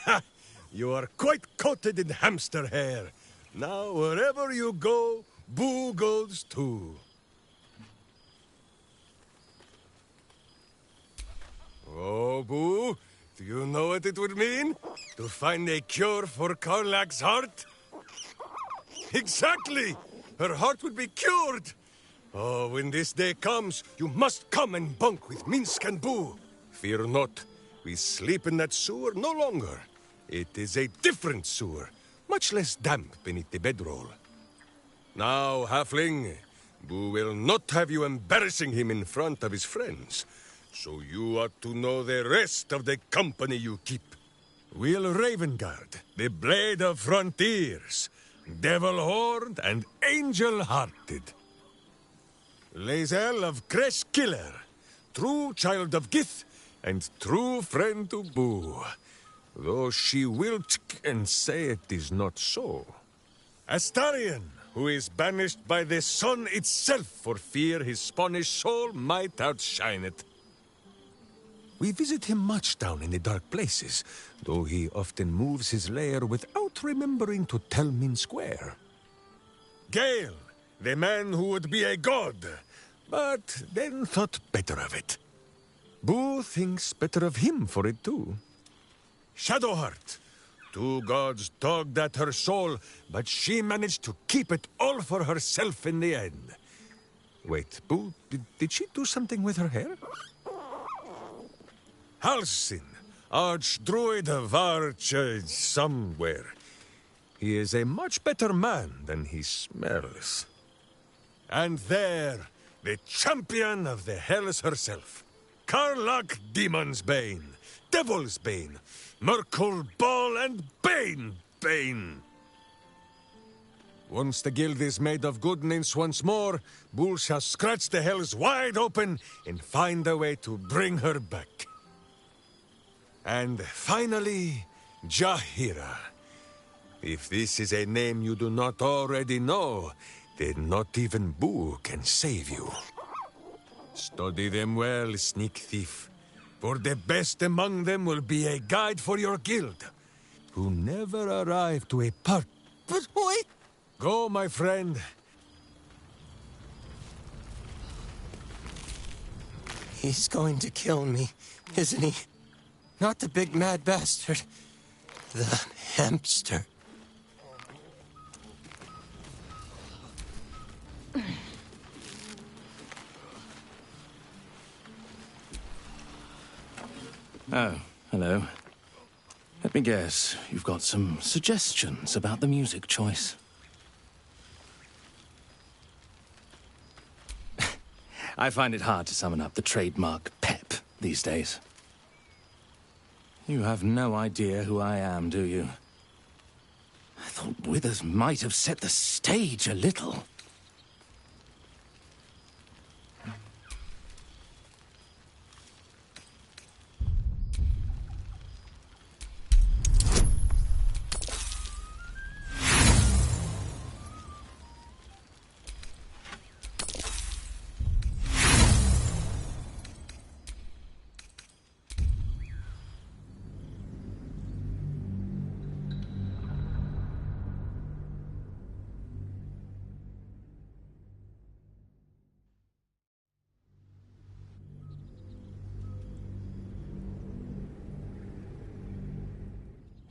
Ha! You are quite coated in hamster hair. Now, wherever you go, Boo goes too. Oh, Boo, do you know what it would mean? To find a cure for Karlach's heart? Exactly! Her heart would be cured! Oh, when this day comes, you must come and bunk with Minsc and Boo. Fear not, we sleep in that sewer no longer. It is a different sewer, much less damp beneath the bedroll. Now, Halfling, Boo will not have you embarrassing him in front of his friends. So you ought to know the rest of the company you keep. Will Ravengard, the Blade of Frontiers, Devil-Horned and Angel-Hearted. Lae'zel of Creshkiller, true child of Gith and true friend to Boo. Though she will and say it is not so. Astarion, who is banished by the sun itself for fear his Spanish soul might outshine it. We visit him much down in the dark places, though he often moves his lair without remembering to tell Minsc where. Gale, the man who would be a god, but then thought better of it. Boo thinks better of him for it too. Shadowheart, 2 gods dogged at her soul, but she managed to keep it all for herself in the end. Wait, Boo, did she do something with her hair? Halsin, Archdruid of Arch... somewhere. He is a much better man than he smells. And there, the champion of the Hells herself. Karlach Demon's Bane, Devil's Bane, Myrkul Ball and Bane. Once the guild is made of good nymphs once more, Bull shall scratch the hells wide open and find a way to bring her back. And finally, Jaheira. If this is a name you do not already know, then not even Boo can save you. Study them well, sneak thief, for the best among them will be a guide for your guild, who never arrived to a part. But wait! Go, my friend. He's going to kill me, isn't he? Not the big mad bastard. The hamster. Oh, hello. Let me guess, you've got some suggestions about the music choice. I find it hard to summon up the trademark pep these days. You have no idea who I am, do you? I thought Withers might have set the stage a little.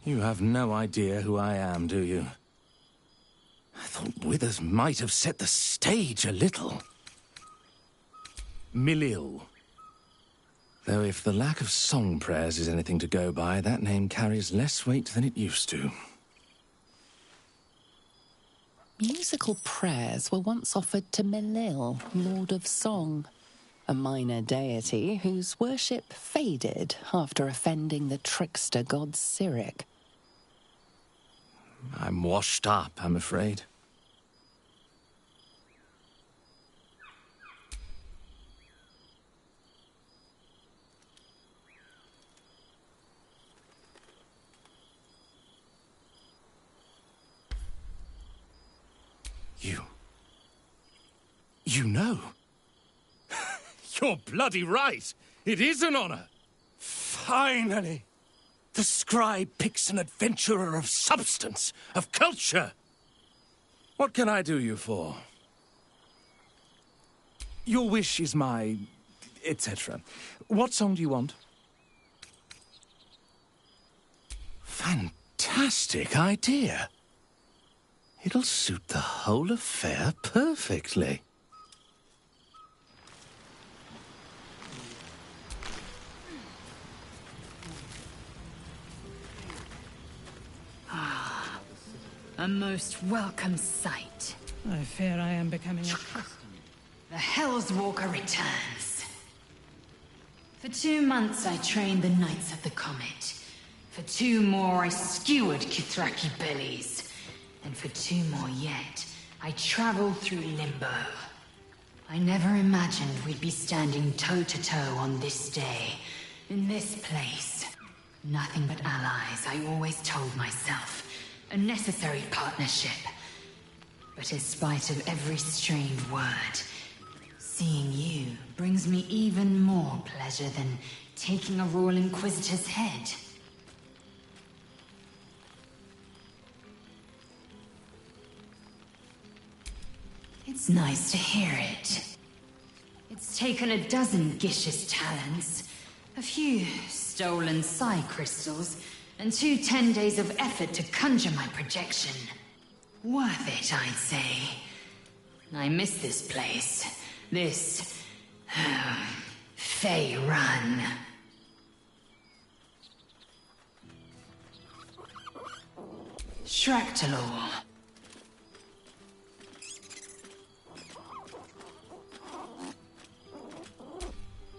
You have no idea who I am, do you? I thought Withers might have set the stage a little. Milil. Though if the lack of song prayers is anything to go by, that name carries less weight than it used to. Musical prayers were once offered to Milil, Lord of Song, a minor deity whose worship faded after offending the trickster god Cyric. I'm washed up, I'm afraid. You know? You're bloody right. It is an honor. Finally. The scribe picks an adventurer of substance, of culture. What can I do you for? Your wish is my... etc. What song do you want? Fantastic idea. It'll suit the whole affair perfectly. A most welcome sight. I fear I am becoming accustomed. The Hell's Walker returns. For 2 months I trained the Knights of the Comet. For 2 more I skewered Kithraki bellies. And for 2 more yet, I traveled through Limbo. I never imagined we'd be standing toe-to-toe on this day, in this place. Nothing but allies, I always told myself. A necessary partnership. But in spite of every strange word, seeing you brings me even more pleasure than taking a Royal Inquisitor's head. It's nice to hear it. It's taken a dozen Gish's talents, a few stolen psi crystals, and 2 10 days of effort to conjure my projection. Worth it, I'd say. I miss this place. This... Fey Run. Shractalor.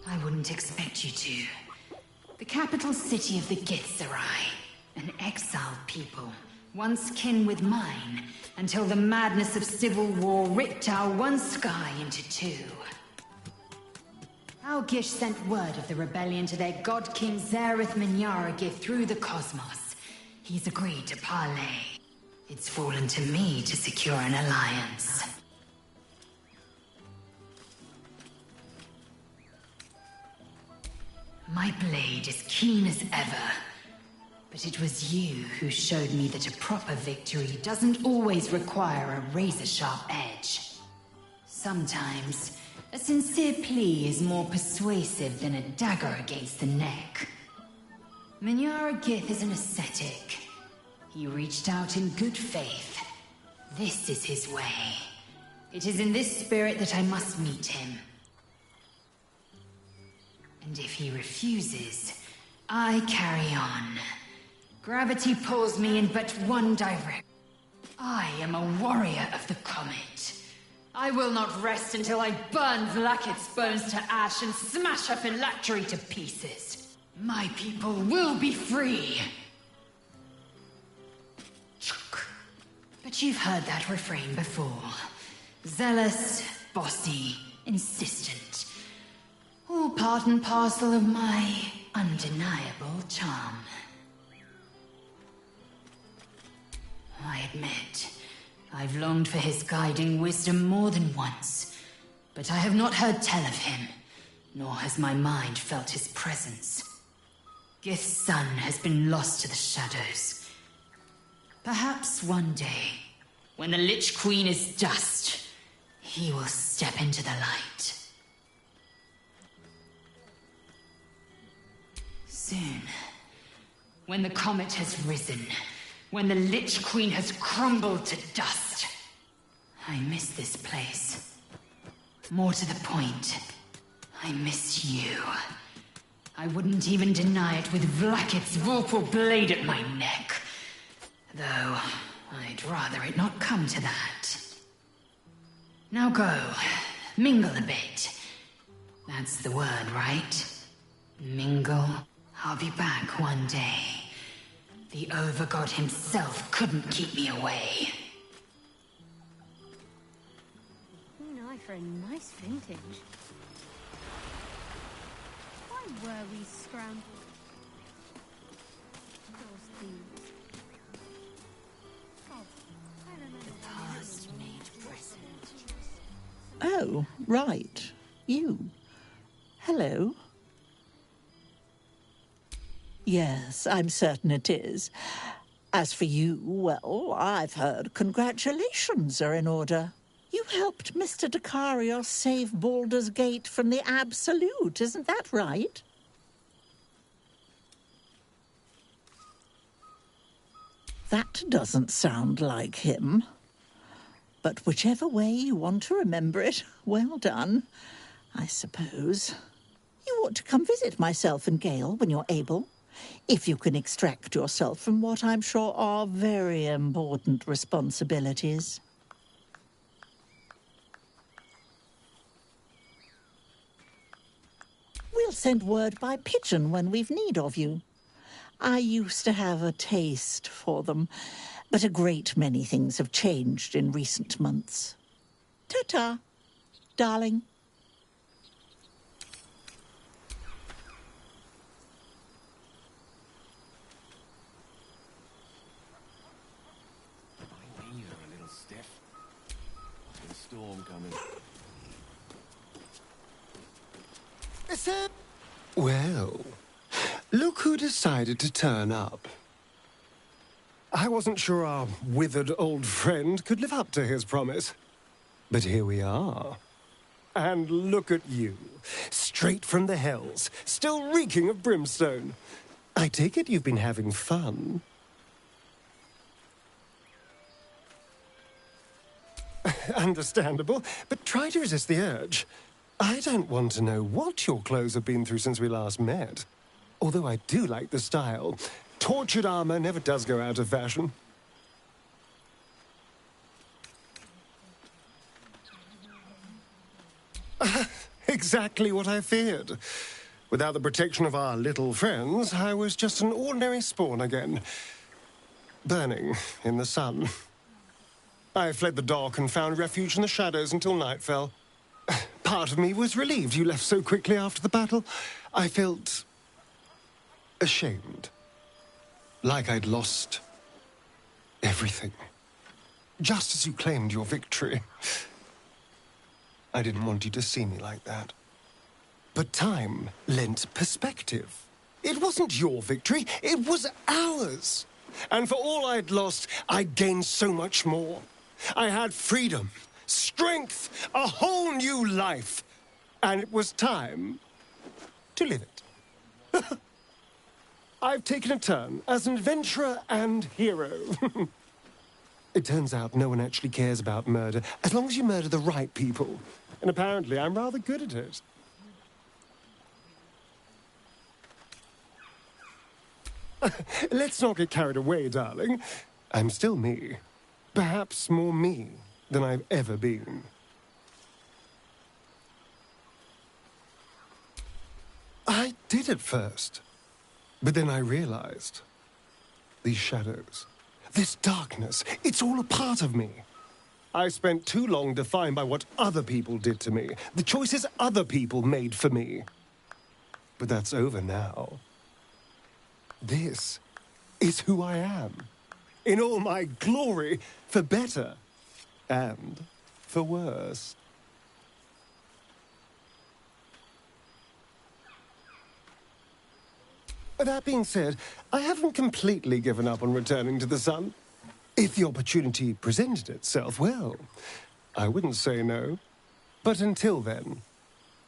I wouldn't expect you to. The capital city of the Githzerai, an exiled people, once kin with mine, until the madness of civil war ripped our one sky into two. Algish sent word of the rebellion to their god king Zareth Minyaragith through the cosmos. He's agreed to parley. It's fallen to me to secure an alliance. My blade is keen as ever, but it was you who showed me that a proper victory doesn't always require a razor-sharp edge. Sometimes, a sincere plea is more persuasive than a dagger against the neck. Minyaragith is an ascetic. He reached out in good faith. This is his way. It is in this spirit that I must meet him. And if he refuses, I carry on. Gravity pulls me in but one direction. I am a warrior of the comet. I will not rest until I burn Vlaakith's bones to ash and smash her phylactery to pieces. My people will be free. But you've heard that refrain before. Zealous, bossy, insistent. All part and parcel of my undeniable charm. I admit, I've longed for his guiding wisdom more than once, but I have not heard tell of him, nor has my mind felt his presence. Gith's son has been lost to the shadows. Perhaps one day, when the Lich Queen is dust, he will step into the light. Soon, when the comet has risen, when the Lich Queen has crumbled to dust, I miss this place. More to the point, I miss you. I wouldn't even deny it with Vlaakith's vorpal blade at my neck. Though, I'd rather it not come to that. Now go, mingle a bit. That's the word, right? Mingle. I'll be back one day. The Overgod himself couldn't keep me away. An eye for a nice vintage. Why were we scrambled? Those thieves. Oh, The past made present. Oh, right. You. Hello. Yes, I'm certain it is. As for you, well, I've heard congratulations are in order. You helped Mr. Dekarios save Baldur's Gate from the Absolute, isn't that right? That doesn't sound like him. But whichever way you want to remember it, well done, I suppose. You ought to come visit myself and Gale when you're able. If you can extract yourself from what I'm sure are very important responsibilities. We'll send word by pigeon when we've need of you. I used to have a taste for them, but a great many things have changed in recent months. Ta-ta, darling. Storm coming. Is it? Well, look who decided to turn up. I wasn't sure our withered old friend could live up to his promise. But here we are. And look at you, straight from the hells, still reeking of brimstone. I take it you've been having fun. Understandable, but try to resist the urge. I don't want to know what your clothes have been through since we last met. Although I do like the style. Tortured armor never does go out of fashion. Exactly what I feared. Without the protection of our little friends, I was just an ordinary spawn again. burning in the sun. I fled the dock and found refuge in the shadows until night fell. Part of me was relieved you left so quickly after the battle. I felt ashamed. Like I'd lost everything. Just as you claimed your victory. I didn't want you to see me like that. But time lent perspective. It wasn't your victory, it was ours. And for all I'd lost, I'd gained so much more. I had freedom, strength, a whole new life. And it was time to live it. I've taken a turn as an adventurer and hero. It turns out no one actually cares about murder, as long as you murder the right people. And apparently I'm rather good at it. Let's not get carried away, darling. I'm still me. Perhaps more me than I've ever been. I did at first. But then I realized. These shadows, this darkness, it's all a part of me. I spent too long defined by what other people did to me, the choices other people made for me. But that's over now. This is who I am, in all my glory, for better and for worse. That being said, I haven't completely given up on returning to the sun. If the opportunity presented itself, well, I wouldn't say no. But until then,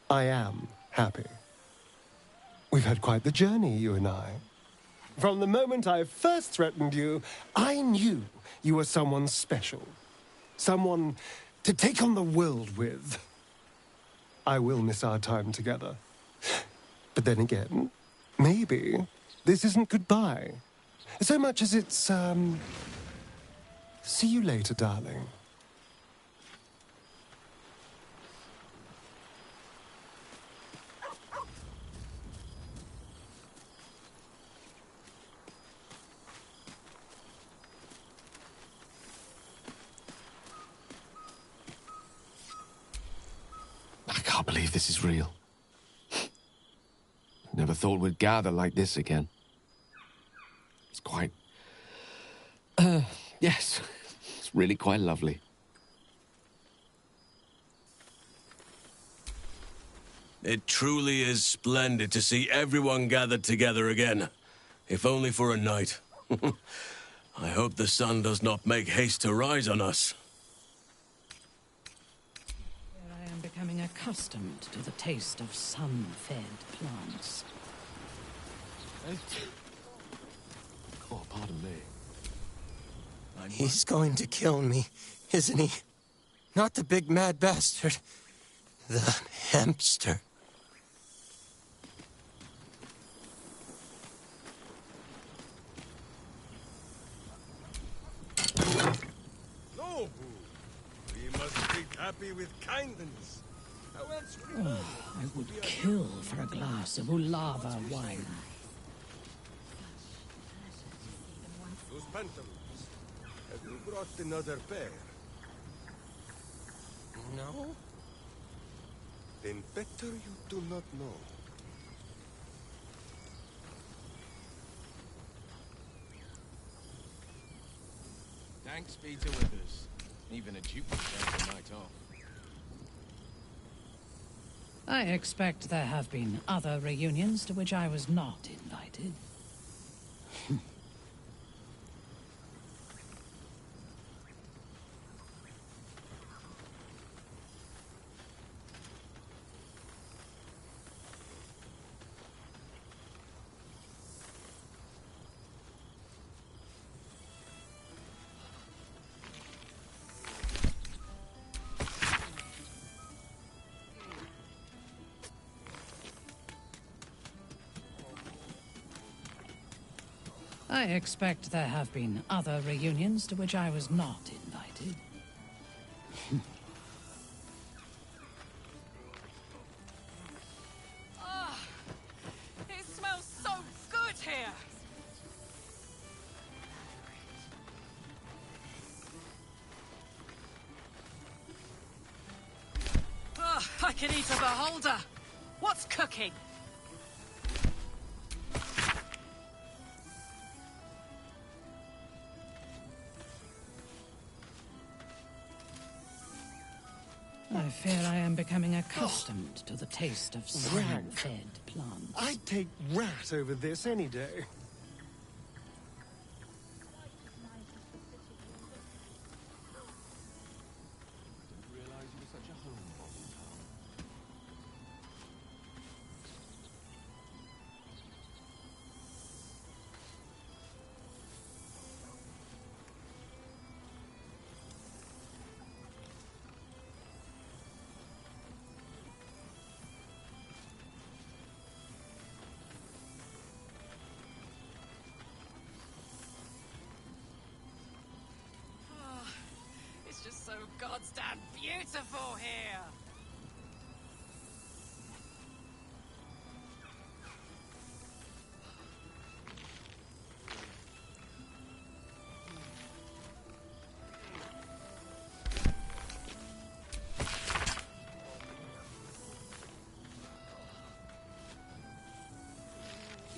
I am happy. We've had quite the journey, you and I. From the moment I first threatened you, I knew you were someone special. Someone to take on the world with. I will miss our time together. But then again, maybe this isn't goodbye. So much as it's, see you later, darling. I can't believe this is real. Never thought we'd gather like this again. It's quite... yes. It's really quite lovely. It truly is splendid to see everyone gathered together again. If only for a night. I hope the sun does not make haste to rise on us. I am becoming accustomed to the taste of sun-fed plants. Oh, pardon me. He's going to kill me, isn't he? Not the big mad bastard. The hamster. No, Boo. We must treat Happy with kindness. How else would we I would kill for a glass of Ulava wine. Those pantaloons. Have you brought another pair? No? Then better you do not know. Thanks be to Withers. Even a duke deserves a night off. I expect there have been other reunions to which I was not invited. I expect there have been other reunions to which I was not invited. Oh, it smells so good here. can eat a beholder. What's cooking? I fear I am becoming accustomed to the taste of sun-fed plants. I'd take rat over this any day. It's just so goddamn beautiful here.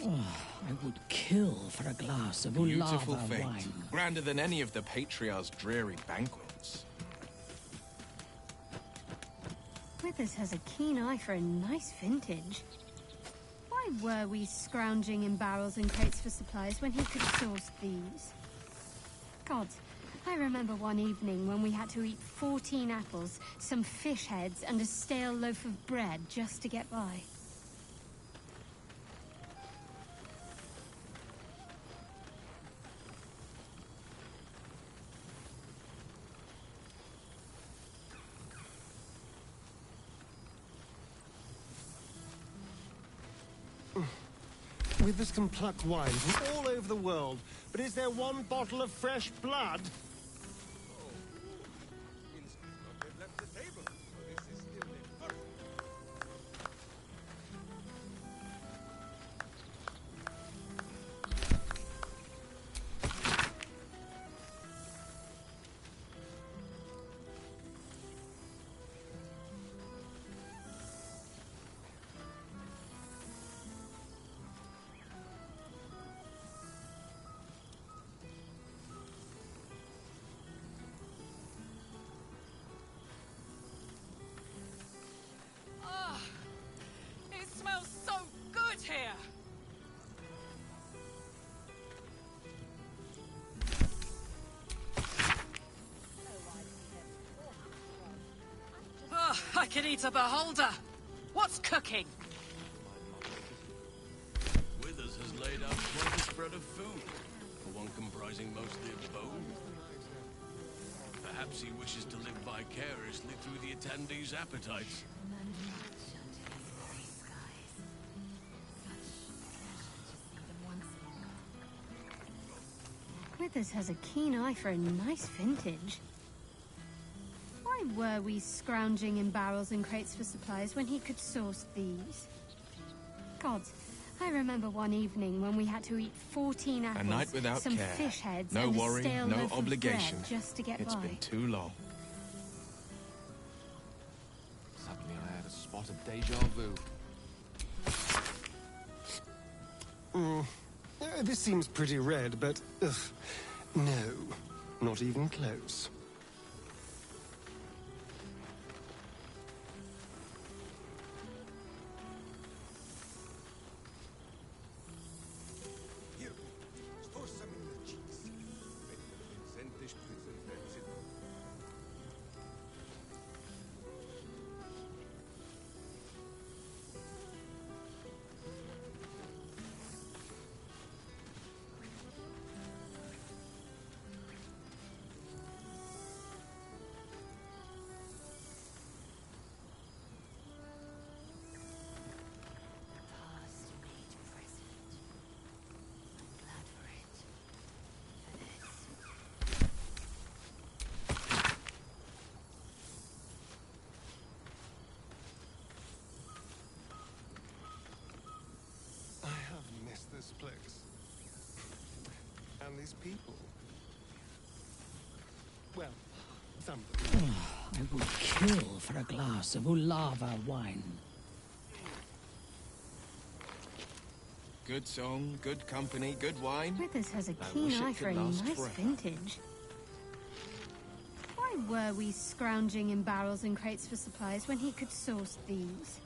I would kill for a glass of Beautiful Ulava fate. wine. Grander than any of the Patriarch's dreary banquets. Withers has a keen eye for a nice vintage. Why were we scrounging in barrels and crates for supplies when he could source these? Gods, I remember one evening when we had to eat 14 apples, some fish heads, and a stale loaf of bread just to get by. Withers can pluck wine from all over the world, but is there one bottle of fresh blood? It smells so good here. I can eat a beholder. What's cooking? Withers has laid out quite a spread of food, for one comprising mostly of bone. Perhaps he wishes to live vicariously through the attendees' appetites. Withers has a keen eye for a nice vintage. Why were we scrounging in barrels and crates for supplies when he could source these? Gods, I remember one evening when we had to eat 14 apples, A night without some care. fish heads, No and worry, a stale no loaf obligation. of bread just to get It's by. been too long. Suddenly I had a spot of deja vu. This seems pretty red, but no, not even close. This place. And these people. Well, some of them. I would kill for a glass of Ulava wine. Good song, good company, good wine. Withers has a I keen wish it eye could for a last nice forever. vintage. Why were we scrounging in barrels and crates for supplies when he could source these?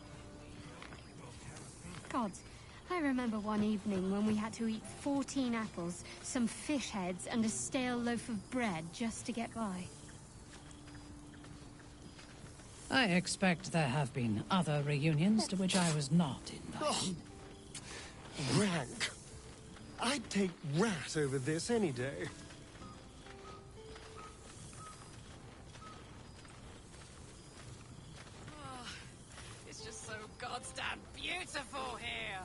Gods, I remember one evening when we had to eat 14 apples, some fish heads, and a stale loaf of bread just to get by. I expect there have been other reunions to which I was not invited. Rank. I'd take rat over this any day. Oh, it's just so goddamn beautiful here.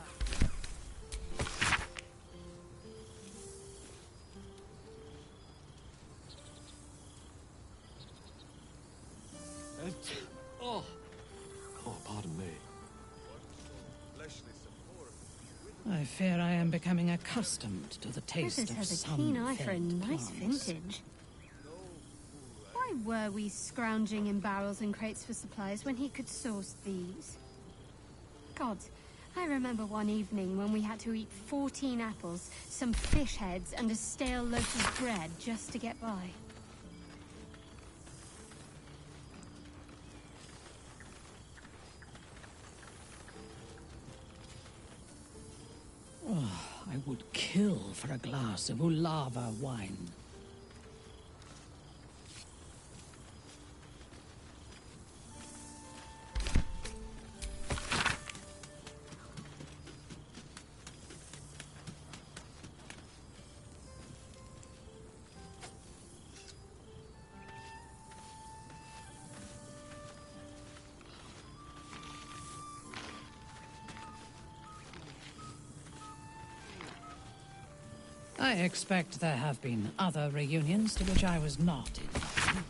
Oh, pardon me. I fear I am becoming accustomed to the taste Withers of has a keen eye for a sun-fed nice plants. vintage. Why were we scrounging in barrels and crates for supplies when he could source these? Gods, I remember one evening when we had to eat 14 apples, some fish heads, and a stale loaf of bread just to get by. Oh, I would kill for a glass of Ulava wine. I expect there have been other reunions to which I was not invited.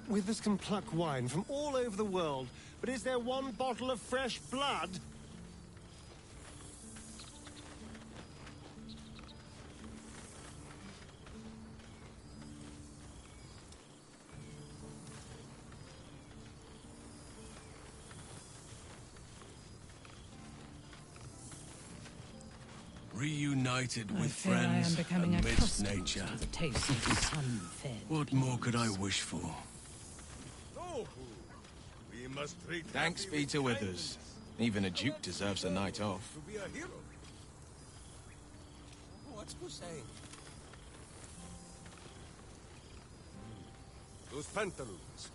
Withers can pluck wine from all over the world, but is there one bottle of fresh blood? Reunited I with fear I am friends becoming amidst accustomed nature. to the taste of sun-fed. What more could I wish for? Oh, we must treat Thanks Happy be with to kindness. Withers. Even a duke deserves a night off. To be a hero. What's Boo saying? Those pantaloons.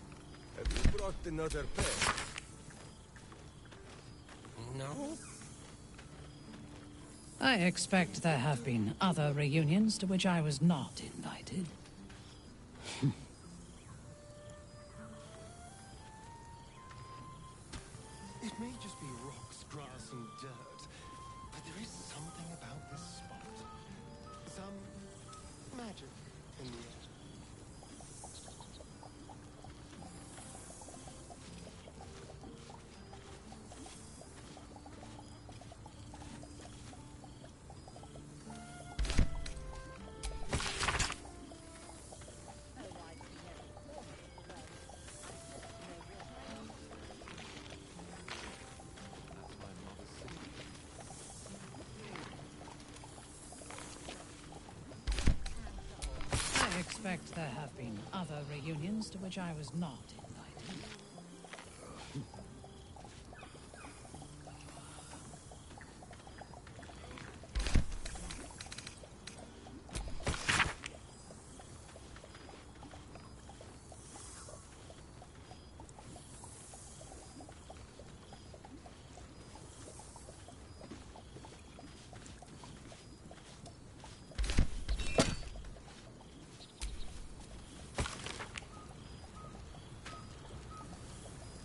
Have you brought another pair? No? I expect there have been other reunions to which I was not invited. It may just be rocks, grass, and dirt, but there is something about this spot. Some magic in the air. I expect there have been other reunions to which I was not invited.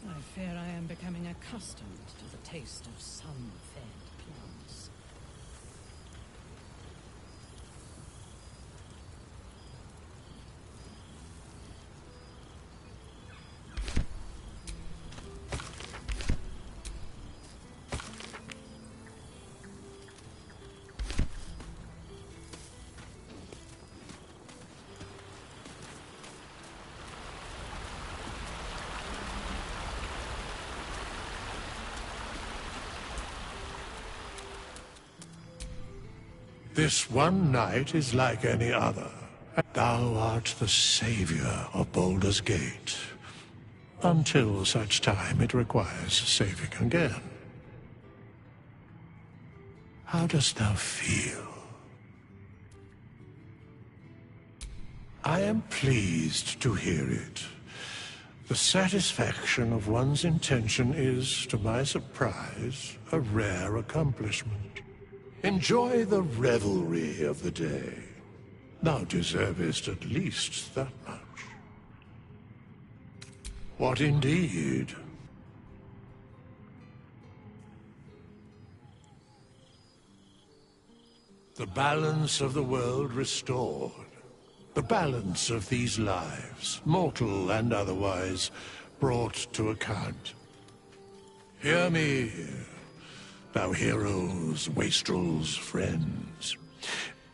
I fear I am becoming accustomed to the taste of sun-fed plants. This one night is like any other. Thou art the savior of Baldur's Gate. Until such time it requires saving again. How dost thou feel? I am pleased to hear it. The satisfaction of one's intention is, to my surprise, a rare accomplishment. Enjoy the revelry of the day. Thou deservest at least that much. What indeed? The balance of the world restored. The balance of these lives, mortal and otherwise, brought to account. Hear me, thou heroes, wastrels, friends.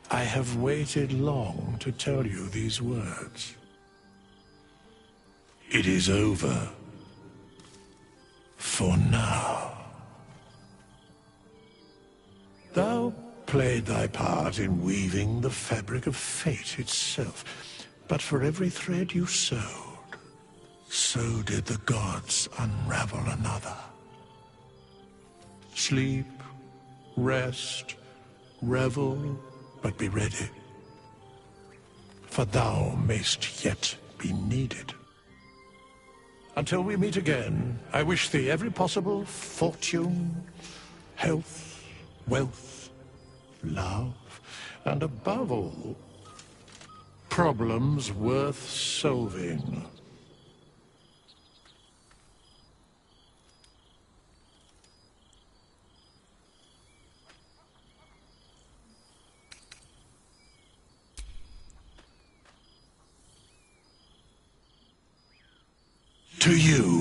I have waited long to tell you these words. It is over. For now. Thou played thy part in weaving the fabric of fate itself, but for every thread you sewed, so did the gods unravel another. Sleep, rest, revel, but be ready, for thou mayst yet be needed. Until we meet again, I wish thee every possible fortune, health, wealth, love, and above all, problems worth solving. To you.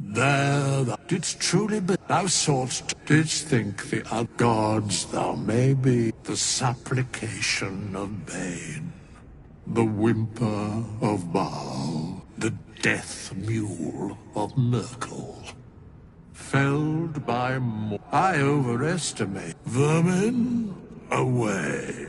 There thou didst truly be. Thou soughtst, didst think the other gods thou may be, the supplication of Bane, the whimper of Baal, the death mule of Merkel. Felled by I overestimate. Vermin, away.